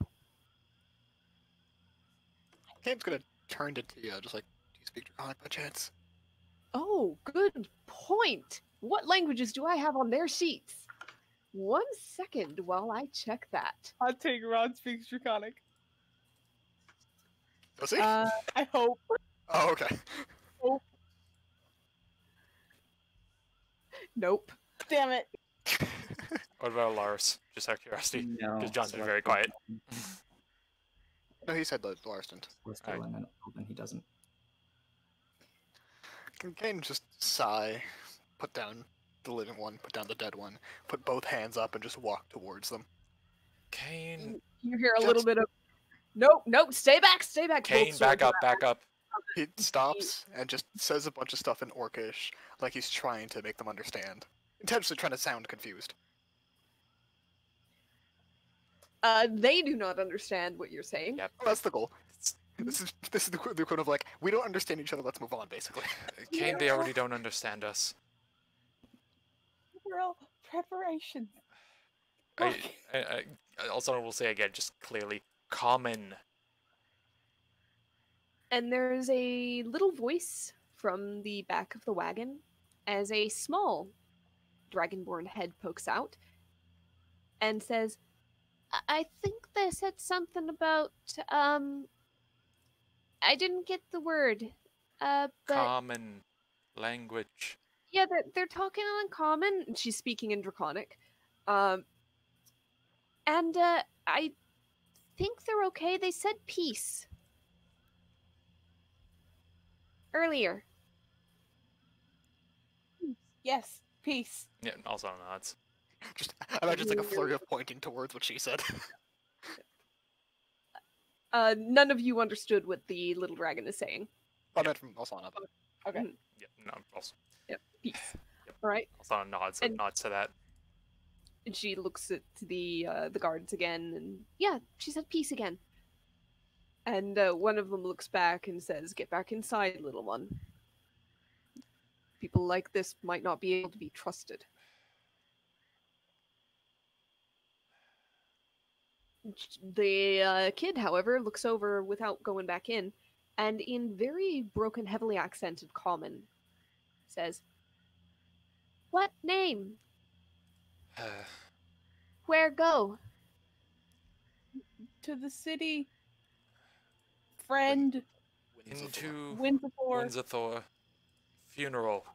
Speaker 1: Kane's gonna turn to Tia, just like, do you speak Draconic by chance?
Speaker 5: Oh, good point. What languages do I have on their sheets? 1 second while I check that.
Speaker 2: Hot take, Rod speaks Draconic.
Speaker 1: Does he?
Speaker 2: I hope.
Speaker 1: Oh, okay.
Speaker 5: Nope.
Speaker 2: Damn it.
Speaker 3: What about Lars? Just out of curiosity.
Speaker 4: No.
Speaker 3: Because John's
Speaker 4: so
Speaker 3: been
Speaker 4: I
Speaker 3: very
Speaker 4: think
Speaker 3: quiet.
Speaker 1: No, he said that Lars didn't.
Speaker 4: We're still in an open. He doesn't.
Speaker 1: Can Kane just sigh, put down the living one, put down the dead one, put both hands up, and just walk towards them?
Speaker 3: Kane,
Speaker 5: You hear a little bit of, nope, stay back.
Speaker 3: Kane,
Speaker 5: Both
Speaker 3: back
Speaker 5: swords
Speaker 3: up,
Speaker 5: are
Speaker 3: back up.
Speaker 1: He stops and just says a bunch of stuff in Orcish, like he's trying to make them understand. Intentionally trying to sound confused.
Speaker 5: They do not understand what you're saying.
Speaker 3: Yep.
Speaker 1: Well, that's the goal. This is the equivalent of like, we don't understand each other, let's move on, basically.
Speaker 3: Kane, they already don't understand us.
Speaker 2: Girl, preparation.
Speaker 3: I also will say again, just clearly, common.
Speaker 5: And there's a little voice from the back of the wagon as a small dragonborn head pokes out and says, I think they said something about, I didn't get the word, but
Speaker 3: Common language.
Speaker 5: yeah, they're talking in common. And she's speaking in Draconic. And I think they're okay. They said peace earlier.
Speaker 2: Yes, peace.
Speaker 3: Yeah, also nods.
Speaker 1: Just imagine it's like a flurry of pointing towards what she said.
Speaker 5: None of you understood what the little dragon is saying.
Speaker 1: I meant from Alsana, but
Speaker 2: Okay.
Speaker 3: Yeah, no, also,
Speaker 5: Yep, peace.
Speaker 3: Yep.
Speaker 5: All right.
Speaker 3: also nods
Speaker 5: And-
Speaker 3: nods to that.
Speaker 5: And she looks at the guards again, and yeah, she said peace again. And one of them looks back and says, "Get back inside, little one. People like this might not be able to be trusted." The kid, however, looks over without going back in, and in very broken, heavily accented common, says, "What name? Where go?"
Speaker 2: To the city. Friend.
Speaker 3: Into
Speaker 2: Windsor.
Speaker 3: Windsor funeral.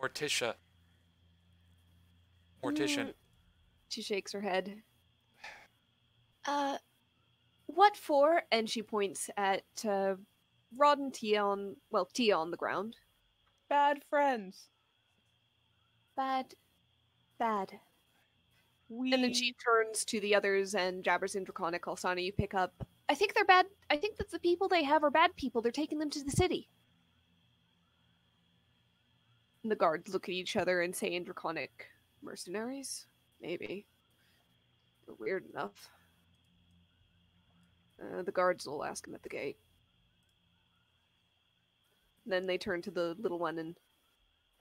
Speaker 3: Morticia. Mortician.
Speaker 5: She shakes her head. What for? And she points at Rod and Tia on the ground.
Speaker 2: Bad friends.
Speaker 5: Bad.
Speaker 2: We.
Speaker 5: And then she turns to the others and jabbers in Draconic. Alsana, you pick up. I think they're bad. I think that the people they have are bad people. They're taking them to the city. And the guards look at each other and say in Draconic, mercenaries? Maybe. They're weird enough. The guards will ask him at the gate. Then they turn to the little one and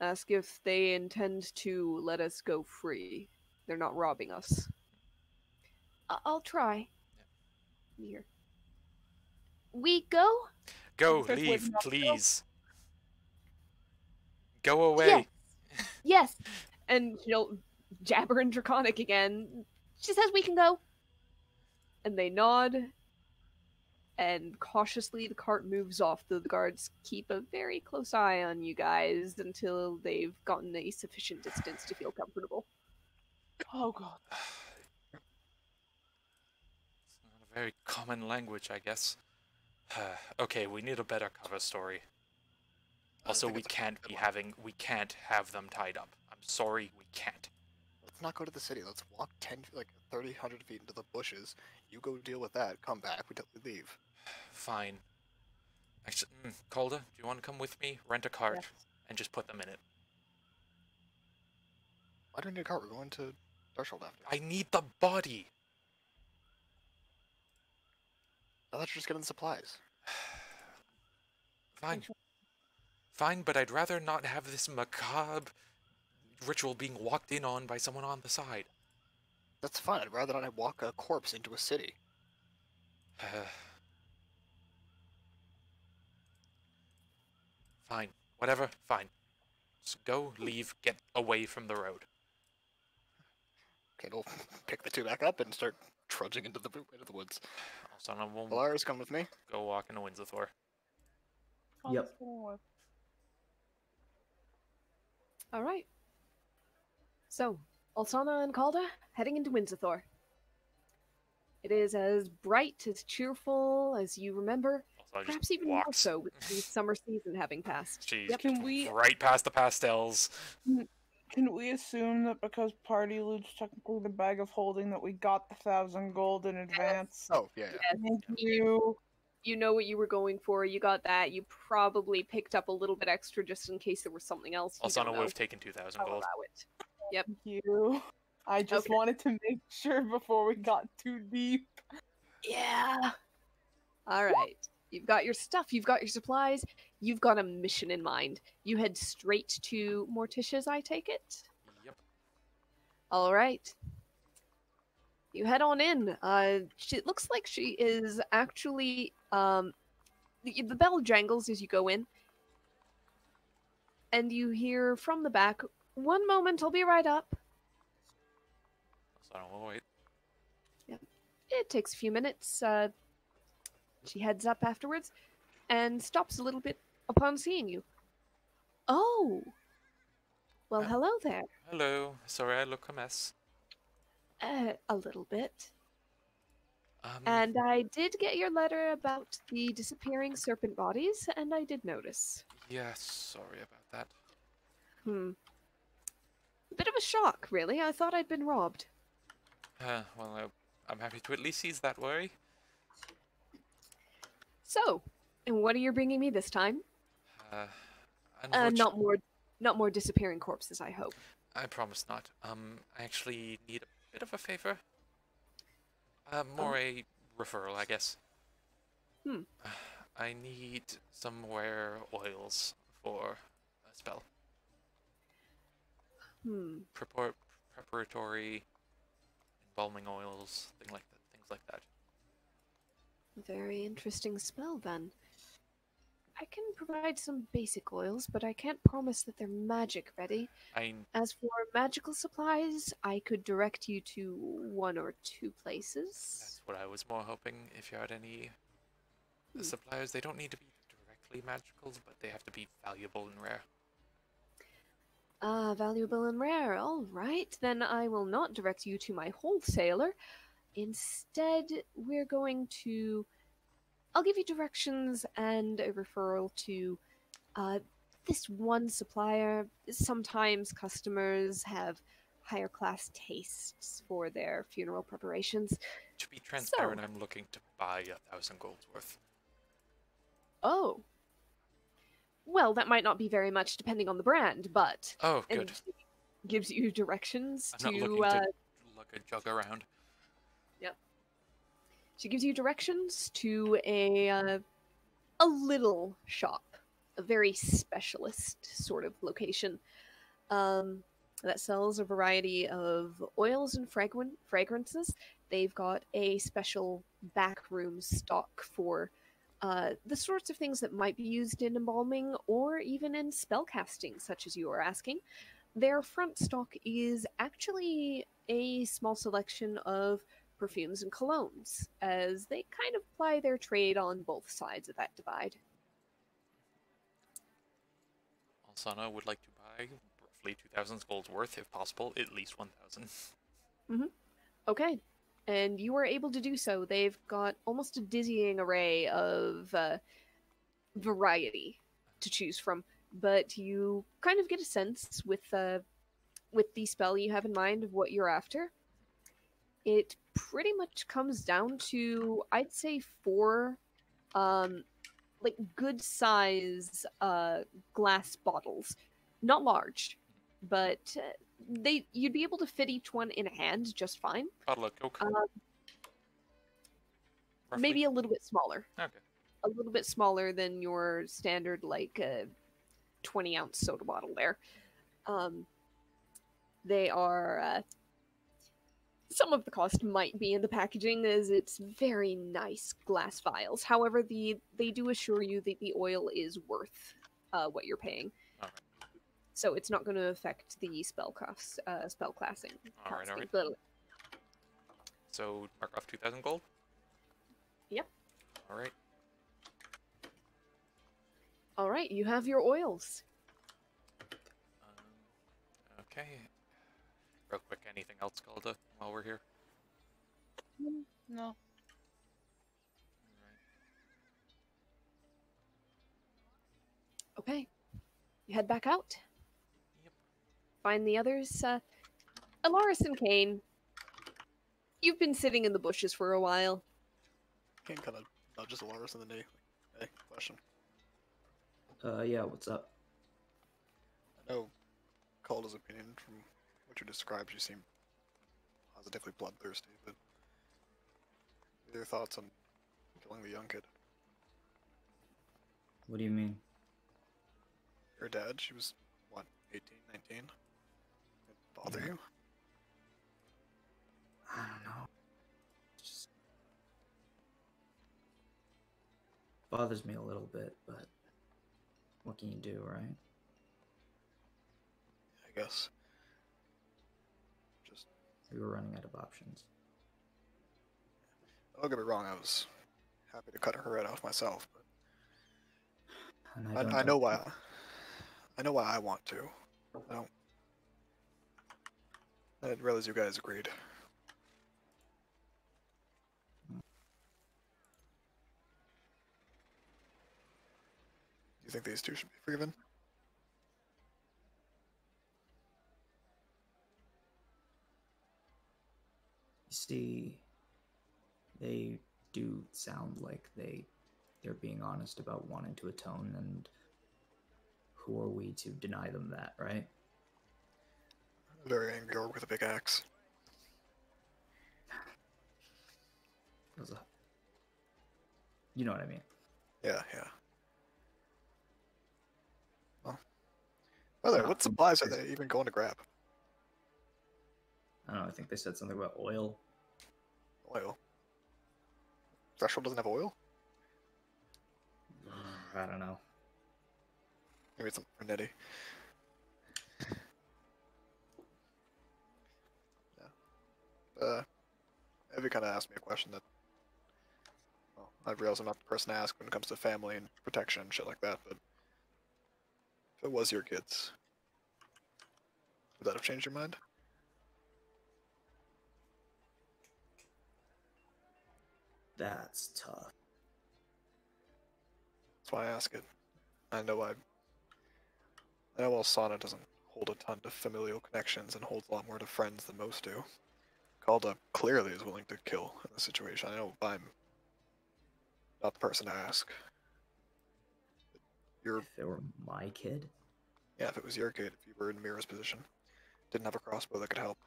Speaker 5: ask if they intend to let us go free. They're not robbing us. I'll try. Here. We go?
Speaker 3: Go,
Speaker 2: First
Speaker 3: leave,
Speaker 2: word, not
Speaker 3: please. Go away.
Speaker 5: Yes. And she'll jabber in Draconic again. She says we can go. And they nod. and cautiously the cart moves off, though the guards keep a very close eye on you guys until they've gotten a sufficient distance to feel comfortable.
Speaker 2: Oh god.
Speaker 3: It's not a very common language, I guess. Okay, we need a better cover story. Also,
Speaker 1: think
Speaker 3: we
Speaker 1: it's a
Speaker 3: can't
Speaker 1: good
Speaker 3: be
Speaker 1: one.
Speaker 3: having, we can't have them tied up. I'm sorry, we can't.
Speaker 1: Let's not go to the city. Let's walk 10, like 30, 100 feet into the bushes. You go deal with that. Come back. We leave.
Speaker 3: Fine. Actually, Calder, do you want to come with me? Rent a cart
Speaker 2: Yes.
Speaker 3: and just put them in it.
Speaker 1: Why do we need a cart? We're going to Darshold after.
Speaker 3: I need the body.
Speaker 1: I thought you were just getting supplies.
Speaker 3: Fine. Fine, but I'd rather not have this macabre ritual being walked in on by someone on the side.
Speaker 1: That's fine. I'd rather not walk a corpse into a city.
Speaker 3: Fine. Whatever. Fine. Just go, leave, get away from the road.
Speaker 1: Okay, we'll pick the two back up and start trudging into the woods.
Speaker 3: Also, I won't
Speaker 1: Polaris, come with me.
Speaker 3: go walk into Windsor.
Speaker 2: Oh,
Speaker 4: Yep.
Speaker 2: that's gonna work.
Speaker 5: All right. So, Alsana and Calda heading into Windsor. It is as bright, as cheerful as you remember,
Speaker 3: Also, I just
Speaker 5: perhaps even more
Speaker 3: walked.
Speaker 5: so with the summer season having passed.
Speaker 3: Jeez,
Speaker 5: Yep.
Speaker 2: Can we
Speaker 3: right past the pastels.
Speaker 2: can we assume that because party loot's technically the bag of holding that we got the 1,000 gold in advance?
Speaker 1: Oh, yeah.
Speaker 5: Yes,
Speaker 2: Thank you.
Speaker 5: you know what you were going for. You got that. You probably picked up a little bit extra just in case there was something else. You
Speaker 3: Alsana
Speaker 5: don't
Speaker 3: would
Speaker 5: know.
Speaker 3: have taken 2,000
Speaker 5: I'll
Speaker 3: gold.
Speaker 5: allow it.
Speaker 2: Thank you. I just
Speaker 5: Okay.
Speaker 2: wanted to make sure before we got too deep.
Speaker 5: Yeah. All right. You've got your stuff. You've got your supplies. You've got a mission in mind. You head straight to Morticia's, I take it?
Speaker 3: Yep.
Speaker 5: All right. You head on in. It looks like she is actually. The bell jangles as you go in, and you hear from the back. One moment, I'll be right up.
Speaker 3: Alsana will wait.
Speaker 5: It takes a few minutes. She heads up afterwards, and stops a little bit upon seeing you. Oh. Well, hello there.
Speaker 3: Hello. Sorry, I look a mess.
Speaker 5: A little bit.
Speaker 3: Um,
Speaker 5: And I did get your letter about the disappearing serpent bodies, and I did notice.
Speaker 3: yes, sorry about that.
Speaker 5: Bit of a shock, really. I thought I'd been robbed.
Speaker 3: Well, I'm happy to at least ease that worry.
Speaker 5: So, and what are you bringing me this time? Not more disappearing corpses, I hope.
Speaker 3: I promise not. I actually need a bit of a favor. More a referral, I guess. I need some rare oils for a spell. Preparatory, embalming oils, things like that.
Speaker 5: Very interesting spell, then. I can provide some basic oils, but I can't promise that they're magic ready. As for magical supplies, I could direct you to 1 or 2 places.
Speaker 3: That's what I was more hoping. If you had any suppliers, they don't need to be directly magicals, but they have to be valuable and rare.
Speaker 5: Valuable and rare. All right, then I will not direct you to my wholesaler. Instead, we're going to... I'll give you directions and a referral to this one supplier. Sometimes customers have higher class tastes for their funeral preparations.
Speaker 3: To be transparent, I'm looking to buy 1,000 gold's worth.
Speaker 5: Oh. Well, that might not be very much depending on the brand, but...
Speaker 3: Oh,
Speaker 5: and
Speaker 3: good.
Speaker 5: gives you directions
Speaker 3: I'm
Speaker 5: to...
Speaker 3: not looking to look a jug around.
Speaker 5: She gives you directions to a little shop, a very specialist sort of location that sells a variety of oils and fragrances. They've got a special backroom stock for the sorts of things that might be used in embalming or even in spellcasting, such as you are asking. Their front stock is actually a small selection of perfumes and colognes, as they kind of ply their trade on both sides of that divide.
Speaker 3: Alsana would like to buy roughly 2,000 gold worth, if possible, at least 1,000.
Speaker 5: Okay, and you are able to do so. They've got almost a dizzying array of variety to choose from, but you kind of get a sense with the spell you have in mind of what you're after. It pretty much comes down to, I'd say, 4 like good size glass bottles, not large, but you'd be able to fit each one in a hand just fine.
Speaker 3: Bottle of Coke. Roughly?
Speaker 5: Maybe a little bit smaller.
Speaker 3: Okay.
Speaker 5: A little bit smaller than your standard, like, 20-ounce soda bottle there. They are... some of the cost might be in the packaging, as it's very nice glass vials. However, they do assure you that the oil is worth what you're paying.
Speaker 3: Alright.
Speaker 5: So it's not going to affect the spell classing.
Speaker 3: Alright.
Speaker 5: But
Speaker 3: So, mark off 2,000 gold?
Speaker 5: Yep.
Speaker 3: Alright.
Speaker 5: Alright, you have your oils.
Speaker 3: Okay. Real quick, anything else, Calda, while we're here?
Speaker 2: No.
Speaker 3: Alright.
Speaker 5: Okay. You head back out.
Speaker 3: Yep.
Speaker 5: Find the others. Alaris and Kane. You've been sitting in the bushes for a while.
Speaker 1: Kane kind of nudges Alaris in the knee. Hey, question.
Speaker 4: Yeah, what's up?
Speaker 1: I know Calda's opinion from what you described, you seem positively bloodthirsty, but what are your thoughts on killing the young kid?
Speaker 4: What do you mean?
Speaker 1: Your dad, she was, what, 18, 19? It bother
Speaker 4: Yeah.
Speaker 1: you?
Speaker 4: I don't know. Just bothers me a little bit, but what can you do, right?
Speaker 1: I guess. Just,
Speaker 4: We were running out of options.
Speaker 1: don't get me wrong, I was happy to cut her head off myself, but
Speaker 4: And
Speaker 1: I know why. I know why I want to. I don't. I didn't realize you guys agreed. Do you think these two should be forgiven?
Speaker 4: You see, they do sound like they're being honest about wanting to atone, and who are we to deny them that, right?
Speaker 1: A very angry orc with a big axe.
Speaker 4: You know what I mean.
Speaker 1: Yeah. Well, by the way, what supplies are they even going to grab?
Speaker 4: I don't know, I think they said something about oil.
Speaker 1: Oil. Threshold doesn't have oil?
Speaker 4: I don't know.
Speaker 1: Maybe it's something for Nettie. Yeah. Evie kind of asked me a question that, well, I realize I'm not the person to ask when it comes to family and protection and shit like that, but if it was your kids, would that have changed your mind?
Speaker 4: That's tough.
Speaker 1: That's why I ask it. I know Alsana doesn't hold a ton of familial connections and holds a lot more to friends than most do. Calda clearly is willing to kill in this situation. I know I'm not the person to ask.
Speaker 4: If it were my kid,
Speaker 1: Yeah, if it was your kid, if you were in Mira's position, didn't have a crossbow that could help.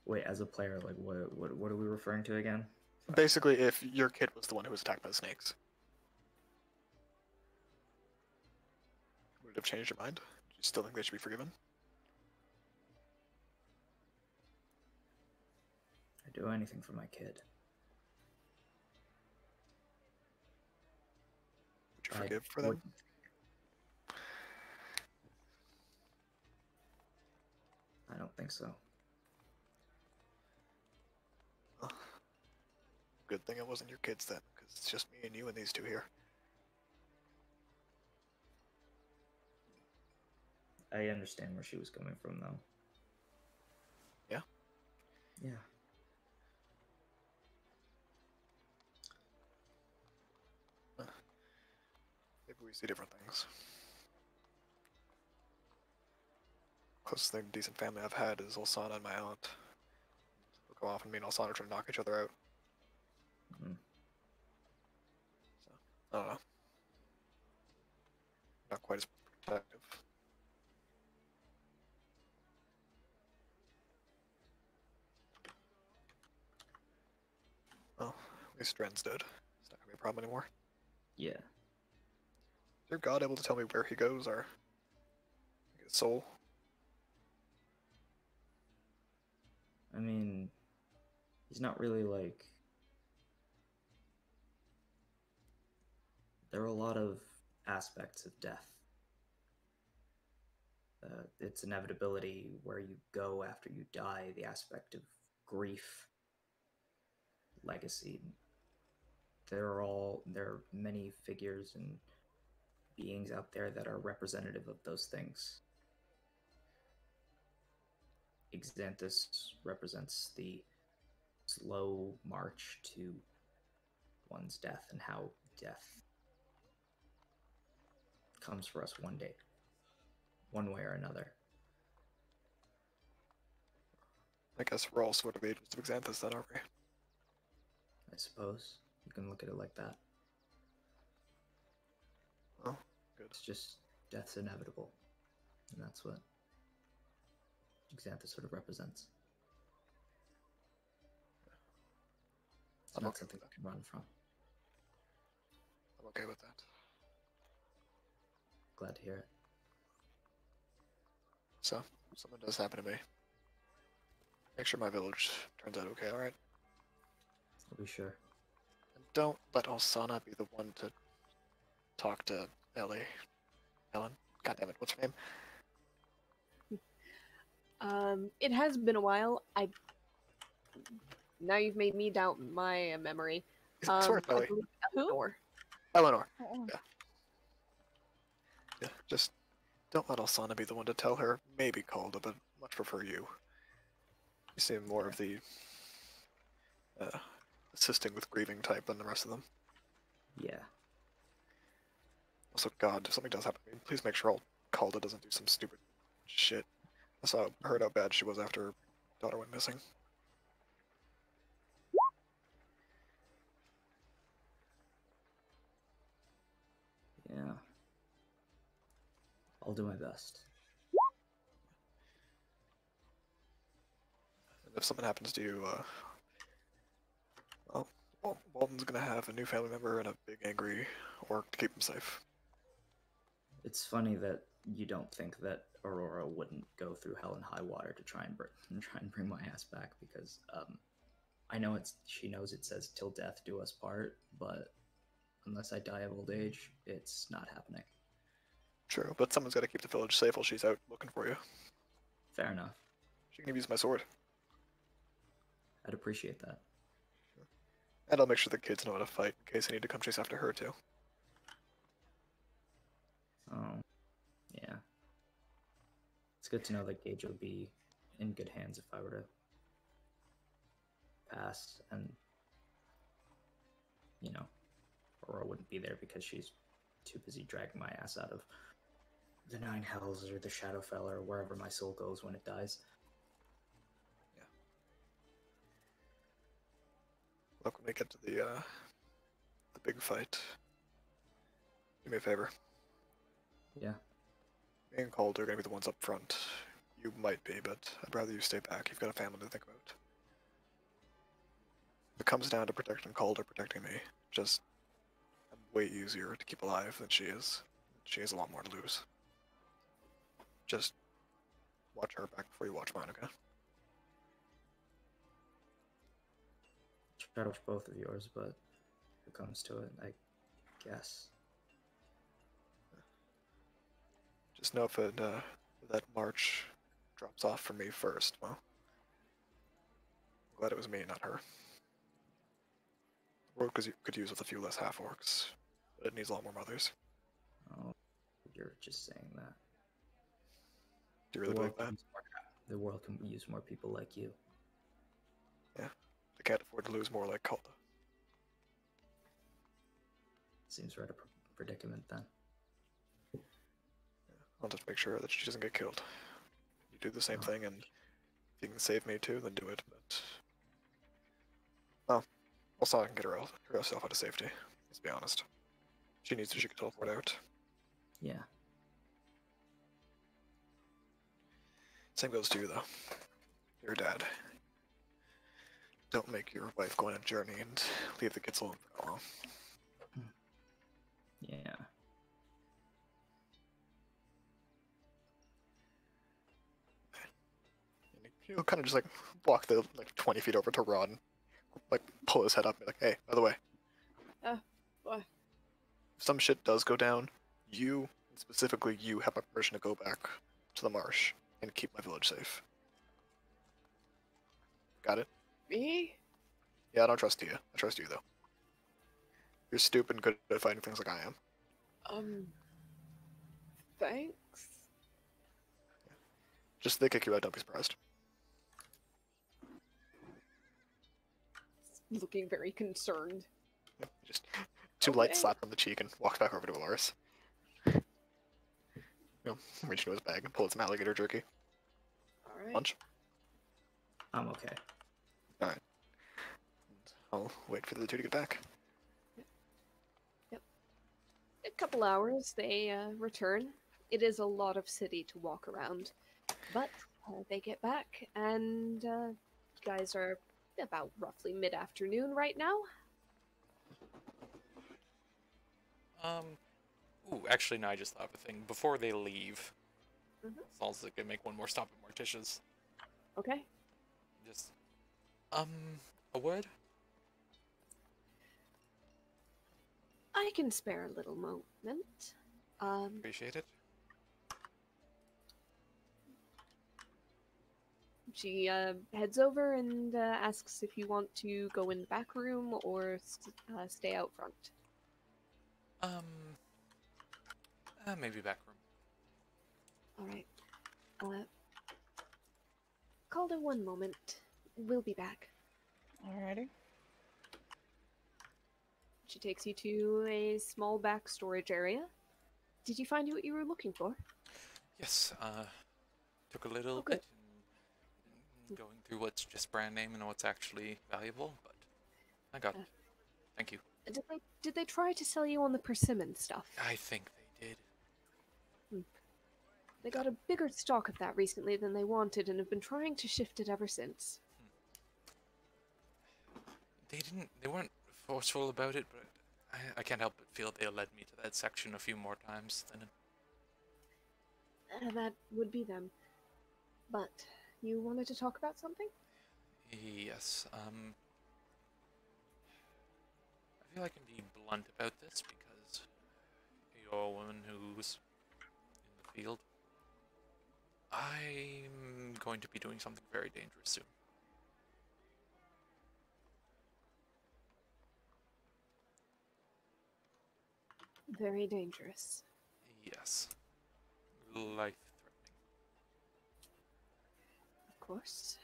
Speaker 4: wait, as a player, like what are we referring to again?
Speaker 1: Basically, if your kid was the one who was attacked by the snakes, would it have changed your mind? Do you still think they should be forgiven?
Speaker 4: I'd do anything for my kid.
Speaker 1: Would you
Speaker 4: I
Speaker 1: forgive for them?
Speaker 4: wouldn't. I don't think so.
Speaker 1: Good thing it wasn't your kids then, because it's just me and you and these two here.
Speaker 4: I understand where she was coming from, though.
Speaker 1: Yeah?
Speaker 4: Yeah.
Speaker 1: Maybe we see different things. Closest thing to decent family I've had is Olsana and my aunt. We'll go off and me and Olsana try to knock each other out.
Speaker 4: Mm.
Speaker 1: So, I don't know. Not quite as protective. Well, at least Dren's dead. It's not gonna be a problem anymore.
Speaker 4: Yeah.
Speaker 1: Is your god able to tell me where he goes, or his soul?
Speaker 4: I mean, he's not really like. There are a lot of aspects of death. Its inevitability, where you go after you die, the aspect of grief, legacy. There are many figures and beings out there that are representative of those things. Xanthus represents the slow march to one's death and how death comes for us one day, one way or another.
Speaker 1: I guess we're all sort of agents of Xanthus then, aren't we?
Speaker 4: I suppose you can look at it like that.
Speaker 1: Oh, good.
Speaker 4: It's just death's inevitable, and that's what Xanthus sort of represents. It's
Speaker 1: I'm
Speaker 4: not
Speaker 1: okay
Speaker 4: something
Speaker 1: with
Speaker 4: you can run from.
Speaker 1: I'm okay with that.
Speaker 4: Glad to hear it.
Speaker 1: So, if something does happen to me, make sure my village turns out okay, alright?
Speaker 4: I'll be sure.
Speaker 1: And don't let Olsana be the one to talk to Ellie. Ellen? God damn it, what's her name?
Speaker 5: It has been a while. Now you've made me doubt my memory.
Speaker 1: I swear it's
Speaker 5: I
Speaker 1: Ellie.
Speaker 5: believe Eleanor.
Speaker 1: Eleanor.
Speaker 2: Oh,
Speaker 1: Yeah, just don't let Alsana be the one to tell her. Maybe Calda, but much prefer you. You seem more of the assisting with grieving type than the rest of them.
Speaker 4: Yeah.
Speaker 1: Also, God, if something does happen to me, please make sure Calda doesn't do some stupid shit. I heard how bad she was after her daughter went missing.
Speaker 4: Yeah. I'll do my best.
Speaker 1: And if something happens to you, Walden's gonna have a new family member and a big angry orc to keep him safe.
Speaker 4: It's funny that you don't think that Aurora wouldn't go through hell and high water to try and bring my ass back, because I know she knows it says till death do us part, but unless I die of old age, it's not happening.
Speaker 1: True, but someone's gotta keep the village safe while she's out looking for you.
Speaker 4: Fair enough.
Speaker 1: She can use my sword.
Speaker 4: I'd appreciate that.
Speaker 1: And I'll make sure the kids know how to fight in case I need to come chase after her too.
Speaker 4: Oh, yeah. It's good to know that Gage would be in good hands if I were to pass, and, Aurora wouldn't be there because she's too busy dragging my ass out of the Nine Hells or the Shadowfell or wherever my soul goes when it dies.
Speaker 1: Look, when we get to the big fight, do me a favor.
Speaker 4: Yeah.
Speaker 1: Me and Calder are gonna be the ones up front. You might be, but I'd rather you stay back. You've got a family to think about. If it comes down to protecting Calder, protecting me, I'm way easier to keep alive than she is. She has a lot more to lose. Just watch her back before you watch mine, okay?
Speaker 4: Try to watch both of yours, but if it comes to it, I guess.
Speaker 1: Just know if that march drops off for me first. Well, I'm glad it was me, not her. The world could use with a few less half-orcs, but it needs a lot more mothers.
Speaker 4: Oh, you're just saying that.
Speaker 1: Do you really believe that?
Speaker 4: The world can use more people like you.
Speaker 1: Yeah. They can't afford to lose more like Calda.
Speaker 4: Seems we're at a predicament then.
Speaker 1: I'll just make sure that she doesn't get killed. You do the same
Speaker 4: Oh.
Speaker 1: thing, and if you can save me too, then do it, but... Oh. Also, I can get herself out of safety. Let's be honest. She needs to, she can teleport out.
Speaker 4: Yeah.
Speaker 1: Same goes to you, though. Your dad. Don't make your wife go on a journey and leave the kids alone for that long.
Speaker 4: Yeah.
Speaker 1: He'll kind of just like walk the like 20 feet over to Rod and like pull his head up and be like, hey, by the way.
Speaker 5: What?
Speaker 1: If some shit does go down, you, specifically you, have my permission to go back to the marsh and keep my village safe. Got it?
Speaker 5: Me?
Speaker 1: Yeah, I don't trust you. I trust you, though. You're stupid and good at fighting things like I am.
Speaker 5: Thanks.
Speaker 1: Just if they kick you out, don't be surprised.
Speaker 5: Looking very concerned.
Speaker 1: Just two light
Speaker 5: Okay.
Speaker 1: slap on the cheek and walks back over to Alaris. Reach into his bag and pull some alligator jerky.
Speaker 5: Alright.
Speaker 1: Lunch.
Speaker 4: I'm okay.
Speaker 1: I'll wait for the two to get back.
Speaker 5: A couple hours, they return. It is a lot of city to walk around, but they get back, and you guys are about roughly mid-afternoon right now.
Speaker 3: Ooh, actually, no, I just thought of a thing. Before they leave,
Speaker 5: Mhm.
Speaker 3: Saul's gonna make one more stop at Morticia's.
Speaker 5: Okay.
Speaker 3: Just, a word?
Speaker 5: I can spare a little moment.
Speaker 3: Appreciate it.
Speaker 5: She heads over and asks if you want to go in the back room or stay out front.
Speaker 3: Maybe back room.
Speaker 5: Alright. Calder, one moment. We'll be back.
Speaker 2: Alrighty.
Speaker 5: She takes you to a small back storage area. Did you find what you were looking for?
Speaker 3: Yes, took a little
Speaker 5: Oh, good.
Speaker 3: bit in going through what's just brand name and what's actually valuable, but I got it. Thank you.
Speaker 5: Did they try to sell you on the persimmon stuff?
Speaker 3: I think they did.
Speaker 5: They got a bigger stock of that recently than they wanted and have been trying to shift it ever since.
Speaker 3: They weren't forceful about it, but I can't help but feel they led me to that section a few more times than
Speaker 5: That would be them. But you wanted to talk about something?
Speaker 3: yes, I feel I can be blunt about this because you're a woman who's in the field. I'm going to be doing something very dangerous soon.
Speaker 5: Very dangerous.
Speaker 3: Yes. Life-threatening.
Speaker 5: Of course.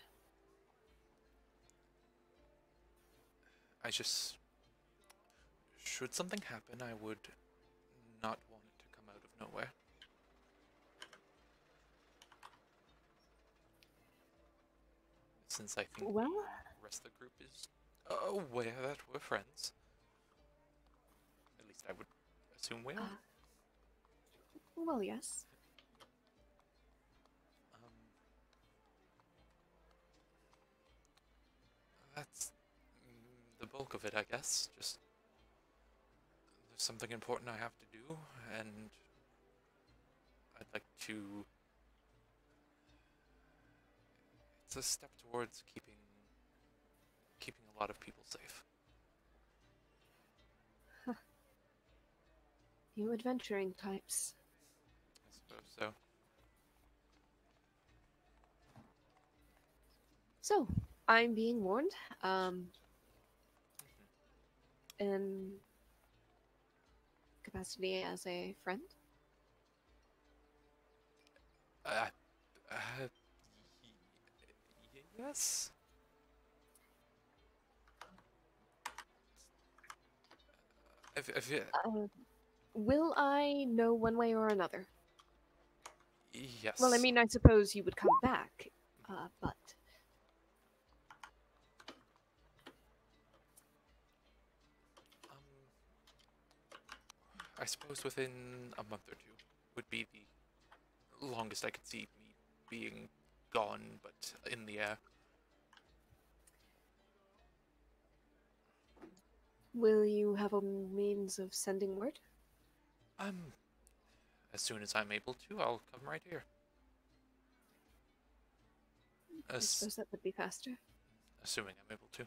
Speaker 3: I just... Should something happen, I would not want it to come out of nowhere. Since I think
Speaker 5: Well,
Speaker 3: the rest of the group is aware that we're friends. At least I would assume we are.
Speaker 5: well, yes.
Speaker 3: That's the bulk of it, I guess. Just there's something important I have to do, and I'd like to. It's a step towards keeping a lot of people safe.
Speaker 5: You adventuring types.
Speaker 3: I suppose so.
Speaker 5: So, I'm being warned. In capacity as a friend.
Speaker 3: Uh, uh, yes. If you,
Speaker 5: Will I know one way or another?
Speaker 3: yes.
Speaker 5: Well, I mean, I suppose you would come back, but
Speaker 3: I suppose within a month or two would be the longest I could see me being gone, but in the air.
Speaker 5: will you have a means of sending word?
Speaker 3: As soon as I'm able to, I'll come right here.
Speaker 5: I suppose that would be faster.
Speaker 3: Assuming I'm able to.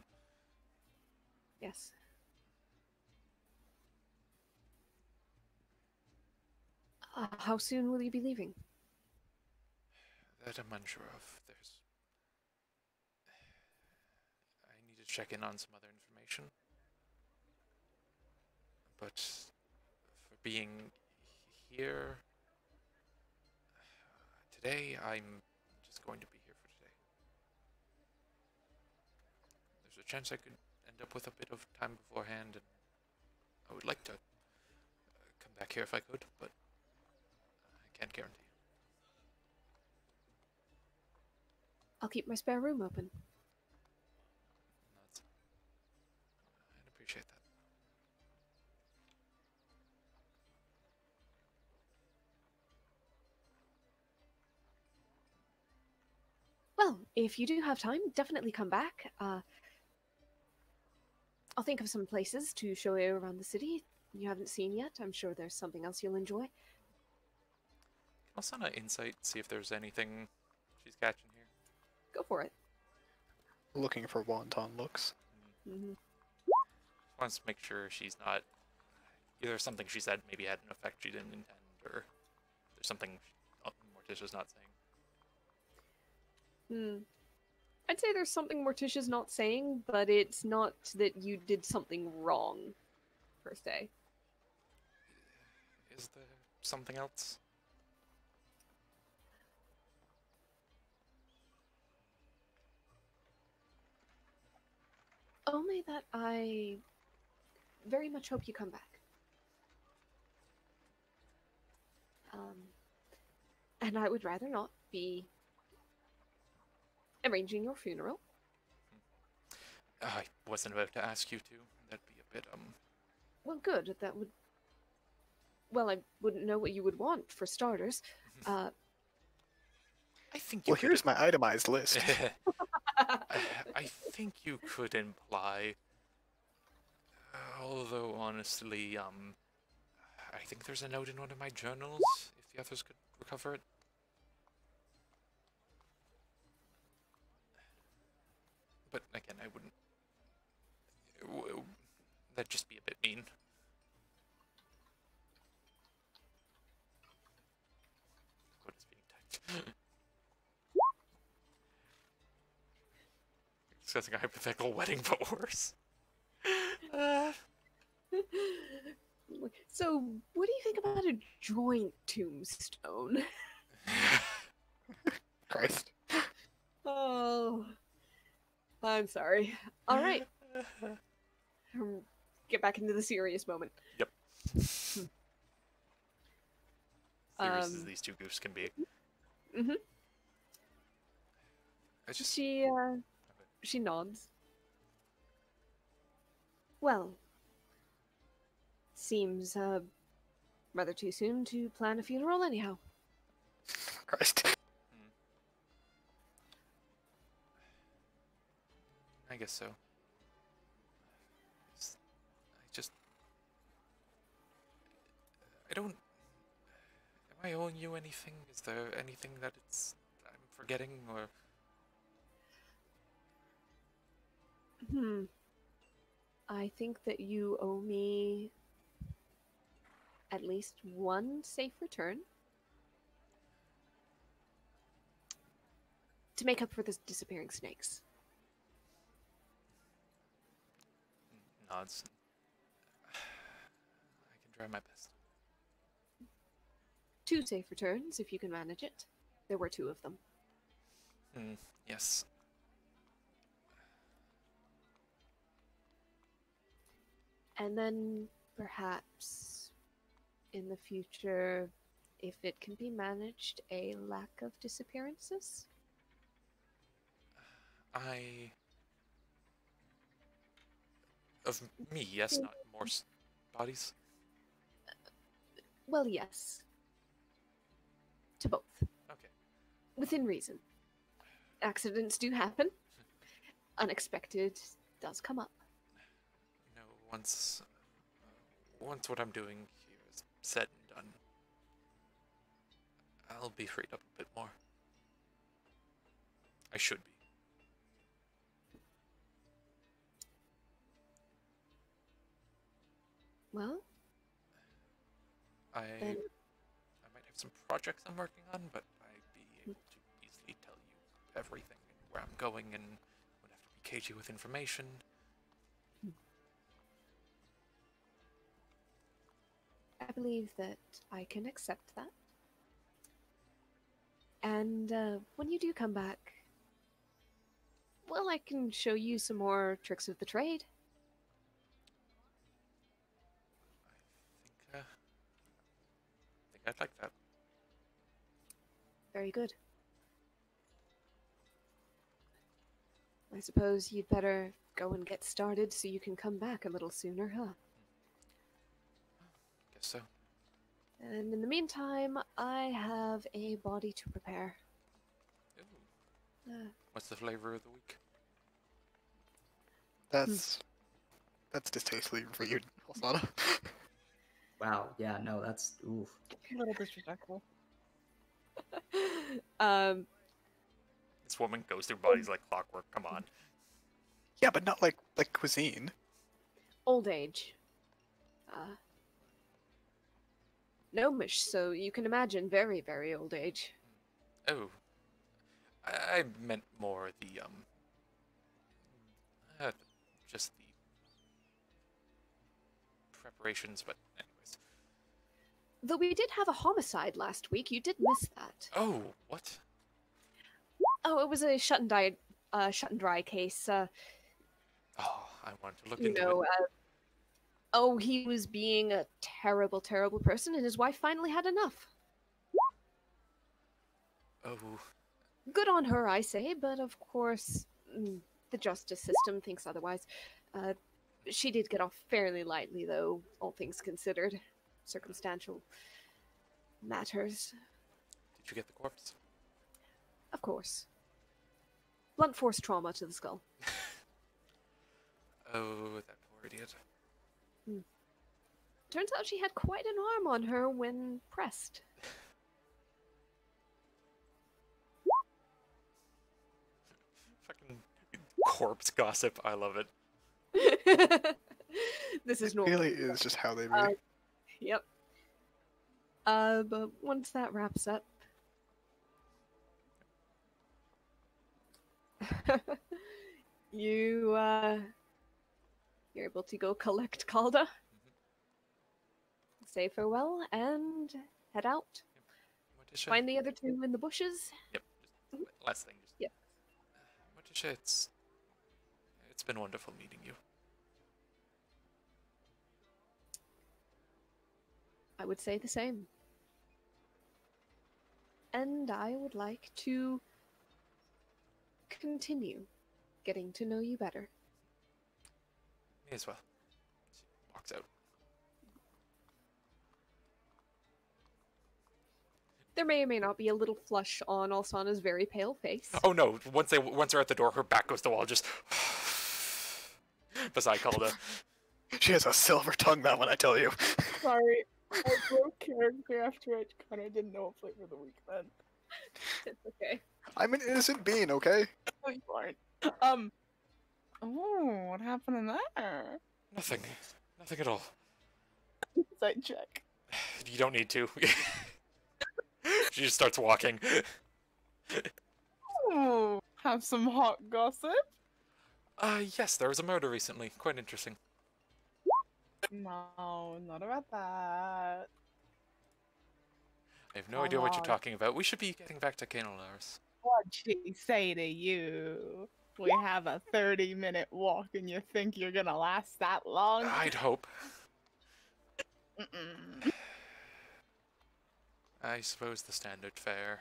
Speaker 5: Yes. How soon will you be leaving?
Speaker 3: That I'm unsure of. I need to check in on some other information. But for being here today, I'm just going to be here for today. There's a chance I could end up with a bit of time beforehand, and I would like to come back here if I could, but I can't guarantee.
Speaker 5: I'll keep my spare room open.
Speaker 3: I'd appreciate that.
Speaker 5: Well, if you do have time, definitely come back. I'll think of some places to show you around the city you haven't seen yet. I'm sure there's something else you'll enjoy.
Speaker 3: Can I send an insight, see if there's anything she's catching here?
Speaker 5: Go for it.
Speaker 1: Looking for wanton looks.
Speaker 5: Mm-hmm.
Speaker 3: Wants to make sure she's not either something she said maybe had an effect she didn't intend, or there's something Morticia's not saying.
Speaker 5: I'd say there's something Morticia's not saying, but it's not that you did something wrong, per se.
Speaker 3: Is there something else?
Speaker 5: Only that I very much hope you come back. And I would rather not be arranging your funeral.
Speaker 3: I wasn't about to ask you to. That'd be a bit,
Speaker 5: Well, good. That would... Well, I wouldn't know what you would want, for starters.
Speaker 3: I think you
Speaker 1: Well, here's my itemized list.
Speaker 3: I think you could imply, although honestly, I think there's a note in one of my journals, if the others could recover it. But again, I wouldn't... That'd just be a bit mean. What is being typed? Discussing a hypothetical wedding, but worse.
Speaker 5: So, what do you think about a joint tombstone?
Speaker 1: Christ.
Speaker 5: Oh, I'm sorry. All right. Get back into the serious moment.
Speaker 3: Yep. Serious as these two goofs can be.
Speaker 5: Mm-hmm.
Speaker 3: Just...
Speaker 5: She nods. Well, seems rather too soon to plan a funeral anyhow.
Speaker 1: Christ.
Speaker 3: I guess so. I don't... Am I owing you anything? Is there anything that I'm forgetting, or...
Speaker 5: I think that you owe me at least one safe return to make up for the disappearing snakes.
Speaker 3: nods. I can try my best.
Speaker 5: 2 safe returns, if you can manage it. There were 2 of them.
Speaker 3: Yes.
Speaker 5: And then perhaps in the future, if it can be managed, a lack of disappearances?
Speaker 3: Of me, yes, not more bodies.
Speaker 5: Well, yes. To both.
Speaker 3: Okay.
Speaker 5: Within reason. Accidents do happen. Unexpected does come up.
Speaker 3: You know, once what I'm doing here is said and done, I'll be freed up a bit more. I should be.
Speaker 5: Well,
Speaker 3: I
Speaker 5: then
Speaker 3: might have some projects I'm working on, but I'd be able to easily tell you everything and where I'm going, and would have to be cagey with information.
Speaker 5: I believe that I can accept that. And when you do come back, well, I can show you some more tricks of the trade.
Speaker 3: I think I'd like that.
Speaker 5: Very good. I suppose you'd better go and get started so you can come back a little sooner, huh?
Speaker 3: Guess so.
Speaker 5: And in the meantime, I have a body to prepare.
Speaker 3: Ooh. What's the flavor of the week?
Speaker 1: That's distasteful even for you, Alsana.
Speaker 4: Wow, yeah, no, that's oof.
Speaker 2: A little disrespectful.
Speaker 3: This woman goes through bodies like clockwork. Come on.
Speaker 1: Yeah, but not like cuisine.
Speaker 5: Old age. Gnomish, so you can imagine very, very old age.
Speaker 3: Oh. I meant more the just the preparations, but anyways.
Speaker 5: Though we did have a homicide last week, you did miss that.
Speaker 3: Oh, what?
Speaker 5: Oh, it was a shut and dry case.
Speaker 3: Oh, I wanted to look
Speaker 5: You
Speaker 3: into
Speaker 5: know,
Speaker 3: it.
Speaker 5: oh, he was being a terrible, terrible person, and his wife finally had enough.
Speaker 3: Oh,
Speaker 5: Good on her, I say, but of course, the justice system thinks otherwise. She did get off fairly lightly, though, all things considered. Circumstantial matters,
Speaker 3: did you get the corpse?
Speaker 5: of course. Blunt force trauma to the skull.
Speaker 3: Oh, that poor idiot.
Speaker 5: Turns out she had quite an arm on her when pressed.
Speaker 3: Fucking corpse gossip. I love it.
Speaker 5: This is
Speaker 1: It
Speaker 5: normal.
Speaker 1: really is just how they be.
Speaker 5: Yep. But once that wraps up, you're able to go collect Calda, say farewell, and head out.
Speaker 3: Morticia.
Speaker 5: Find the other 2 in the bushes.
Speaker 3: Yep. Just last thing. Just,
Speaker 5: Yep.
Speaker 3: Morticia, it's been wonderful meeting you.
Speaker 5: I would say the same. And I would like to continue getting to know you better.
Speaker 3: Me as well. She walks out.
Speaker 5: There may or may not be a little flush on Alsana's very pale face.
Speaker 3: Oh no! Once they're at the door, her back goes to the wall. Just beside Calda.
Speaker 1: She has a silver tongue, that one, I tell you.
Speaker 2: Sorry, I broke character after I kind of didn't know what flavor of the week meant.
Speaker 5: It's okay.
Speaker 1: I'm an innocent being, okay?
Speaker 2: No, you aren't. Oh, what happened in there?
Speaker 3: Nothing. Nothing at all.
Speaker 2: Side check.
Speaker 3: You don't need to. She just starts walking.
Speaker 2: Oh, have some hot gossip?
Speaker 3: Yes, there was a murder recently. Quite interesting.
Speaker 2: No, not about that.
Speaker 3: I have no idea
Speaker 2: Come
Speaker 3: what you're
Speaker 2: on.
Speaker 3: talking about. We should be getting back to Canolaris.
Speaker 2: What'd she say to you? We have a 30-minute walk and you think you're gonna last that long?
Speaker 3: I'd hope.
Speaker 2: Mm-mm.
Speaker 3: I suppose the standard fare.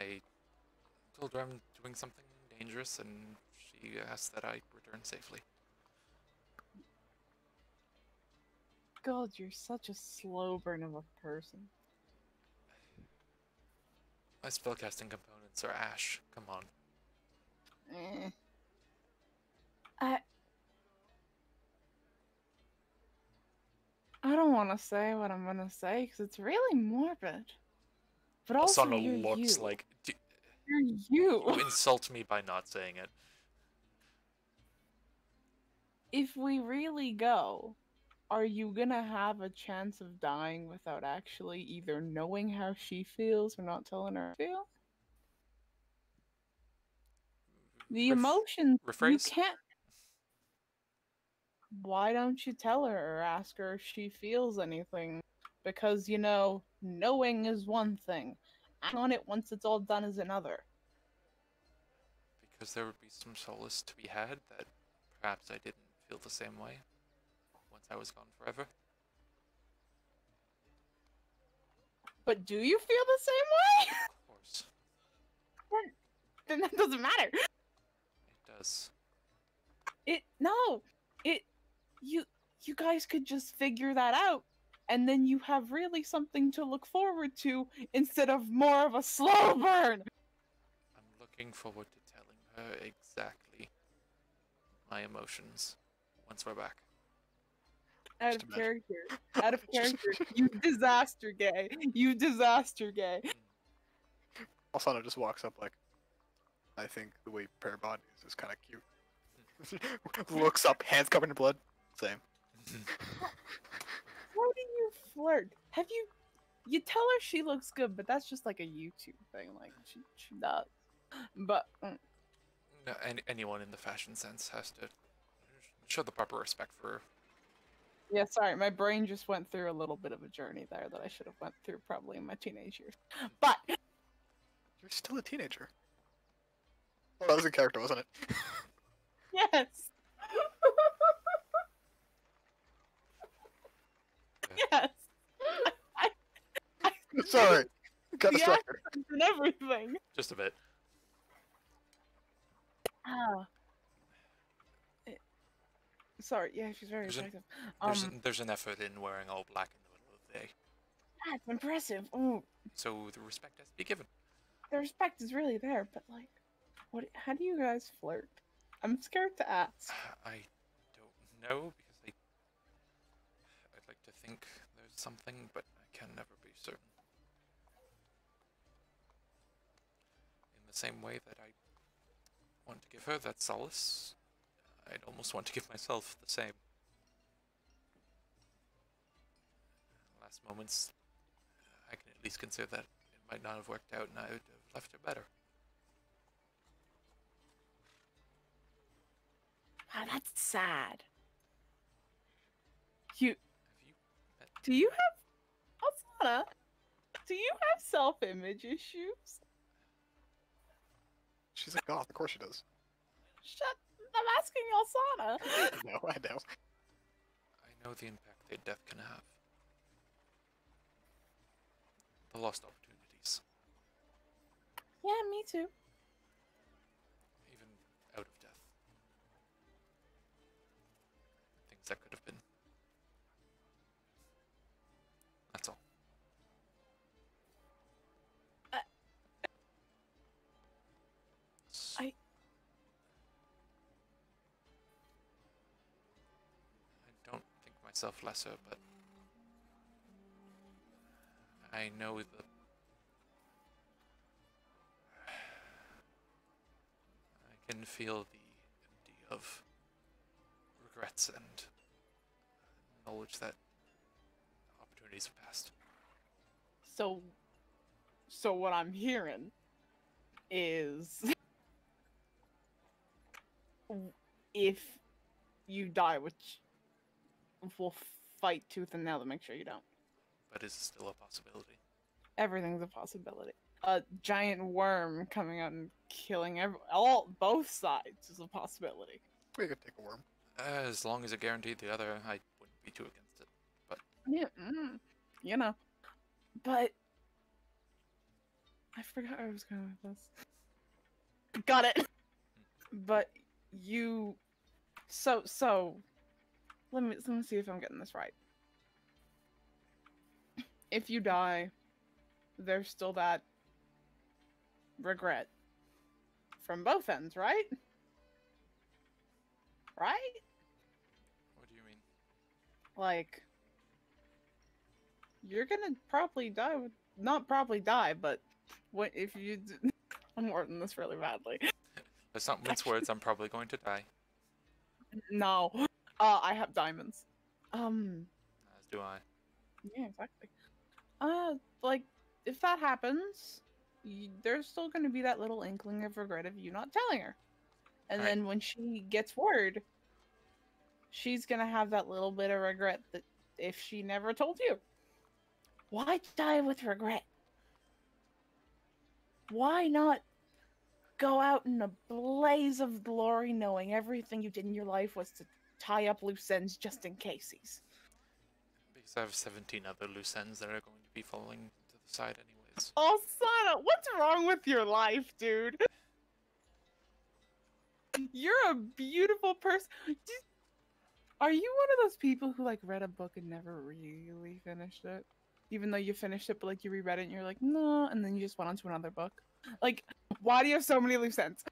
Speaker 3: I told her I'm doing something dangerous, and she asked that I return safely.
Speaker 2: God, you're such a slow burn of a person.
Speaker 3: My spellcasting components are ash. Come on.
Speaker 2: Eh. I don't want to say what I'm gonna say because it's really morbid. But also,
Speaker 3: Asana
Speaker 2: you're
Speaker 3: looks
Speaker 2: you.
Speaker 3: like.
Speaker 2: You're you.
Speaker 3: You insult me by not saying it.
Speaker 2: If we really go, are you gonna have a chance of dying without actually either knowing how she feels or not telling her how to feel? The emotions, you
Speaker 3: rephrase?
Speaker 2: can't. Why don't you tell her or ask her if she feels anything? Because, you know, knowing is one thing. Acting on it once it's all done is another.
Speaker 3: Because there would be some solace to be had that perhaps I didn't feel the same way once I was gone forever.
Speaker 2: But do you feel the same way?
Speaker 3: Of course.
Speaker 2: Then that doesn't matter.
Speaker 3: It does.
Speaker 2: You guys could just figure that out, and then you have really something to look forward to instead of more of a slow burn.
Speaker 3: I'm looking forward to telling her exactly my emotions once we're back.
Speaker 2: Out
Speaker 1: Just
Speaker 2: of
Speaker 1: imagine.
Speaker 2: character. Out of character. You disaster gay. You disaster gay.
Speaker 1: Asana just walks up like, I think the way you pair bodies is kind of cute. Looks up, hands covered in blood. Same.
Speaker 2: How do you flirt? Have you tell her she looks good, but that's just like a YouTube thing. Like she does. But
Speaker 3: No, anyone in the fashion sense has to show the proper respect for her.
Speaker 2: yeah, sorry, my brain just went through a little bit of a journey there that I should have went through probably in my teenage years. But
Speaker 1: You're still a teenager. Oh, that was in character, wasn't it?
Speaker 2: yes. Yes.
Speaker 1: Sorry. Got
Speaker 2: The
Speaker 1: distracted.
Speaker 2: accents and everything.
Speaker 3: Just a bit.
Speaker 2: Ah. Sorry, yeah, she's very
Speaker 3: There's an-
Speaker 2: attractive.
Speaker 3: There's an effort in wearing all black in the middle of the day,
Speaker 2: That's impressive. Oh,
Speaker 3: so the respect has to be given.
Speaker 2: the respect is really there, but like, what? How do you guys flirt? I'm scared to ask.
Speaker 3: I don't know because I'd like to think there's something, but I can never be certain. In the same way that I want to give her that solace, I'd almost want to give myself the same. Last moments, I can at least consider that it might not have worked out and I would have left her better.
Speaker 2: Wow, that's sad. You
Speaker 3: Have you met
Speaker 2: do you have Asana? Do you have self-image issues?
Speaker 1: She's a goth, of course she does.
Speaker 2: Shut. I'm asking Asana.
Speaker 1: I know, I know.
Speaker 3: I know the impact that death can have. The lost opportunities,
Speaker 2: Yeah, me too.
Speaker 3: even out of death. Things that could have been. That's all.
Speaker 2: I-
Speaker 3: I don't think myself lesser, but I know the I can feel the empty of regrets and knowledge that opportunities have passed.
Speaker 2: So what I'm hearing is if you die, which will fight tooth and nail to make sure you don't.
Speaker 3: But is it still a possibility?
Speaker 2: Everything's a possibility. A giant worm coming out and killing both sides is a possibility.
Speaker 1: We could take a worm.
Speaker 3: As long as it guaranteed the other, I wouldn't be too against it. But
Speaker 2: Yeah, you know. But I forgot where I was going with this. Got it. But you, so let me see if I'm getting this right. If you die, there's still that regret from both ends, right? Right?
Speaker 3: what do you mean?
Speaker 2: Like, you're gonna probably die with, not probably die, but what if you I'm wording this really badly.
Speaker 3: Let's not mince words. I'm probably going to die.
Speaker 2: No. I have diamonds.
Speaker 3: As do I.
Speaker 2: Yeah, exactly. Like, if that happens, there's still gonna be that little inkling of regret of you not telling her. And
Speaker 3: Right.
Speaker 2: then when she gets word, she's gonna have that little bit of regret that if she never told you. Why die with regret? Why not go out in a blaze of glory knowing everything you did in your life was to tie up loose ends just in cases?
Speaker 3: Because I have 17 other loose ends that are going to be falling to the side anyways.
Speaker 2: Oh, Sana, what's wrong with your life, dude? You're a beautiful person. Are you one of those people who like read a book and never really finished it? Even though you finished it, but like you reread it and you're like, no, and then you just went on to another book? Like, why do you have so many loose ends?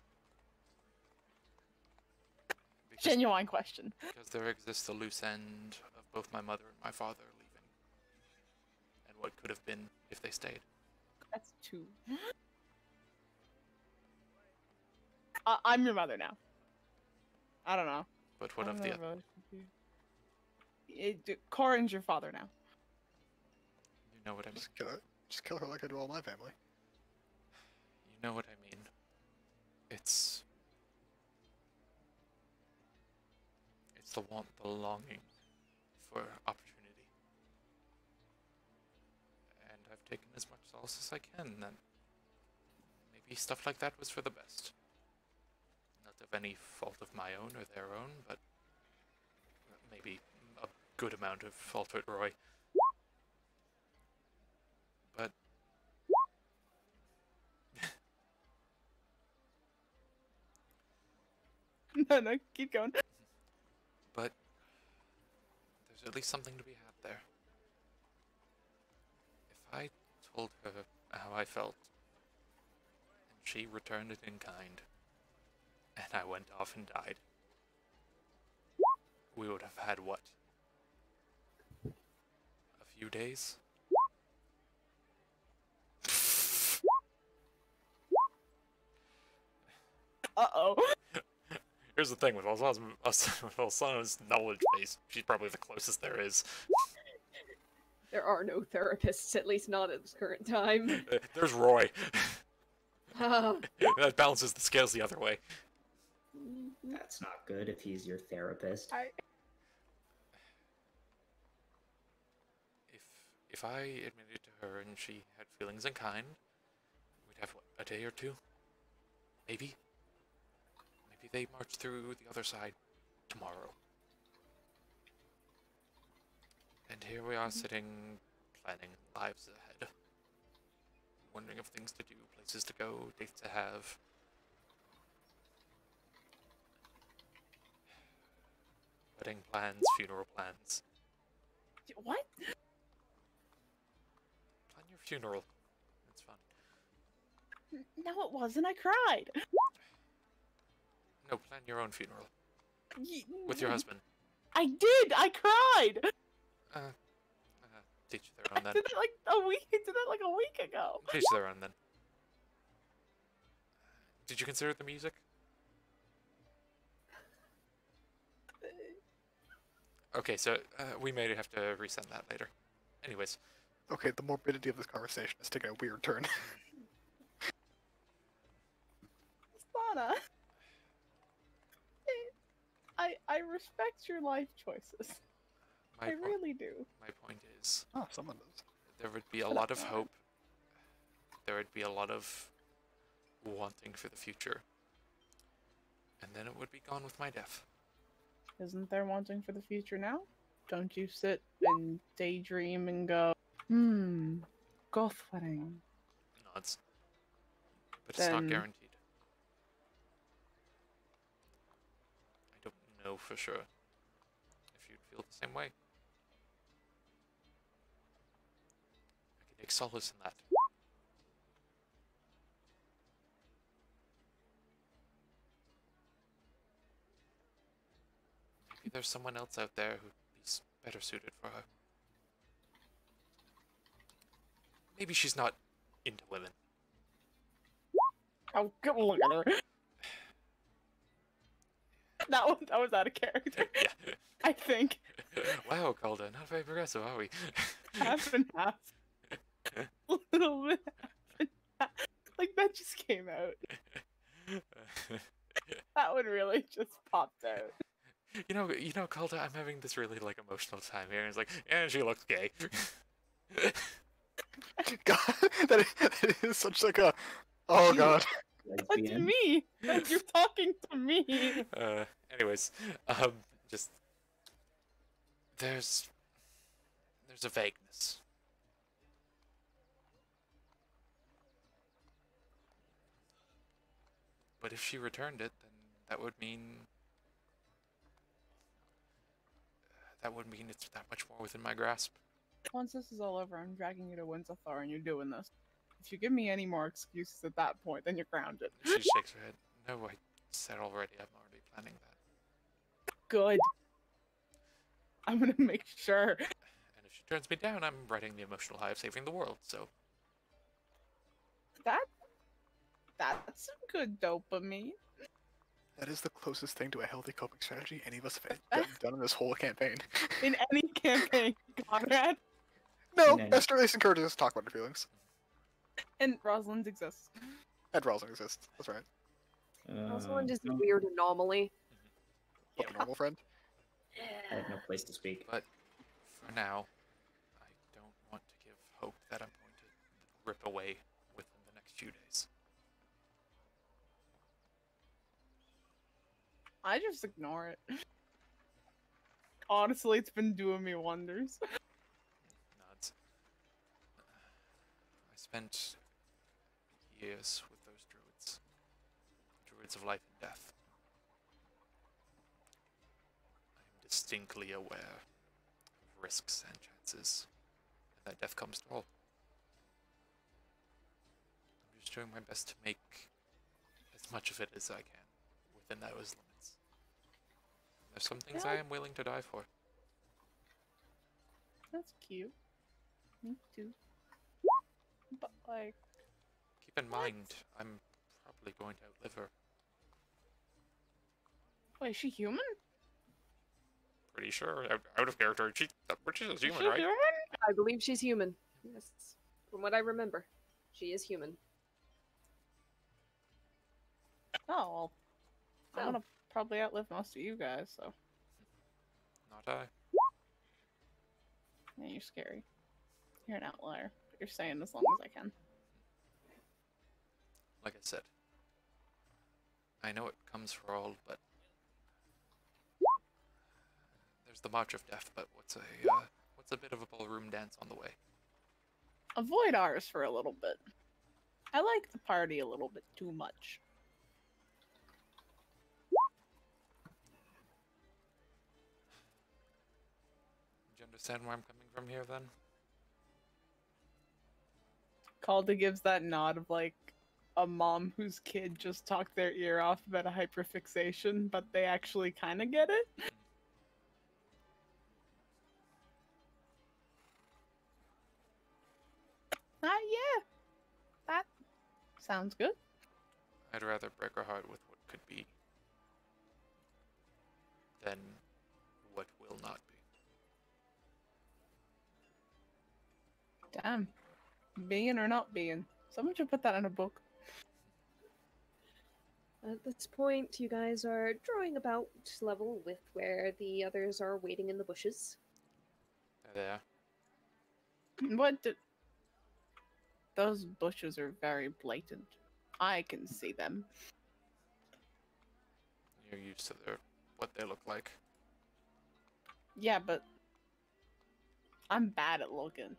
Speaker 3: Because,
Speaker 2: Genuine question.
Speaker 3: because there exists a loose end of both my mother and my father leaving. And what could have been if they stayed.
Speaker 2: That's two. I'm your mother now. I don't know.
Speaker 3: But what
Speaker 2: I
Speaker 3: of
Speaker 2: don't
Speaker 3: the
Speaker 2: know
Speaker 3: other?
Speaker 2: Corin's your father now.
Speaker 3: You know what I mean.
Speaker 1: Just kill her like I do all my family.
Speaker 3: You know what I mean. It's the want, the longing for opportunity. And I've taken as much solace as I can, and maybe stuff like that was for the best. Not of any fault of my own or their own, but maybe a good amount of fault with Roy. But
Speaker 2: No, keep going.
Speaker 3: But there's at least something to be had there. If I told her how I felt, and she returned it in kind, and I went off and died, we would have had what? A few days?
Speaker 2: Uh-oh.
Speaker 3: Here's the thing with Alsana's knowledge base, she's probably the closest there is.
Speaker 5: There are no therapists, at least not at this current time.
Speaker 3: There's Roy.
Speaker 5: Ah.
Speaker 3: That balances the scales the other way.
Speaker 4: That's not good if he's your therapist.
Speaker 3: If I admitted to her and she had feelings in kind, we'd have, what, a day or two? Maybe? Maybe they march through the other side tomorrow. And here we are sitting, planning lives ahead. Wondering of things to do, places to go, dates to have. Wedding plans, funeral plans.
Speaker 2: What?
Speaker 3: Plan your funeral. It's fun.
Speaker 2: No, it wasn't. I cried.
Speaker 3: No, plan your own funeral. With your husband.
Speaker 2: I did. I cried.
Speaker 3: Teach their own
Speaker 2: I
Speaker 3: then.
Speaker 2: did that like a week ago.
Speaker 3: Teach their own then. Did you consider the music? Okay, so we may have to resend that later. Anyways,
Speaker 1: Okay, the morbidity of this conversation is taking a weird turn.
Speaker 2: Sana. I respect your life choices.
Speaker 3: My
Speaker 2: I
Speaker 3: po-
Speaker 2: really do.
Speaker 3: my point is,
Speaker 1: Oh, someone does.
Speaker 3: there would be a lot of hope. There would be a lot of wanting for the future. And then it would be gone with my death.
Speaker 2: Isn't there wanting for the future now? Don't you sit and daydream and go, goth wedding.
Speaker 3: Nods. But it's not
Speaker 2: Then-
Speaker 3: guaranteed. I don't know for sure if you'd feel the same way. I can take solace in that. Maybe there's someone else out there who'd be better suited for her. Maybe she's not into women.
Speaker 2: Oh, good look at her. That was out of character.
Speaker 3: Yeah.
Speaker 2: I think
Speaker 3: Wow, Calder, not very progressive, are we?
Speaker 2: half and half. A little bit half and half. Like that just came out. That one really just popped out.
Speaker 3: You know, Calder, I'm having this really like emotional time here. And it's like, yeah, she looks gay.
Speaker 1: God, that is such like a. Oh God.
Speaker 2: That's
Speaker 4: Lesbian.
Speaker 2: me. Like, you're talking to me.
Speaker 3: Anyways, just there's a vagueness. But if she returned it, then that would mean it's that much more within my grasp.
Speaker 2: Once this is all over, I'm dragging you to Winterthur and you're doing this. If you give me any more excuses at that point, then you're grounded.
Speaker 3: She shakes her head. No, I said already. I'm already planning that.
Speaker 2: Good. I'm gonna make sure.
Speaker 3: And if she turns me down, I'm riding the emotional high of saving the world. So
Speaker 2: That's some good dopamine.
Speaker 1: That is the closest thing to a healthy coping strategy any of us have done in this whole campaign.
Speaker 2: In any campaign, Conrad.
Speaker 1: No,
Speaker 4: No.
Speaker 1: Esther at least encourages us to talk about her feelings.
Speaker 2: And Rosalind exists.
Speaker 1: And Rosalind exists. That's right.
Speaker 5: Rosalind is a
Speaker 4: no,
Speaker 5: weird anomaly.
Speaker 1: But the normal friend.
Speaker 4: I have no place to speak.
Speaker 3: but for now, I don't want to give hope that I'm going to rip away within the next few days.
Speaker 2: I just ignore it. Honestly, it's been doing me wonders.
Speaker 3: Nods. I spent years with those druids of life and death. I am distinctly aware of risks and chances, and that death comes to all. I'm just doing my best to make as much of it as I can within those limits. There's some things I
Speaker 2: Yeah.
Speaker 3: am willing to die for.
Speaker 2: That's cute. Me too. But like,
Speaker 3: Keep in mind, I'm probably going to outlive her.
Speaker 2: wait, is she human?
Speaker 3: Pretty sure. Out of character. She's
Speaker 2: Is
Speaker 3: human,
Speaker 2: she
Speaker 3: right?
Speaker 2: human?
Speaker 5: I believe she's human. Yes. From what I remember, she is human.
Speaker 2: Oh, well. I'm
Speaker 5: So-
Speaker 2: gonna probably outlive most of you guys, so.
Speaker 3: Not I.
Speaker 2: Yeah, you're scary. You're an outlier. But you're staying as long as I can.
Speaker 3: Like I said, I know it comes for all, but there's the March of Death. But what's a bit of a ballroom dance on the way?
Speaker 2: Avoid ours for a little bit. I like the party a little bit too much.
Speaker 3: Do you understand where I'm coming from here, then?
Speaker 2: Calder gives that nod of like a mom whose kid just talked their ear off about a hyperfixation, but they actually kind of get it. Yeah. That sounds good.
Speaker 3: I'd rather break her heart with what could be than what will not be.
Speaker 2: Damn. Being or not being. Someone should put that in a book.
Speaker 5: At this point, you guys are drawing about level with where the others are waiting in the bushes.
Speaker 3: there.
Speaker 2: What did... Those bushes are very blatant. I can see them.
Speaker 3: You're used to what they look like.
Speaker 2: Yeah, but I'm bad at looking.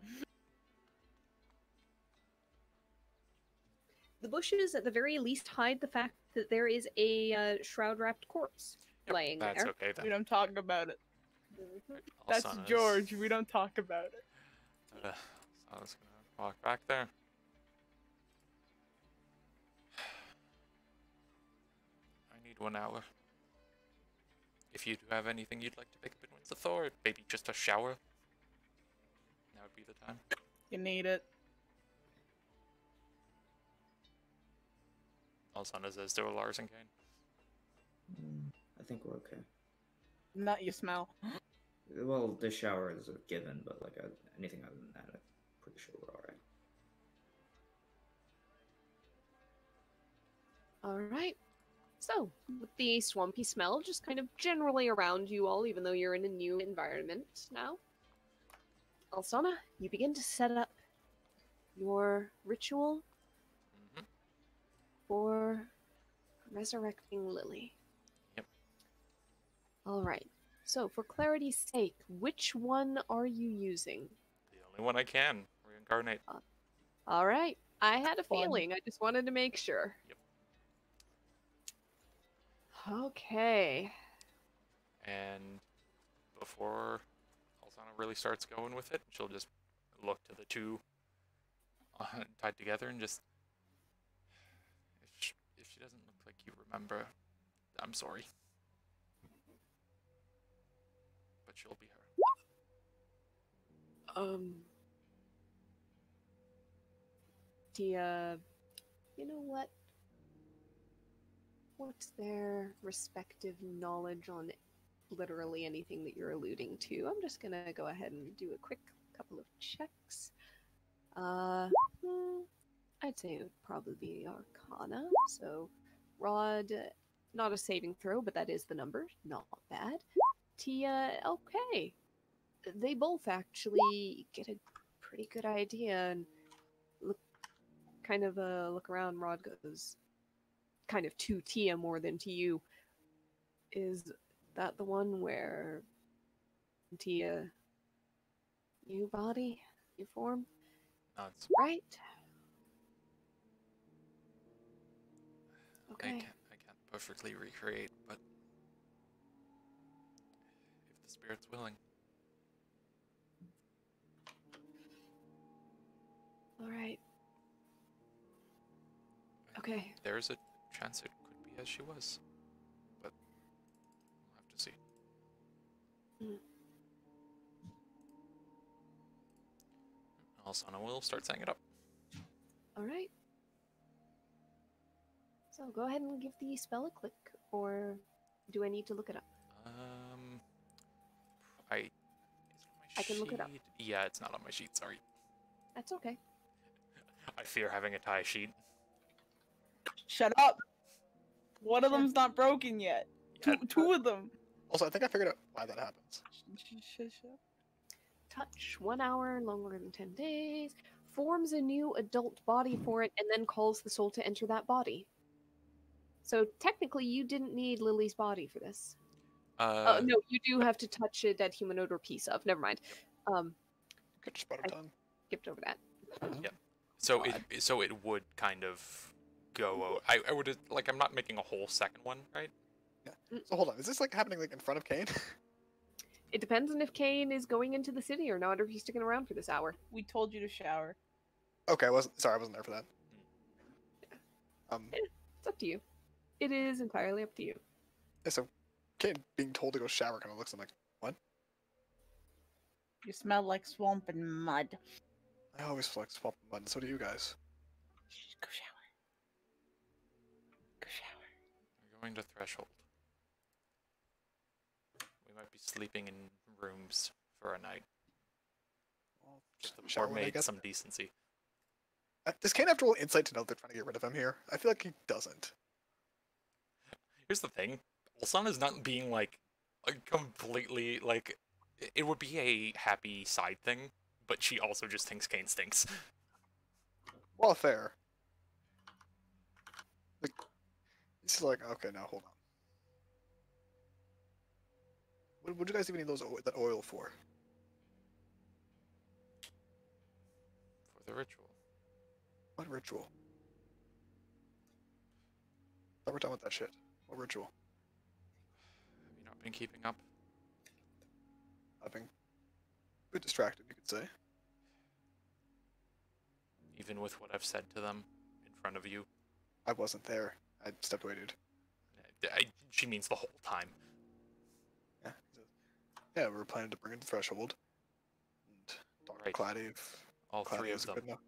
Speaker 5: The bushes, at the very least, hide the fact that there is a shroud-wrapped corpse
Speaker 3: Yep,
Speaker 5: laying
Speaker 3: that's
Speaker 5: there.
Speaker 3: okay then.
Speaker 2: We don't talk about it.
Speaker 5: Mhm.
Speaker 2: That's
Speaker 3: Alsana's-
Speaker 2: George. We don't talk about it.
Speaker 3: Alsana's gonna walk back there. I need 1 hour. If you do have anything you'd like to pick up in Winds of Thor, maybe just a shower, that would be the time.
Speaker 2: You need it.
Speaker 3: Alsana says to Lars and Kane.
Speaker 4: I think we're okay.
Speaker 2: Not you smell.
Speaker 4: Well, the shower is a given, but like anything other than that, I'm pretty sure we're all right.
Speaker 5: All right. So, with the swampy smell just kind of generally around you all, even though you're in a new environment now, Alsana, you begin to set up your ritual
Speaker 3: Hmm.
Speaker 5: for resurrecting Lily.
Speaker 3: Yep.
Speaker 5: All right. So, for clarity's sake, which one are you using?
Speaker 3: The only one I can. Reincarnate.
Speaker 5: All right. I had a
Speaker 2: Fun.
Speaker 5: feeling. I just wanted to make sure.
Speaker 3: Yep.
Speaker 5: Okay.
Speaker 3: And before Alsana really starts going with it, she'll just look to the two tied together and just... If she doesn't look like you remember, I'm sorry. But she'll be her.
Speaker 5: Tia, you know what? What's their respective knowledge on literally anything that you're alluding to? I'm just gonna go ahead and do a quick couple of checks. I'd say it would probably be Arcana. So, Rod, not a saving throw, but that is the number. Not bad. Tia, okay. They both actually get a pretty good idea and look around. Rod goes kind of to Tia more than to you. Is that the one where Tia, you body, you form,
Speaker 3: Nods.
Speaker 5: right?
Speaker 3: I
Speaker 5: Okay.
Speaker 3: can't perfectly recreate, but if the spirit's willing.
Speaker 5: All right. Okay.
Speaker 3: There's a chance it could be as she was, but we'll have to see.
Speaker 5: Mm.
Speaker 3: Alsana will start setting it up.
Speaker 5: All right. So go ahead and give the spell a click, or do I need to look it up?
Speaker 3: Is it on my
Speaker 5: I can look it up.
Speaker 3: sheet? Yeah, it's not on my sheet. Sorry.
Speaker 5: That's okay.
Speaker 3: I fear having a tie sheet.
Speaker 2: Shut up. One of them's not broken yet.
Speaker 3: Yeah,
Speaker 2: Two of them.
Speaker 1: Also, I think I figured out why that happens.
Speaker 5: Touch 1 hour, longer than 10 days. Forms a new adult body for it, and then calls the soul to enter that body. So technically, you didn't need Lily's body for this. No, you do have to touch a dead humanoid or piece of. Never mind.
Speaker 1: Could just put it done.
Speaker 5: Skipped over that.
Speaker 3: So it would kind of go. I would like. I'm not making a whole second one, right?
Speaker 1: So hold on, is this like happening like in front of Kane?
Speaker 5: It depends on if Kane is going into the city or not, or if he's sticking around for this hour.
Speaker 2: We told you to shower.
Speaker 1: Okay, I wasn't there for that.
Speaker 5: It's up to you. It is entirely up to you.
Speaker 1: Yeah, so Kane being told to go shower kind of looks like, what?
Speaker 2: You smell like swamp and mud.
Speaker 1: I always feel like swamp mud, and so do you guys.
Speaker 2: Go shower. Go shower.
Speaker 3: We're going to Threshold. We might be sleeping in rooms for a night.
Speaker 1: Well,
Speaker 3: Give the
Speaker 1: shower
Speaker 3: poor
Speaker 1: when I
Speaker 3: maid
Speaker 1: get
Speaker 3: some
Speaker 1: there.
Speaker 3: decency.
Speaker 1: Does Kane have to roll insight to know they're trying to get rid of him here? I feel like he doesn't.
Speaker 3: Here's the thing. Alsana's not being like completely like it would be a happy side thing, but she also just thinks Kane stinks.
Speaker 1: Well, fair. Like, it's like, okay, now hold on. What do you guys even need that oil for?
Speaker 3: For the ritual.
Speaker 1: What ritual? Thought we're done with that shit. What ritual?
Speaker 3: Have you not been keeping up?
Speaker 1: I've been a bit distracted, you could say.
Speaker 3: Even with what I've said to them in front of you?
Speaker 1: I wasn't there. I stepped away, dude.
Speaker 3: She means the whole time.
Speaker 1: Yeah. Yeah, we were planning to bring in the threshold. And Dr.
Speaker 3: Right.
Speaker 1: Clady, if
Speaker 3: All
Speaker 1: Clady
Speaker 3: three of
Speaker 1: isn't
Speaker 3: them.
Speaker 1: good enough.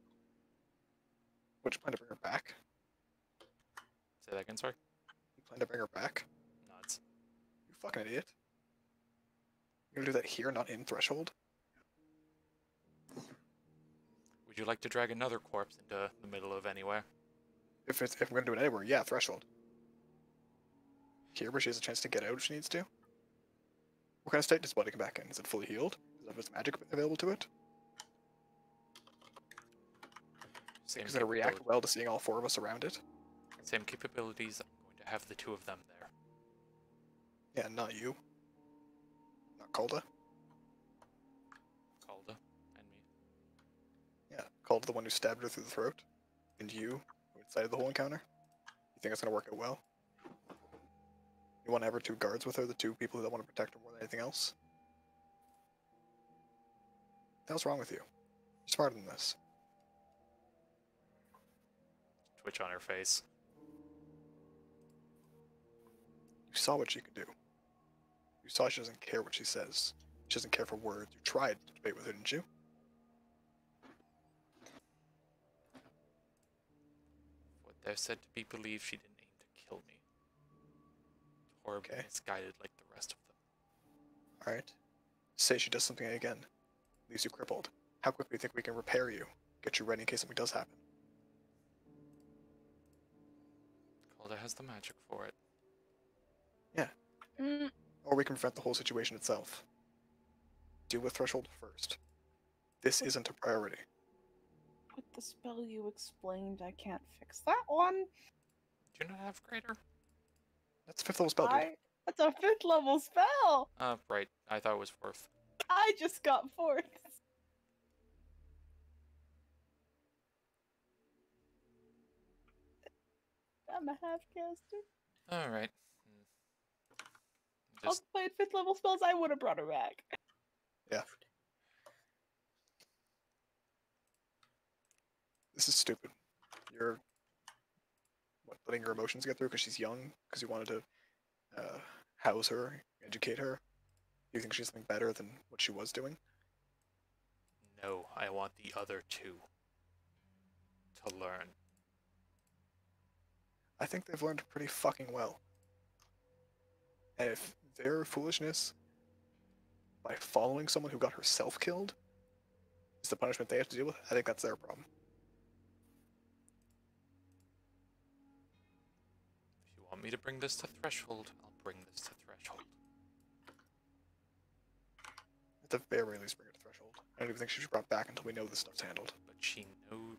Speaker 1: Would you plan to bring her back?
Speaker 3: Say that again, sorry?
Speaker 1: You plan to bring her back?
Speaker 3: Nuts.
Speaker 1: You fucking idiot. You're gonna do that here, not in threshold?
Speaker 3: Would you like to drag another corpse into the middle of anywhere?
Speaker 1: If we're gonna do it anywhere, yeah, threshold. Here, where she has a chance to get out if she needs to. What kind of state does body come back in? Is it fully healed? Does it have its magic available to it?
Speaker 3: Same
Speaker 1: Is it react
Speaker 3: capability-
Speaker 1: well to seeing all four of us around it?
Speaker 3: Same capabilities. I'm going to have the two of them there.
Speaker 1: Yeah, not you. Not Calda.
Speaker 3: Calda and me.
Speaker 1: Yeah, Calda the one who stabbed her through the throat. And you, who incited the whole encounter. You think it's gonna work out well? You want to have her two guards with her, the two people that want to protect her more than anything else? What the hell's wrong with you? You're smarter than this.
Speaker 3: Twitch on her face.
Speaker 1: You saw what she could do. You saw she doesn't care what she says. She doesn't care for words. You tried to debate with her, didn't you?
Speaker 3: What they're said to be believed, she didn't aim to kill me. Horribly
Speaker 1: Okay.
Speaker 3: misguided like the rest of them.
Speaker 1: Alright. Say she does something again. Leaves you crippled. How quickly do you think we can repair you? Get you ready in case something does happen?
Speaker 3: Calda has the magic for it.
Speaker 2: Mm,
Speaker 1: Or we can prevent the whole situation itself. Deal with Threshold first. This isn't a priority.
Speaker 2: with the spell you explained, I can't fix that one.
Speaker 3: Do you not have greater?
Speaker 1: That's a 5th level spell, dude.
Speaker 2: That's a 5th level spell.
Speaker 3: Right. I thought it was 4th.
Speaker 2: I just got 4th. I'm a half caster.
Speaker 3: Alright.
Speaker 2: I'll
Speaker 3: Just
Speaker 2: play 5th level spells. I would have brought her back.
Speaker 1: Yeah. This is stupid. You're letting your emotions get through because she's young, because you wanted to house her, educate her. You think she's something better than what she was doing?
Speaker 3: no, I want the other two to learn.
Speaker 1: I think they've learned pretty fucking well. And if their foolishness by following someone who got herself killed is the punishment they have to deal with, I think that's their problem.
Speaker 3: If you want me to bring this to Threshold, I'll bring this to Threshold.
Speaker 1: At the very least, bring her to Threshold. I don't even think she should be brought back until we know this stuff's handled.
Speaker 3: But she knows.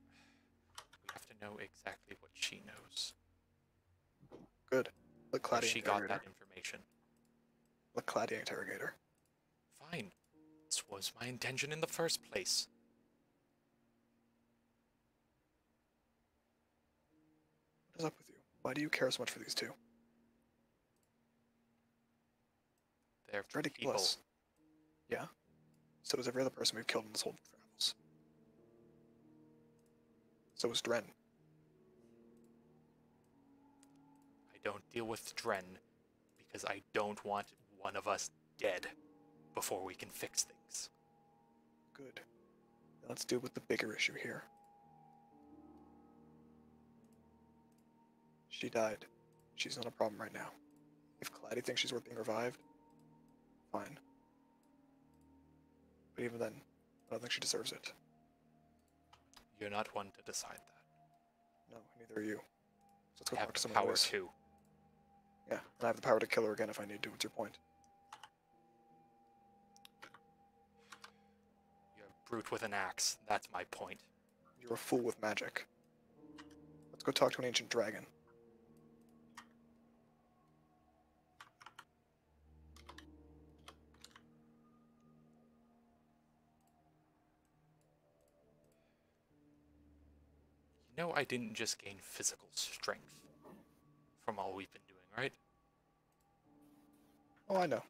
Speaker 3: We have to know exactly what she knows.
Speaker 1: Good. Let
Speaker 3: Where
Speaker 1: Claudia
Speaker 3: she got
Speaker 1: interrogate
Speaker 3: that
Speaker 1: her.
Speaker 3: information.
Speaker 1: Let Claudia interrogate her.
Speaker 3: Fine. This was my intention in the first place.
Speaker 1: What is up with you? Why do you care so much for these two?
Speaker 3: They're
Speaker 1: Trying to kill
Speaker 3: people.
Speaker 1: us. Yeah? So is every other person we've killed in this whole travels. So is Dren.
Speaker 3: I don't deal with Dren because I don't want one of us dead before we can fix things.
Speaker 1: Good. Now let's deal with the bigger issue here. She died. She's not a problem right now. If Claudia thinks she's worth being revived, fine. But even then, I don't think she deserves it.
Speaker 3: You're not one to decide that.
Speaker 1: No, neither are you. So let's go
Speaker 3: I have
Speaker 1: talk to
Speaker 3: the
Speaker 1: someone who
Speaker 3: power
Speaker 1: is.
Speaker 3: too.
Speaker 1: Yeah, and I have the power to kill her again if I need to. What's your point?
Speaker 3: brute with an axe. That's my point.
Speaker 1: You're a fool with magic. Let's go talk to an ancient dragon.
Speaker 3: You know, I didn't just gain physical strength from all we've been doing, right?
Speaker 1: Oh, I know.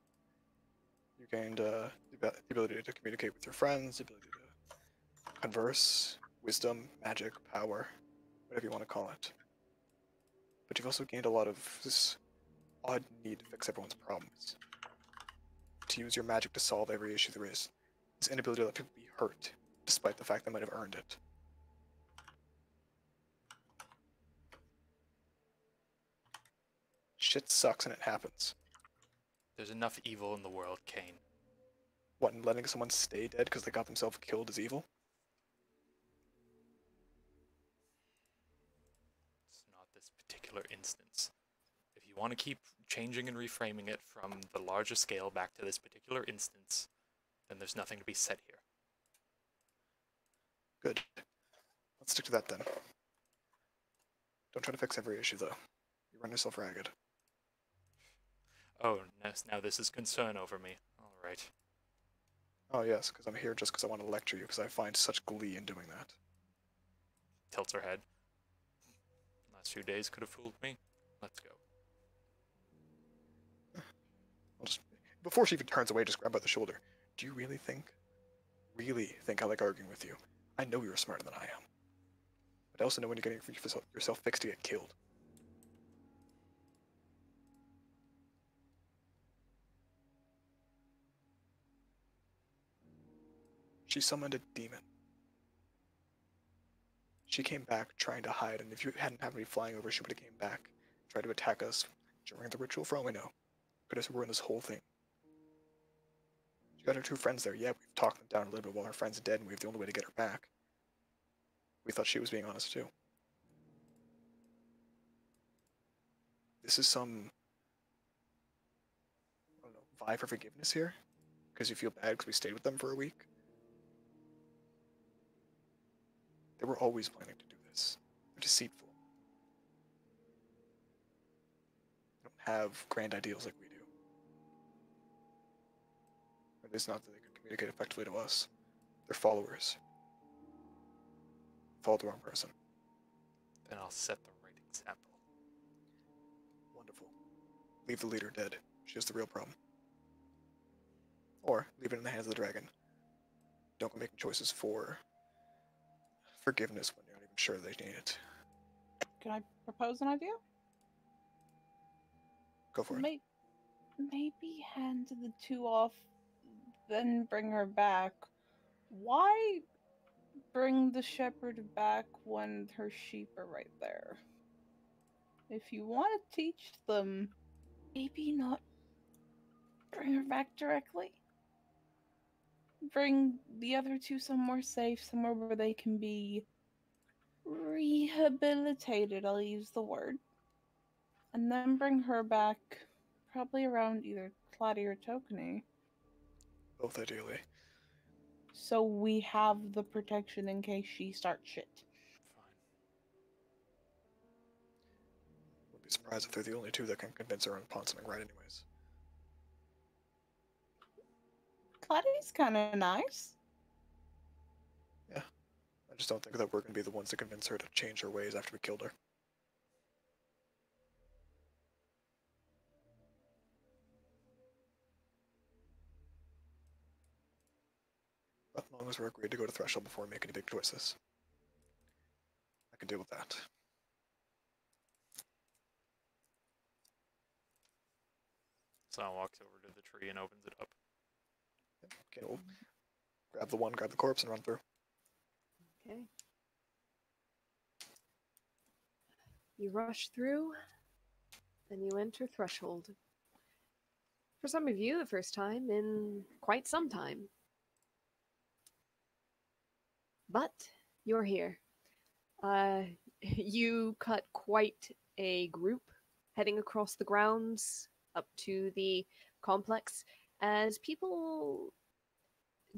Speaker 1: You gained the ability to communicate with your friends, the ability to converse, wisdom, magic, power, whatever you want to call it. But you've also gained a lot of this odd need to fix everyone's problems. To use your magic to solve every issue there is. This inability to let people be hurt, despite the fact they might have earned it. Shit sucks and it happens.
Speaker 3: There's enough evil in the world, Kane.
Speaker 1: What, and letting someone stay dead because they got themselves killed is evil?
Speaker 3: It's not this particular instance. If you want to keep changing and reframing it from the larger scale back to this particular instance, then there's nothing to be said here.
Speaker 1: Good. Let's stick to that then. Don't try to fix every issue, though. You run yourself ragged.
Speaker 3: Oh, now this is concern over me. Alright.
Speaker 1: Oh yes, because I'm here just because I want to lecture you, because I find such glee in doing that.
Speaker 3: Tilts her head. Last few days could have fooled me. Let's go.
Speaker 1: I'll just, before she even turns away, just grab by the shoulder. Do you really think I like arguing with you? I know you're smarter than I am. But I also know when you're getting yourself fixed to get killed. She summoned a demon. She came back trying to hide, and if you hadn't happened to be flying over, she would have came back, tried to attack us during the ritual, for all we know. Could have ruined this whole thing. She got her two friends there. Yeah, we've talked them down a little bit while her friend's dead, and we have the only way to get her back. We thought she was being honest too. This is some, I don't know, vie for forgiveness here? Because you feel bad because we stayed with them for a week? They were always planning to do this. They're deceitful. They don't have grand ideals like we do. It is not that they can communicate effectively to us. They're followers. Follow the wrong person.
Speaker 3: Then I'll set the right example.
Speaker 1: Wonderful. Leave the leader dead. She is the real problem. Or leave it in the hands of the dragon. Don't go making choices for forgiveness when you're not even sure they need it.
Speaker 2: Can I propose an idea?
Speaker 1: Go for it.
Speaker 2: Maybe hand the two off, then bring her back. Why bring the shepherd back when her sheep are right there? If you want to teach them, maybe not bring her back directly. Bring the other two somewhere safe, somewhere where they can be rehabilitated, I'll use the word. And then bring her back probably around either Claudia or Tokeny.
Speaker 1: Both ideally.
Speaker 2: So we have the protection in case she starts shit.
Speaker 3: Fine.
Speaker 1: Wouldn't be surprised if they're the only two that can convince her upon something right anyways.
Speaker 2: Claudia's kind of nice.
Speaker 1: Yeah. I just don't think that we're going to be the ones to convince her to change her ways after we killed her. But as long as we're agreed to go to Threshold before we make any big choices, I can deal with that.
Speaker 3: Sal walks over to the tree and opens it up.
Speaker 1: Okay, we'll grab the corpse and run through.
Speaker 5: Okay. You rush through, then you enter Threshold. For some of you, the first time in quite some time. But you're here. You cut quite a group heading across the grounds up to the complex as people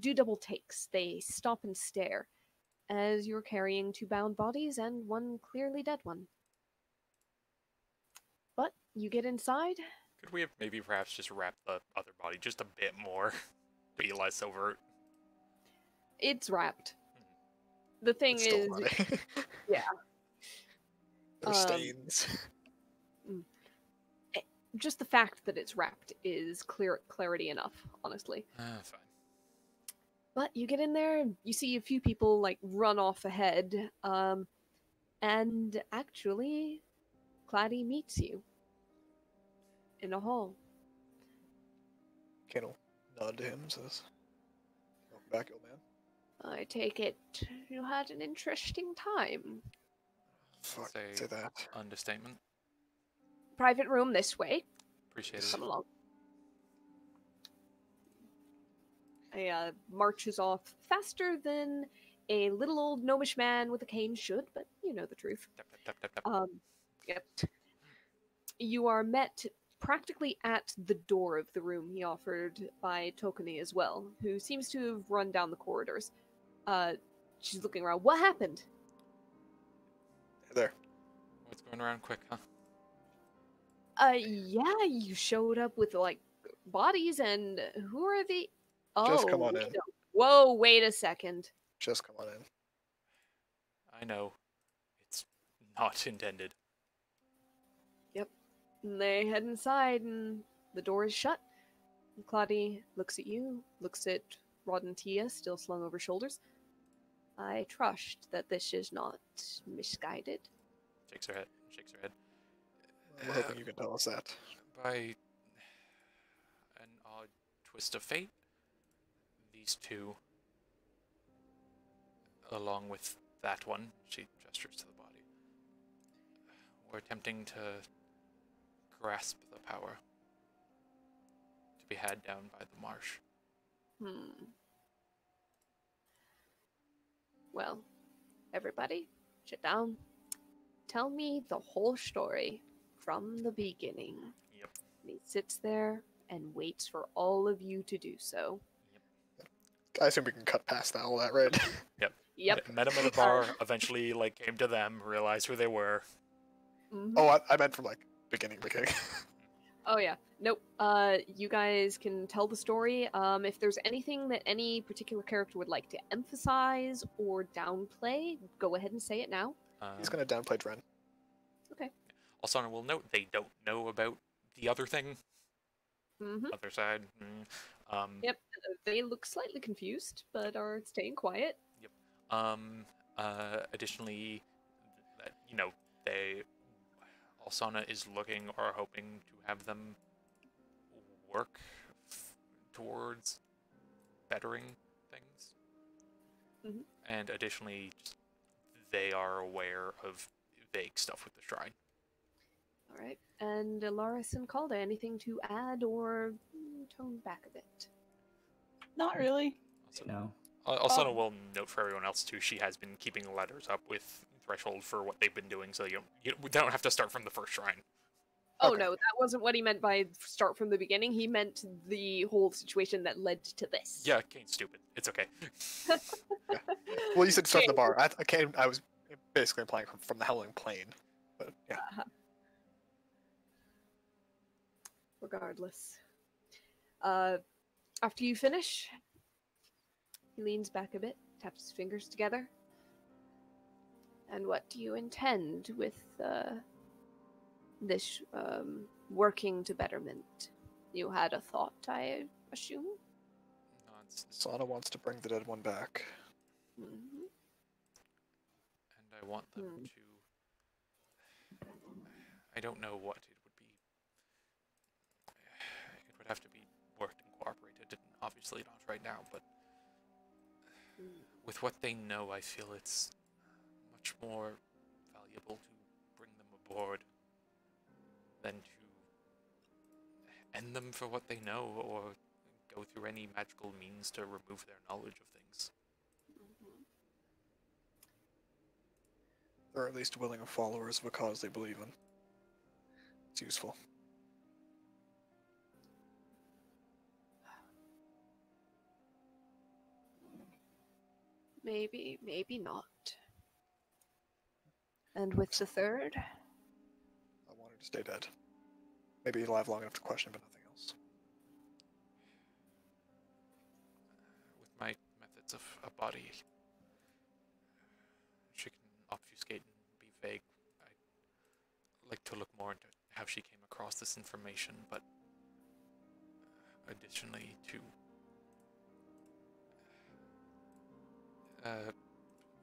Speaker 5: do double takes. They stop and stare as you're carrying 2 bound bodies and 1 clearly dead one. But you get inside.
Speaker 3: Could we have maybe perhaps just wrapped the other body just a bit more to be less overt?
Speaker 5: It's wrapped. The thing
Speaker 1: It's still
Speaker 5: is,
Speaker 1: bloody.
Speaker 5: yeah.
Speaker 1: There's stains.
Speaker 5: Just the fact that it's wrapped is clarity enough, honestly.
Speaker 3: Fine.
Speaker 5: But you get in there, you see a few people like run off ahead, and actually, Claddy meets you in a hall.
Speaker 1: Kane will nod to him and says, "Welcome back, old man."
Speaker 5: I take it you had an interesting time.
Speaker 1: Fuck,
Speaker 3: Say-
Speaker 1: say that.
Speaker 3: Understatement.
Speaker 5: Private room this way.
Speaker 3: Appreciate it.
Speaker 5: Come along. Marches off faster than a little old gnomish man with a cane should, but you know the truth.
Speaker 3: Tap, tap, tap, tap, tap.
Speaker 5: Yep. You are met practically at the door of the room he offered by Tokani as well, who seems to have run down the corridors. She's looking around. What happened?
Speaker 1: There.
Speaker 3: What's going around quick, huh?
Speaker 5: Yeah, you showed up with like bodies, and who are the? Oh,
Speaker 1: Just come on in.
Speaker 5: Whoa! Wait a second.
Speaker 1: Just come on in.
Speaker 3: I know. It's not intended.
Speaker 5: And they head inside, and the door is shut. And Claudia looks at you, looks at Rod and Tia, still slung over shoulders. I trust that this is not misguided.
Speaker 3: Shakes her head. Shakes her head.
Speaker 1: We're hoping you can tell us that.
Speaker 3: By an odd twist of fate, these two, along with that one, she gestures to the body, were attempting to grasp the power to be had down by the marsh.
Speaker 5: Well, everybody, sit down. Tell me the whole story from the beginning.
Speaker 3: Yep.
Speaker 5: And he sits there and waits for all of you to do so.
Speaker 1: I assume we can cut past all that, right?
Speaker 5: Yep.
Speaker 3: Met him at a bar, eventually came to them, realized who they were.
Speaker 5: Mhm.
Speaker 1: Oh, I meant from beginning.
Speaker 5: Oh yeah. Nope. You guys can tell the story. If there's anything that any particular character would like to emphasize or downplay, go ahead and say it now.
Speaker 1: He's gonna downplay Dren.
Speaker 3: Also, I will note they don't know about the other thing,
Speaker 5: Mm-hmm.
Speaker 3: other side.
Speaker 5: Yep. They look slightly confused, but are staying quiet.
Speaker 3: Additionally, that they Alsana is looking or hoping to have them work towards bettering things.
Speaker 5: Mhm.
Speaker 3: And additionally, just, they are aware of vague stuff with the shrine.
Speaker 5: All right. And Laris and Calda, anything to add or tone back a bit?
Speaker 2: Not really.
Speaker 3: Also,
Speaker 4: No.
Speaker 3: Alsana will note for everyone else too, she has been keeping letters up with Threshold for what they've been doing, so they don't have to start from the first shrine.
Speaker 5: Oh
Speaker 1: Okay.
Speaker 5: no, that wasn't what he meant by start from the beginning. He meant the whole situation that led to this.
Speaker 3: Yeah, Kane's stupid. It's okay.
Speaker 1: Well, you said stuff in the
Speaker 5: Okay.
Speaker 1: bar. I was basically implying from the Howling Plain, but yeah.
Speaker 5: Regardless. After you finish, he leans back a bit, taps his fingers together. And what do you intend with this working to betterment? You had a thought, I assume?
Speaker 3: No,
Speaker 1: Sana wants to bring the dead one back.
Speaker 5: Mhm.
Speaker 3: and I want them
Speaker 5: Hmm.
Speaker 3: to. I don't know what it would be. It would have to be worked and cooperated, and obviously not right now, but
Speaker 5: Mm.
Speaker 3: with what they know, I feel it's much more valuable to bring them aboard than to end them for what they know or go through any magical means to remove their knowledge of things.
Speaker 5: Mhm.
Speaker 1: They're at least willing followers of a cause they believe in. It's useful.
Speaker 5: Maybe, maybe not. And with the third?
Speaker 1: I want her to stay dead. Maybe alive long enough to question, but nothing else.
Speaker 3: With my methods of a body, she can obfuscate and be vague. I'd like to look more into how she came across this information, but additionally to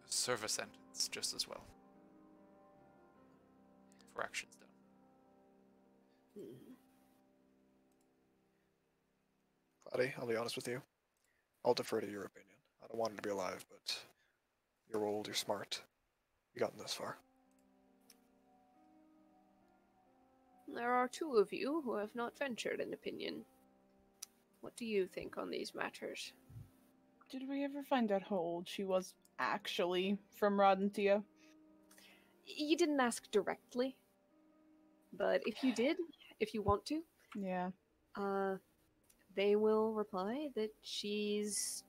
Speaker 3: serve a sentence just as well for actions done.
Speaker 1: Cloudy, I'll be honest with you. I'll defer to your opinion. I don't want her to be alive, but you're old, you're smart. You've gotten this far.
Speaker 5: There are two of you who have not ventured an opinion. What do you think on these matters?
Speaker 2: Did we ever find out how old she was actually from Rodentia?
Speaker 5: You didn't ask directly, but if you did, if you want to,
Speaker 2: Yeah.
Speaker 5: they will reply that she's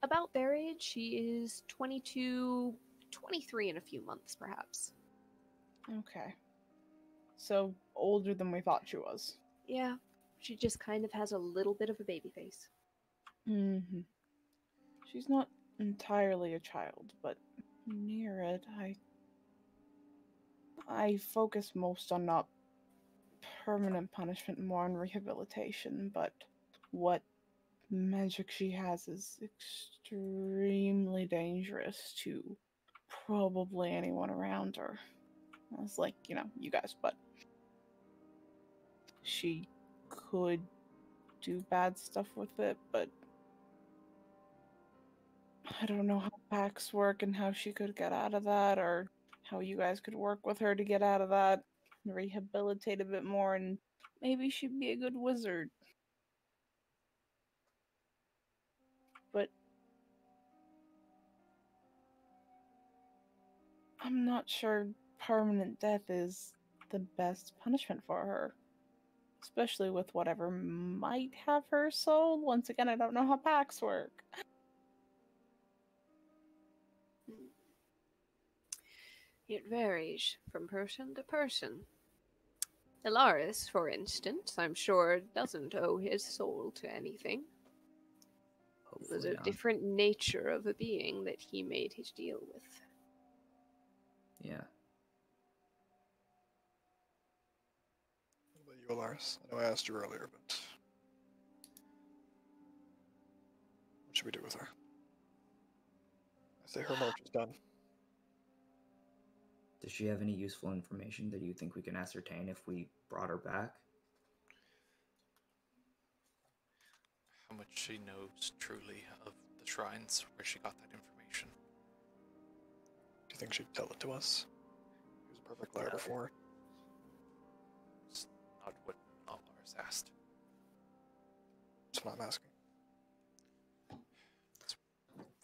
Speaker 5: about their age. She is 22, 23 in a few months, perhaps.
Speaker 2: Okay. So older than we thought she was.
Speaker 5: Yeah, she just kind of has a little bit of a baby face.
Speaker 2: Mm-hmm. She's not entirely a child, but near it, I focus most on not permanent punishment, more on rehabilitation, but what magic she has is extremely dangerous to probably anyone around her. It's like, you guys, but she could do bad stuff with it, but I don't know how packs work and how she could get out of that, or how you guys could work with her to get out of that, rehabilitate a bit more, and maybe she'd be a good wizard. But I'm not sure permanent death is the best punishment for her. Especially with whatever might have her soul. Once again, I don't know how packs work.
Speaker 5: It varies from person to person. Ilaris, for instance, I'm sure doesn't owe his soul to anything. It was
Speaker 4: Hopefully
Speaker 5: a
Speaker 4: not.
Speaker 5: different nature of a being that he made his deal with.
Speaker 4: Yeah.
Speaker 1: What about you, Alaris? I know I asked you earlier, but what should we do with her? I say her march is done.
Speaker 4: Does she have any useful information that you think we can ascertain if we brought her back?
Speaker 3: How much she knows truly of the shrines, where she got that information.
Speaker 1: Do you think she'd tell it to us? She was a perfect liar
Speaker 4: Yeah.
Speaker 1: before.
Speaker 3: It's not what Alaris asked.
Speaker 1: That's what I'm asking.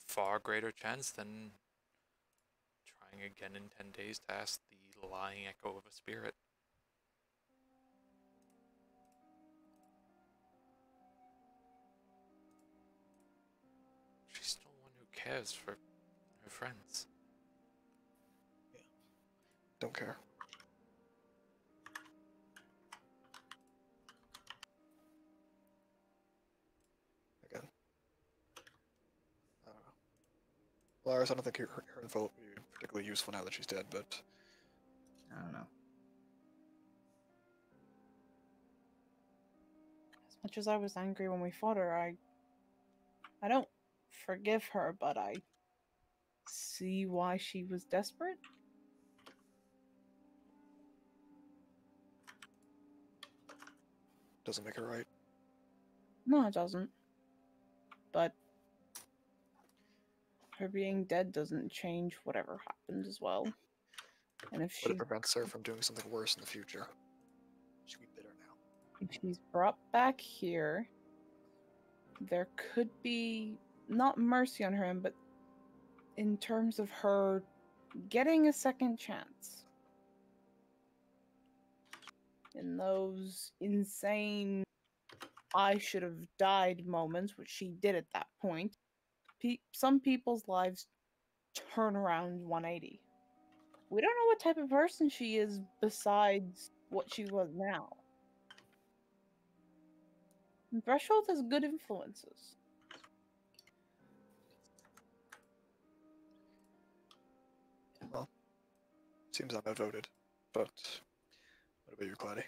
Speaker 3: Far greater chance than trying again in 10 days to ask the lying echo of a spirit. She's still one who cares for her friends.
Speaker 1: Don't care. Again. I don't know. Alaris, I don't think her info will be particularly useful now that she's dead, but
Speaker 4: I don't know.
Speaker 2: As much as I was angry when we fought her, I don't forgive her, but I see why she was desperate.
Speaker 1: doesn't make it right.
Speaker 2: No, it doesn't. But her being dead doesn't change whatever happened as well. And if
Speaker 1: But it
Speaker 2: she's,
Speaker 1: prevents her from doing something worse in the future. She'd be bitter now.
Speaker 2: if she's brought back here, there could be not mercy on her, but in terms of her getting a second chance. In those insane I should have died moments, which she did at that point, some people's lives turn around 180. We don't know what type of person she is besides what she was now. And Threshold has good influences.
Speaker 1: Well, seems I'm outvoted, but what about you, Claddy?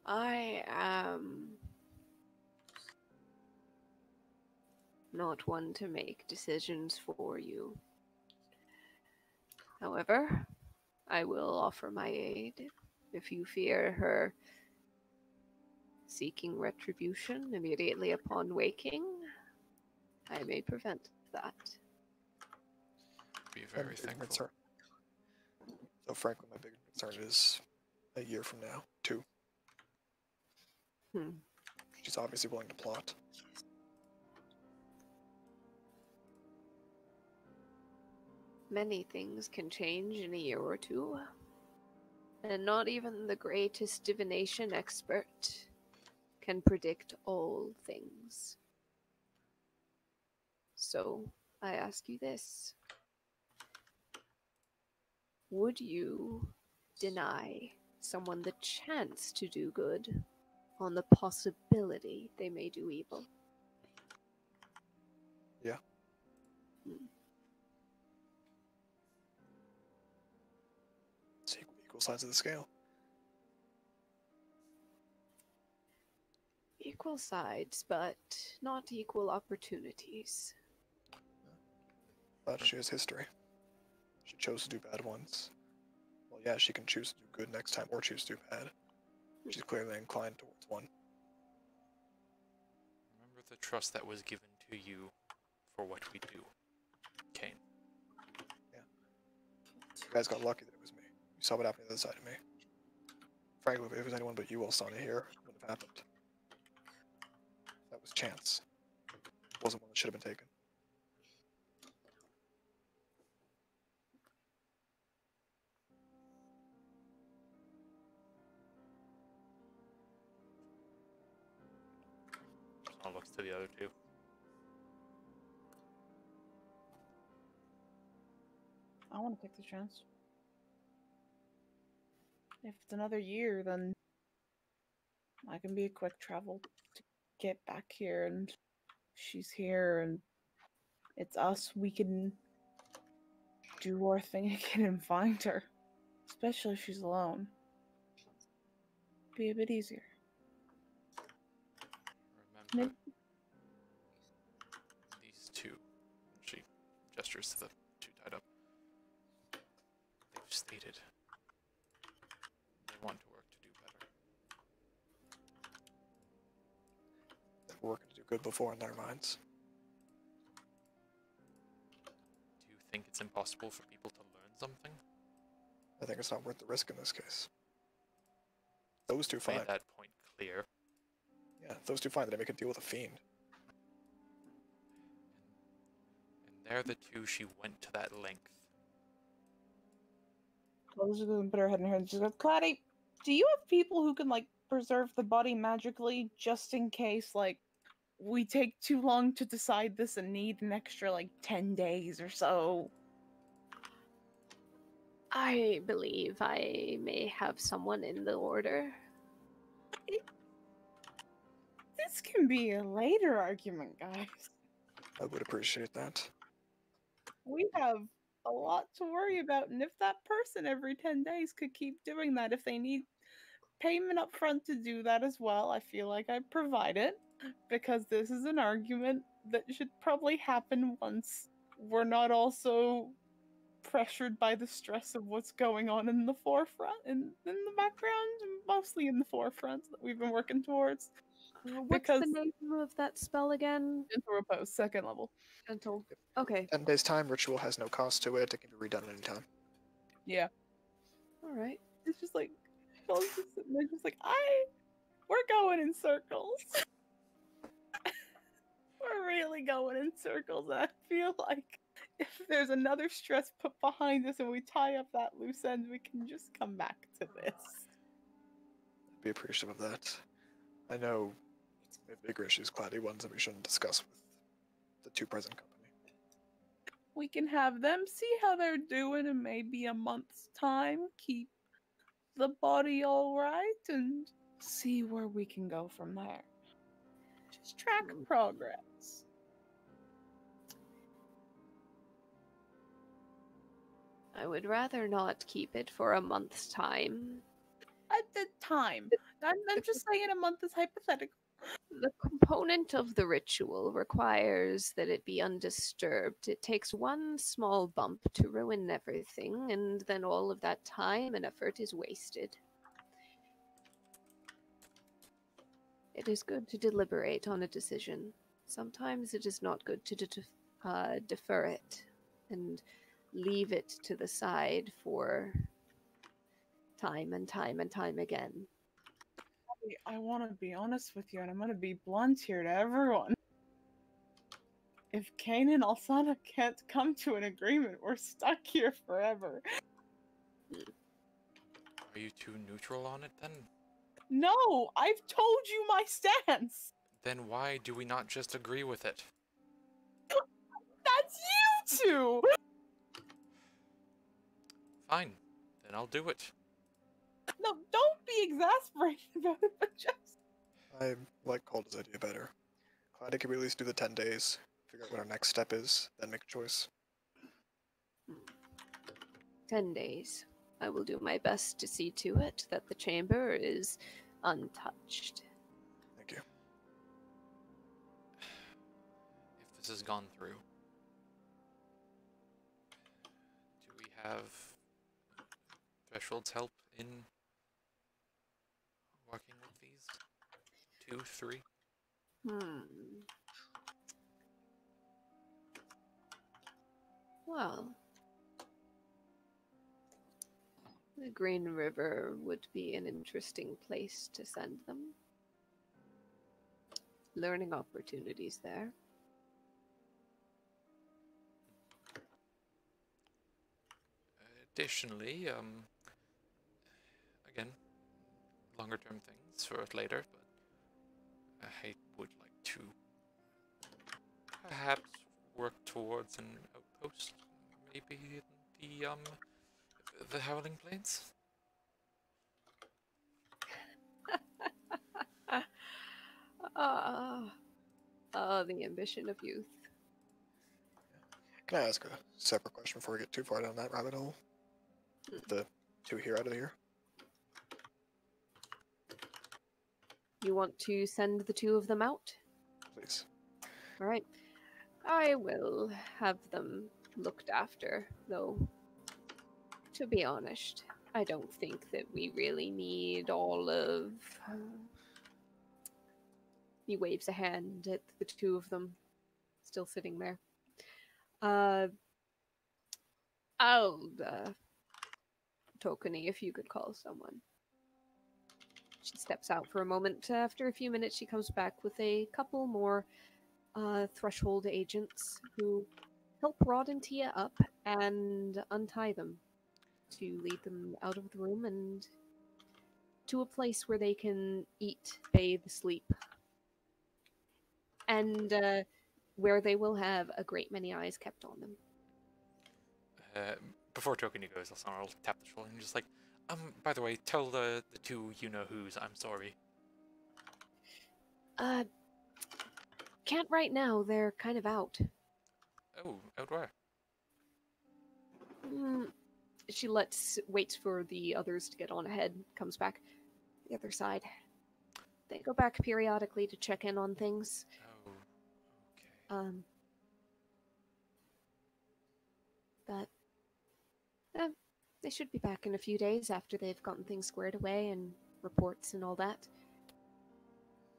Speaker 5: I am not one to make decisions for you. However, I will offer my aid if you fear her seeking retribution immediately upon waking. I may prevent that.
Speaker 3: Be very
Speaker 1: Big
Speaker 3: thankful.
Speaker 1: concern. So frankly, my big concern is a year from now, 2. She's obviously willing to plot.
Speaker 5: Many things can change in a year or 2, and not even the greatest divination expert can predict all things. So, I ask you this. Would you deny someone the chance to do good on the possibility they may do evil?
Speaker 1: Yeah. It's equal sides of the scale.
Speaker 5: Equal sides, but not equal opportunities.
Speaker 1: But she has history. She chose to do bad once. Well, yeah, she can choose to do good next time or choose to do bad. She's clearly inclined towards one.
Speaker 3: Remember the trust that was given to you for what we do, Kane.
Speaker 1: You guys got lucky that it was me. You saw what happened to the other side of me. Frankly, if it was anyone but you all Sana here, it wouldn't have happened. That was chance. It wasn't one that should have been taken.
Speaker 3: Someone looks to the other two.
Speaker 2: I want to take the chance. If it's another year, then I can be a quick travel to get back here, and she's here, and it's us. We can do our thing again and find her. Especially if she's alone. Be a bit easier.
Speaker 3: Remember these two. She gestures to the two tied up. They've stated they want to work to do better.
Speaker 1: They were working to do good before in their minds.
Speaker 3: Do you think it's impossible for people to learn something?
Speaker 1: I think it's not worth the risk in this case. Those two
Speaker 3: Made
Speaker 1: find.
Speaker 3: that point clear.
Speaker 1: Yeah, those two find that I make a deal with a fiend.
Speaker 3: And they're the two she went to that length.
Speaker 2: Close gonna put her head in her hand. She's like, Claddy, do you have people who can, like, preserve the body magically just in case, like, we take too long to decide this and need an extra, like, 10 days or so?
Speaker 5: I believe I may have someone in the order.
Speaker 2: This can be a later argument, guys.
Speaker 1: I would appreciate that.
Speaker 2: We have a lot to worry about, and if that person every 10 days could keep doing that, if they need payment up front to do that as well, I feel like I provide it, because this is an argument that should probably happen once we're not also pressured by the stress of what's going on in the forefront, in the background, and mostly in the forefront that we've been working towards.
Speaker 5: What's
Speaker 2: Because-
Speaker 5: the name of that spell again?
Speaker 2: Gentle Repose, 2nd level.
Speaker 5: Gentle. Okay.
Speaker 1: 10 days time, ritual has no cost to it. It can be redone anytime.
Speaker 2: Yeah.
Speaker 5: Alright.
Speaker 2: It's just like, Phil's just sitting there just like, we're going in circles. We're really going in circles, and I feel like if there's another stress put behind us and we tie up that loose end, we can just come back to this.
Speaker 1: I'd be appreciative of that. I know We have bigger issues, cloudy ones that we shouldn't discuss with the two present company.
Speaker 2: We can have them see how they're doing in maybe a month's time, keep the body all right, and see where we can go from there. Just track progress.
Speaker 5: I would rather not keep it for a month's time.
Speaker 2: At the time. I'm just saying a month is hypothetical.
Speaker 5: The component of the ritual requires that it be undisturbed. It takes one small bump to ruin everything, and then all of that time and effort is wasted. It is good to deliberate on a decision. Sometimes it is not good to defer it and leave it to the side for time and time and time again.
Speaker 2: I want to be honest with you, and I'm going to be blunt here to everyone. If Kane and Alsana can't come to an agreement, we're stuck here forever.
Speaker 3: Are you too neutral on it then?
Speaker 2: No, I've told you my stance.
Speaker 3: Then why do we not just agree with it?
Speaker 2: That's you two.
Speaker 3: Fine, then I'll do it.
Speaker 2: No, don't be exasperated about it, but just...
Speaker 1: I like Calder's idea better. Cloudy, can we at least do the 10 days? Figure out what our next step is, then make a choice.
Speaker 5: 10 days. I will do my best to see to it that the chamber is untouched.
Speaker 1: Thank you.
Speaker 3: If this has gone through, do we have Threshold's help in working with these? 2, 3?
Speaker 5: Well, the Green River would be an interesting place to send them. Learning opportunities there.
Speaker 3: Additionally, again, longer term things for later, but I would like to perhaps work towards an outpost, maybe in the Howling Plains.
Speaker 5: The ambition of youth.
Speaker 1: Can I ask a separate question before we get too far down that rabbit hole? The two here out of here?
Speaker 5: You want to send the two of them out?
Speaker 1: Please.
Speaker 5: Alright. I will have them looked after, though, to be honest, I don't think that we really need all of... He waves a hand at the two of them, still sitting there. Tokeny, if you could call someone. She steps out for a moment. After a few minutes, she comes back with a couple more Threshold agents who help Rod and Tia up and untie them to lead them out of the room and to a place where they can eat, bathe, sleep. And where they will have a great many eyes kept on them.
Speaker 3: Before Tokeny goes, I'll tap the shoulder and just like, by the way, tell the two you-know-who's I'm sorry.
Speaker 5: Can't right now, they're kind of out.
Speaker 3: Oh, out where?
Speaker 5: She waits for the others to get on ahead, comes back the other side. They go back periodically to check in on things.
Speaker 3: Oh, okay.
Speaker 5: But they should be back in a few days after they've gotten things squared away and reports and all that.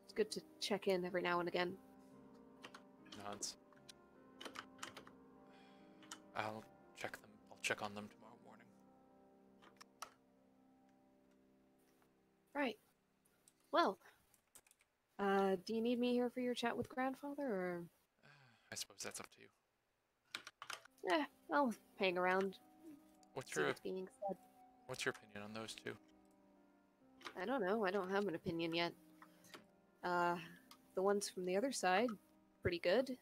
Speaker 5: It's good to check in every now and again.
Speaker 3: Nods. I'll check them. I'll check on them tomorrow morning.
Speaker 5: Right. Well, do you need me here for your chat with Grandfather, or?
Speaker 3: I suppose that's up to you.
Speaker 5: I'll hang around.
Speaker 3: What's
Speaker 5: See
Speaker 3: your
Speaker 5: what's being said.
Speaker 3: What's your opinion on those two?
Speaker 5: I don't know. I don't have an opinion yet. the ones from the other side, pretty good.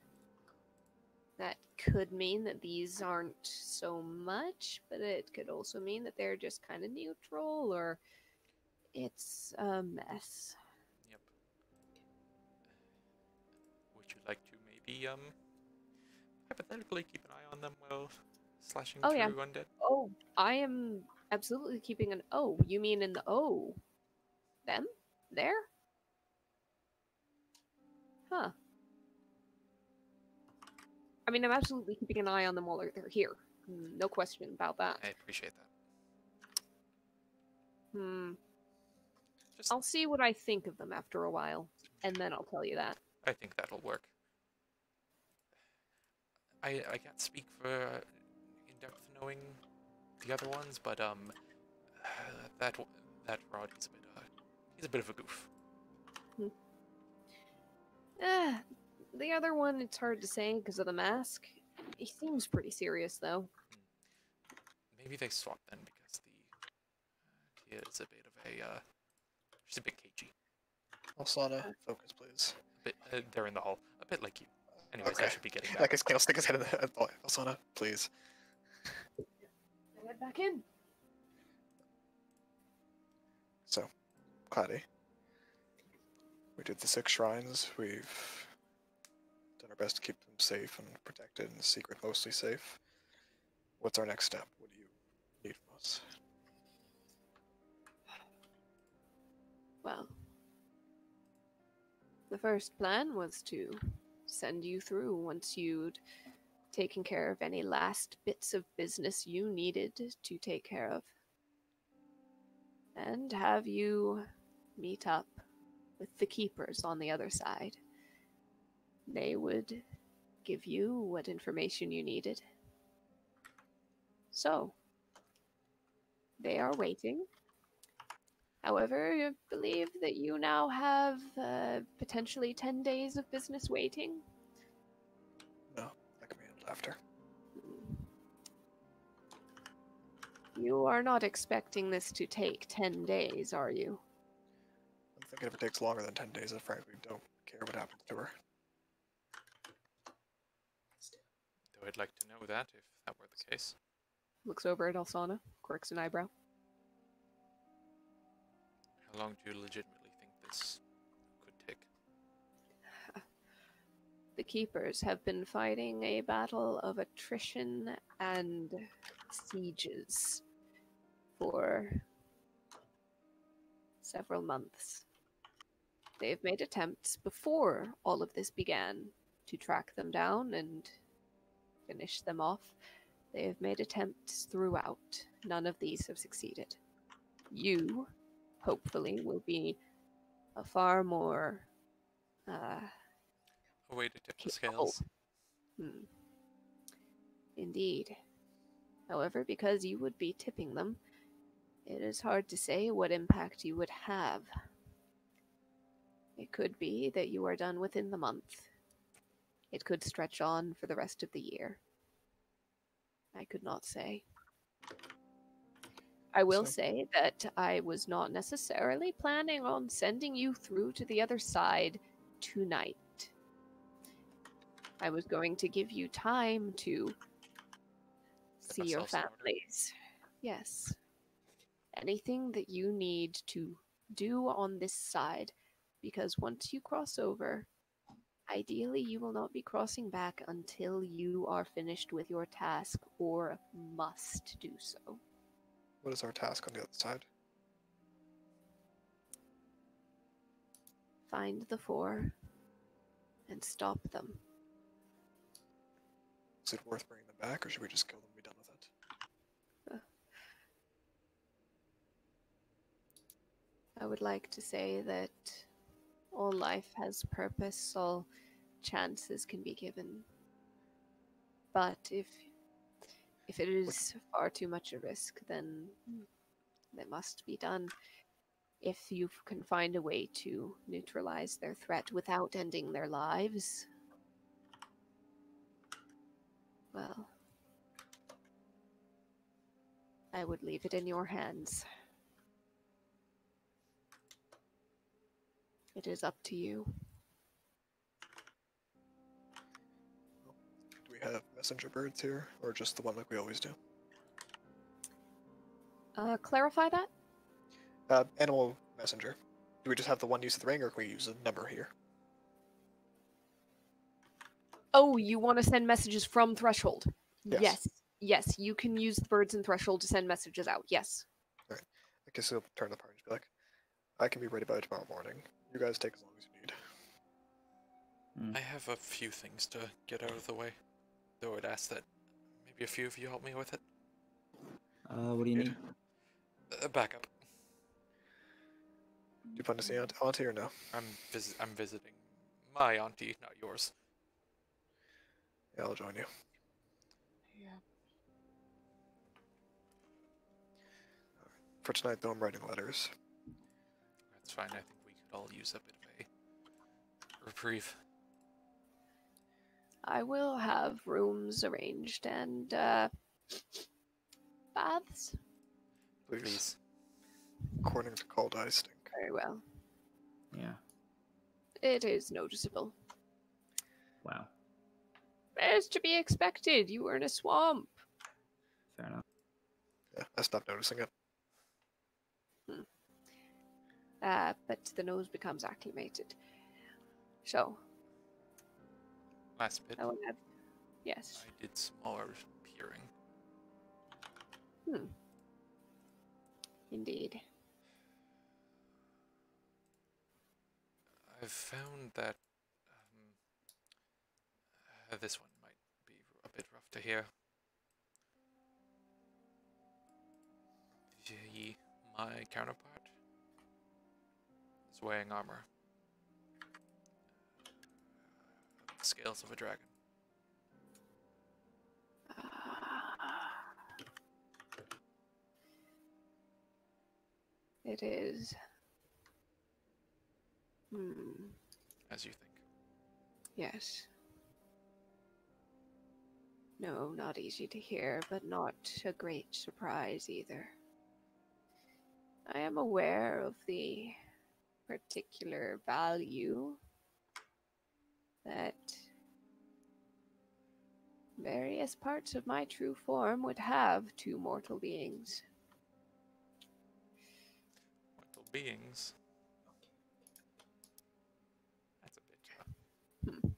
Speaker 5: That could mean that these aren't so much, but it could also mean that they're just kind of neutral, or it's a mess.
Speaker 3: Yep. Would you like to maybe hypothetically keep an eye on them while slashing
Speaker 5: Oh,
Speaker 3: through
Speaker 5: yeah.
Speaker 3: undead?
Speaker 5: Oh, I am absolutely keeping an O. You mean in the O? Them? There? Huh. I mean, I'm absolutely keeping an eye on them while they're here. No question about that.
Speaker 3: I appreciate that.
Speaker 5: Hmm.
Speaker 3: Just
Speaker 5: I'll see what I think of them after a while, and then I'll tell you that.
Speaker 3: I think that'll work. I can't speak for in depth knowing the other ones, but that Rod he's a bit of a goof.
Speaker 5: The other one, it's hard to say because of the mask. He seems pretty serious, though.
Speaker 3: Maybe they swapped then because he is a bit of a she's a bit cagey.
Speaker 1: Alsana, focus, please.
Speaker 3: A bit they're in the hall, a bit like you. Anyways,
Speaker 1: Okay.
Speaker 3: I should be getting
Speaker 1: I
Speaker 3: back.
Speaker 1: guess I'll stick his head in the. Alsana, please.
Speaker 5: Head back in.
Speaker 1: So, Claddy, we did the 6 shrines. We've done our best to keep them safe and protected, and the secret mostly safe. What's our next step? What do you need from us?
Speaker 5: Well, the first plan was to send you through once you'd taken care of any last bits of business you needed to take care of. And have you meet up with the keepers on the other side. They would give you what information you needed. So, they are waiting. However, I believe that you now have potentially 10 days of business waiting.
Speaker 1: No, that can be handled after.
Speaker 5: You are not expecting this to take 10 days, are you?
Speaker 1: I'm thinking if it takes longer than 10 days, I frankly don't care what happens to her.
Speaker 3: Though I'd like to know that, if that were the case.
Speaker 5: Looks over at Alsana, quirks an eyebrow.
Speaker 3: How long do you legitimately think this could take?
Speaker 5: The Keepers have been fighting a battle of attrition and sieges for several months. They've made attempts before all of this began to track them down and finish them off. They have made attempts throughout. None of these have succeeded. You, hopefully, will be a far more
Speaker 3: A way to tip the
Speaker 5: capable.
Speaker 3: scales.
Speaker 5: Indeed. However, because you would be tipping them, it is hard to say what impact you would have. It could be that you are done within the month. It could stretch on for the rest of the year. I could not say. I will say that I was not necessarily planning on sending you through to the other side tonight. I was going to give you time to see your
Speaker 3: ourselves in order.
Speaker 5: families. Yes. Anything that you need to do on this side, because once you cross over, ideally you will not be crossing back until you are finished with your task or must do so.
Speaker 1: What is our task on the other side?
Speaker 5: Find the 4 and stop them.
Speaker 1: Is it worth bringing them back, or should we just kill them and be done with it?
Speaker 5: I would like to say that all life has purpose, all chances can be given. But if it is far too much a risk, then it must be done. If you can find a way to neutralize their threat without ending their lives, well, I would leave it in your hands. It is up to you.
Speaker 1: have messenger birds here, or just the one like we always do?
Speaker 5: Clarify that?
Speaker 1: Animal messenger. Do we just have the one use of the ring, or can we use a number here?
Speaker 5: Oh, you want to send messages from Threshold?
Speaker 1: Yes.
Speaker 5: Yes. Yes, you can use the birds in Threshold to send messages out. Yes.
Speaker 1: I guess he'll turn the party and be like, I can be ready by tomorrow morning. You guys take as long as you need.
Speaker 3: I have a few things to get out of the way, though I'd ask that maybe a few of you help me with it.
Speaker 4: What do you need?
Speaker 3: Backup.
Speaker 1: Do you plan to see Auntie or no?
Speaker 3: I'm visiting my auntie, not yours.
Speaker 1: Yeah, I'll join you.
Speaker 2: Yeah.
Speaker 1: For tonight, though, I'm writing letters.
Speaker 3: That's fine. I think we could all use a bit of a reprieve.
Speaker 5: I will have rooms arranged and baths.
Speaker 1: Please. According to Cold I stink.
Speaker 5: Very well.
Speaker 4: Yeah.
Speaker 5: It is noticeable.
Speaker 4: Wow.
Speaker 5: As to be expected, you were in a swamp.
Speaker 4: Fair enough.
Speaker 1: Yeah, I stopped noticing it.
Speaker 5: But the nose becomes acclimated. So,
Speaker 3: Last bit.
Speaker 5: I will have... Yes.
Speaker 3: I did some more peering.
Speaker 5: Indeed.
Speaker 3: I've found that this one might be a bit rough to hear. My counterpart is wearing armor. The scales of a dragon.
Speaker 5: It is.
Speaker 3: As you think.
Speaker 5: Yes. No, not easy to hear, but not a great surprise either. I am aware of the particular value that various parts of my true form would have to mortal beings.
Speaker 3: Mortal beings. That's a bit.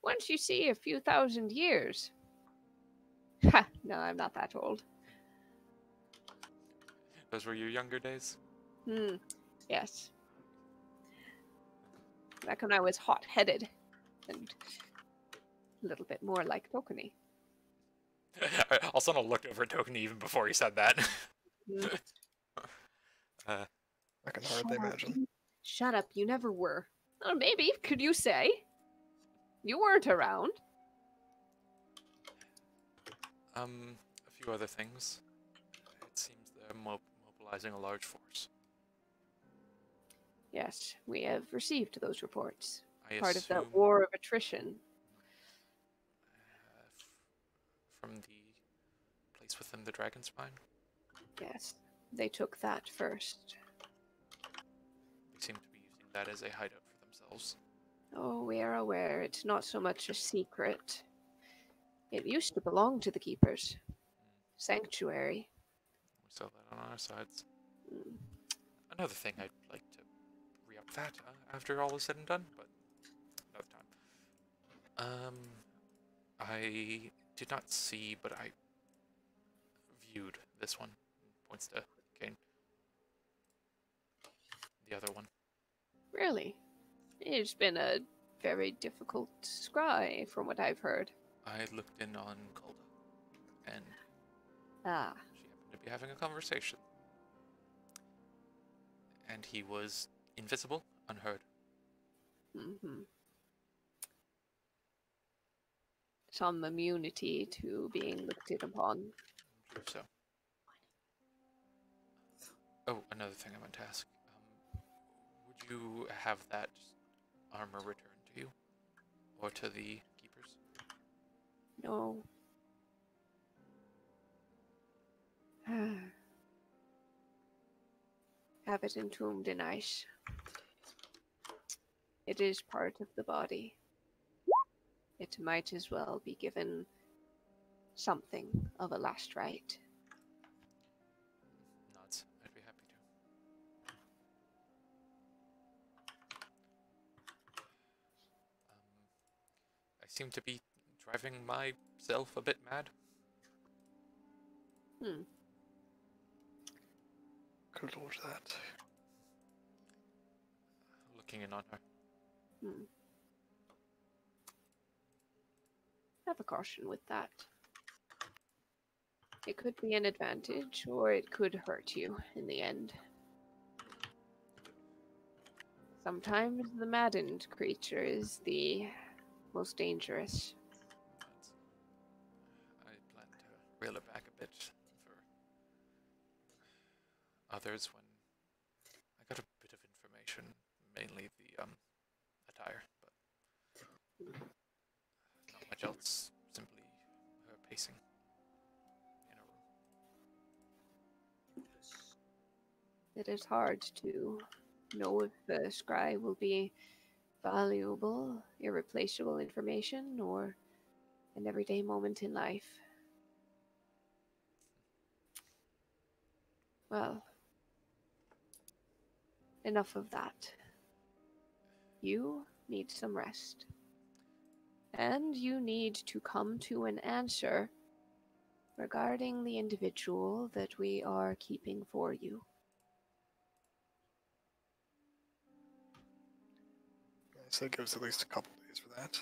Speaker 5: Once you see a few thousand years. Ha! No, I'm not that old.
Speaker 3: Those were your younger days?
Speaker 5: Yes. Back when I was hot-headed and a little bit more like Tokeni.
Speaker 3: Also, looked over at Tokeni even before he said that.
Speaker 1: I can hardly imagine.
Speaker 5: Shut up, you never were. Oh, maybe, could you say? You weren't around.
Speaker 3: A few other things. It seems they're mobilizing a large force.
Speaker 5: Yes, we have received those reports.
Speaker 3: I
Speaker 5: Part of that
Speaker 3: assume,
Speaker 5: war of attrition.
Speaker 3: from the place within the dragon spine.
Speaker 5: Yes, they took that first.
Speaker 3: They seem to be using that as a hideout for themselves.
Speaker 5: Oh, we are aware it's not so much a secret. It used to belong to the Keepers. Sanctuary.
Speaker 3: We saw that on our sides.
Speaker 5: Mm.
Speaker 3: Another thing I'd like to re-up that after all is said and done, but another time. I did not see, but I viewed this one. Points to Kane. The other one.
Speaker 5: Really? It's been a very difficult scry, from what I've heard.
Speaker 3: I looked in on Calda, and
Speaker 5: Ah,
Speaker 3: she happened to be having a conversation. And he was invisible, unheard.
Speaker 5: Some immunity to being looked in upon.
Speaker 3: So. Oh, another thing I meant to ask. Would you have that armor returned to you? Or to the Keepers?
Speaker 5: No. Have it entombed in ice. It is part of the body. it might as well be given something of a last rite.
Speaker 3: Nods. I'd be happy to. I seem to be driving myself a bit mad.
Speaker 1: Could have told you that.
Speaker 3: Looking in on her.
Speaker 5: Have a caution with that. It could be an advantage, or it could hurt you in the end. Sometimes the maddened creature is the most dangerous.
Speaker 3: Nods. I plan to reel it back a bit for others when I got a bit of information, mainly the attire, but not much else. Simply her pacing in a room.
Speaker 5: It is hard to know if the scry will be valuable, irreplaceable information, or an everyday moment in life. Well, enough of that. You need some rest. And you need to come to an answer regarding the individual that we are keeping for you.
Speaker 1: So it gives at least a couple days for that.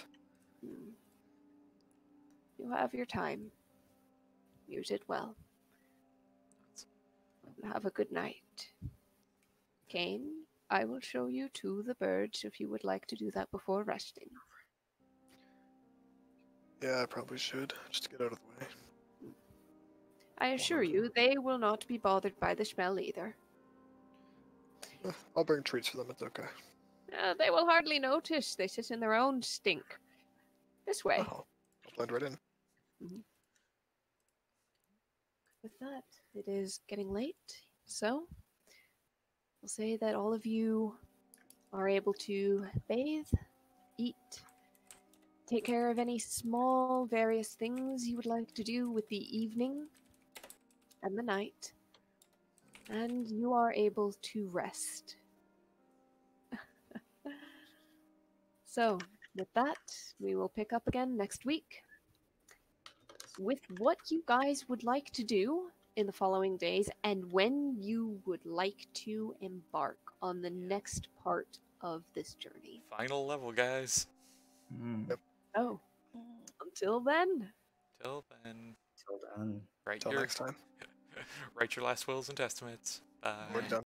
Speaker 5: You have your time. Use it well. Have a good night. Kane, I will show you to the birds if you would like to do that before resting.
Speaker 1: Yeah, I probably should, just to get out of the way.
Speaker 5: I assure you, they will not be bothered by the smell either.
Speaker 1: I'll bring treats for them, it's okay.
Speaker 5: They will hardly notice. They sit in their own stink. This way.
Speaker 1: I'll blend right in.
Speaker 5: With that, it is getting late, so we'll say that all of you are able to bathe, eat, take care of any small various things you would like to do with the evening and the night, and you are able to rest. So, with that, we will pick up again next week with what you guys would like to do in the following days and when you would like to embark on the next part of this journey.
Speaker 3: Final level, guys.
Speaker 1: Yep.
Speaker 5: Oh, until then.
Speaker 3: Till then,
Speaker 4: Till then.
Speaker 3: write
Speaker 1: Till
Speaker 3: your
Speaker 1: next time.
Speaker 3: write your last wills and testaments. Bye.
Speaker 1: We're done.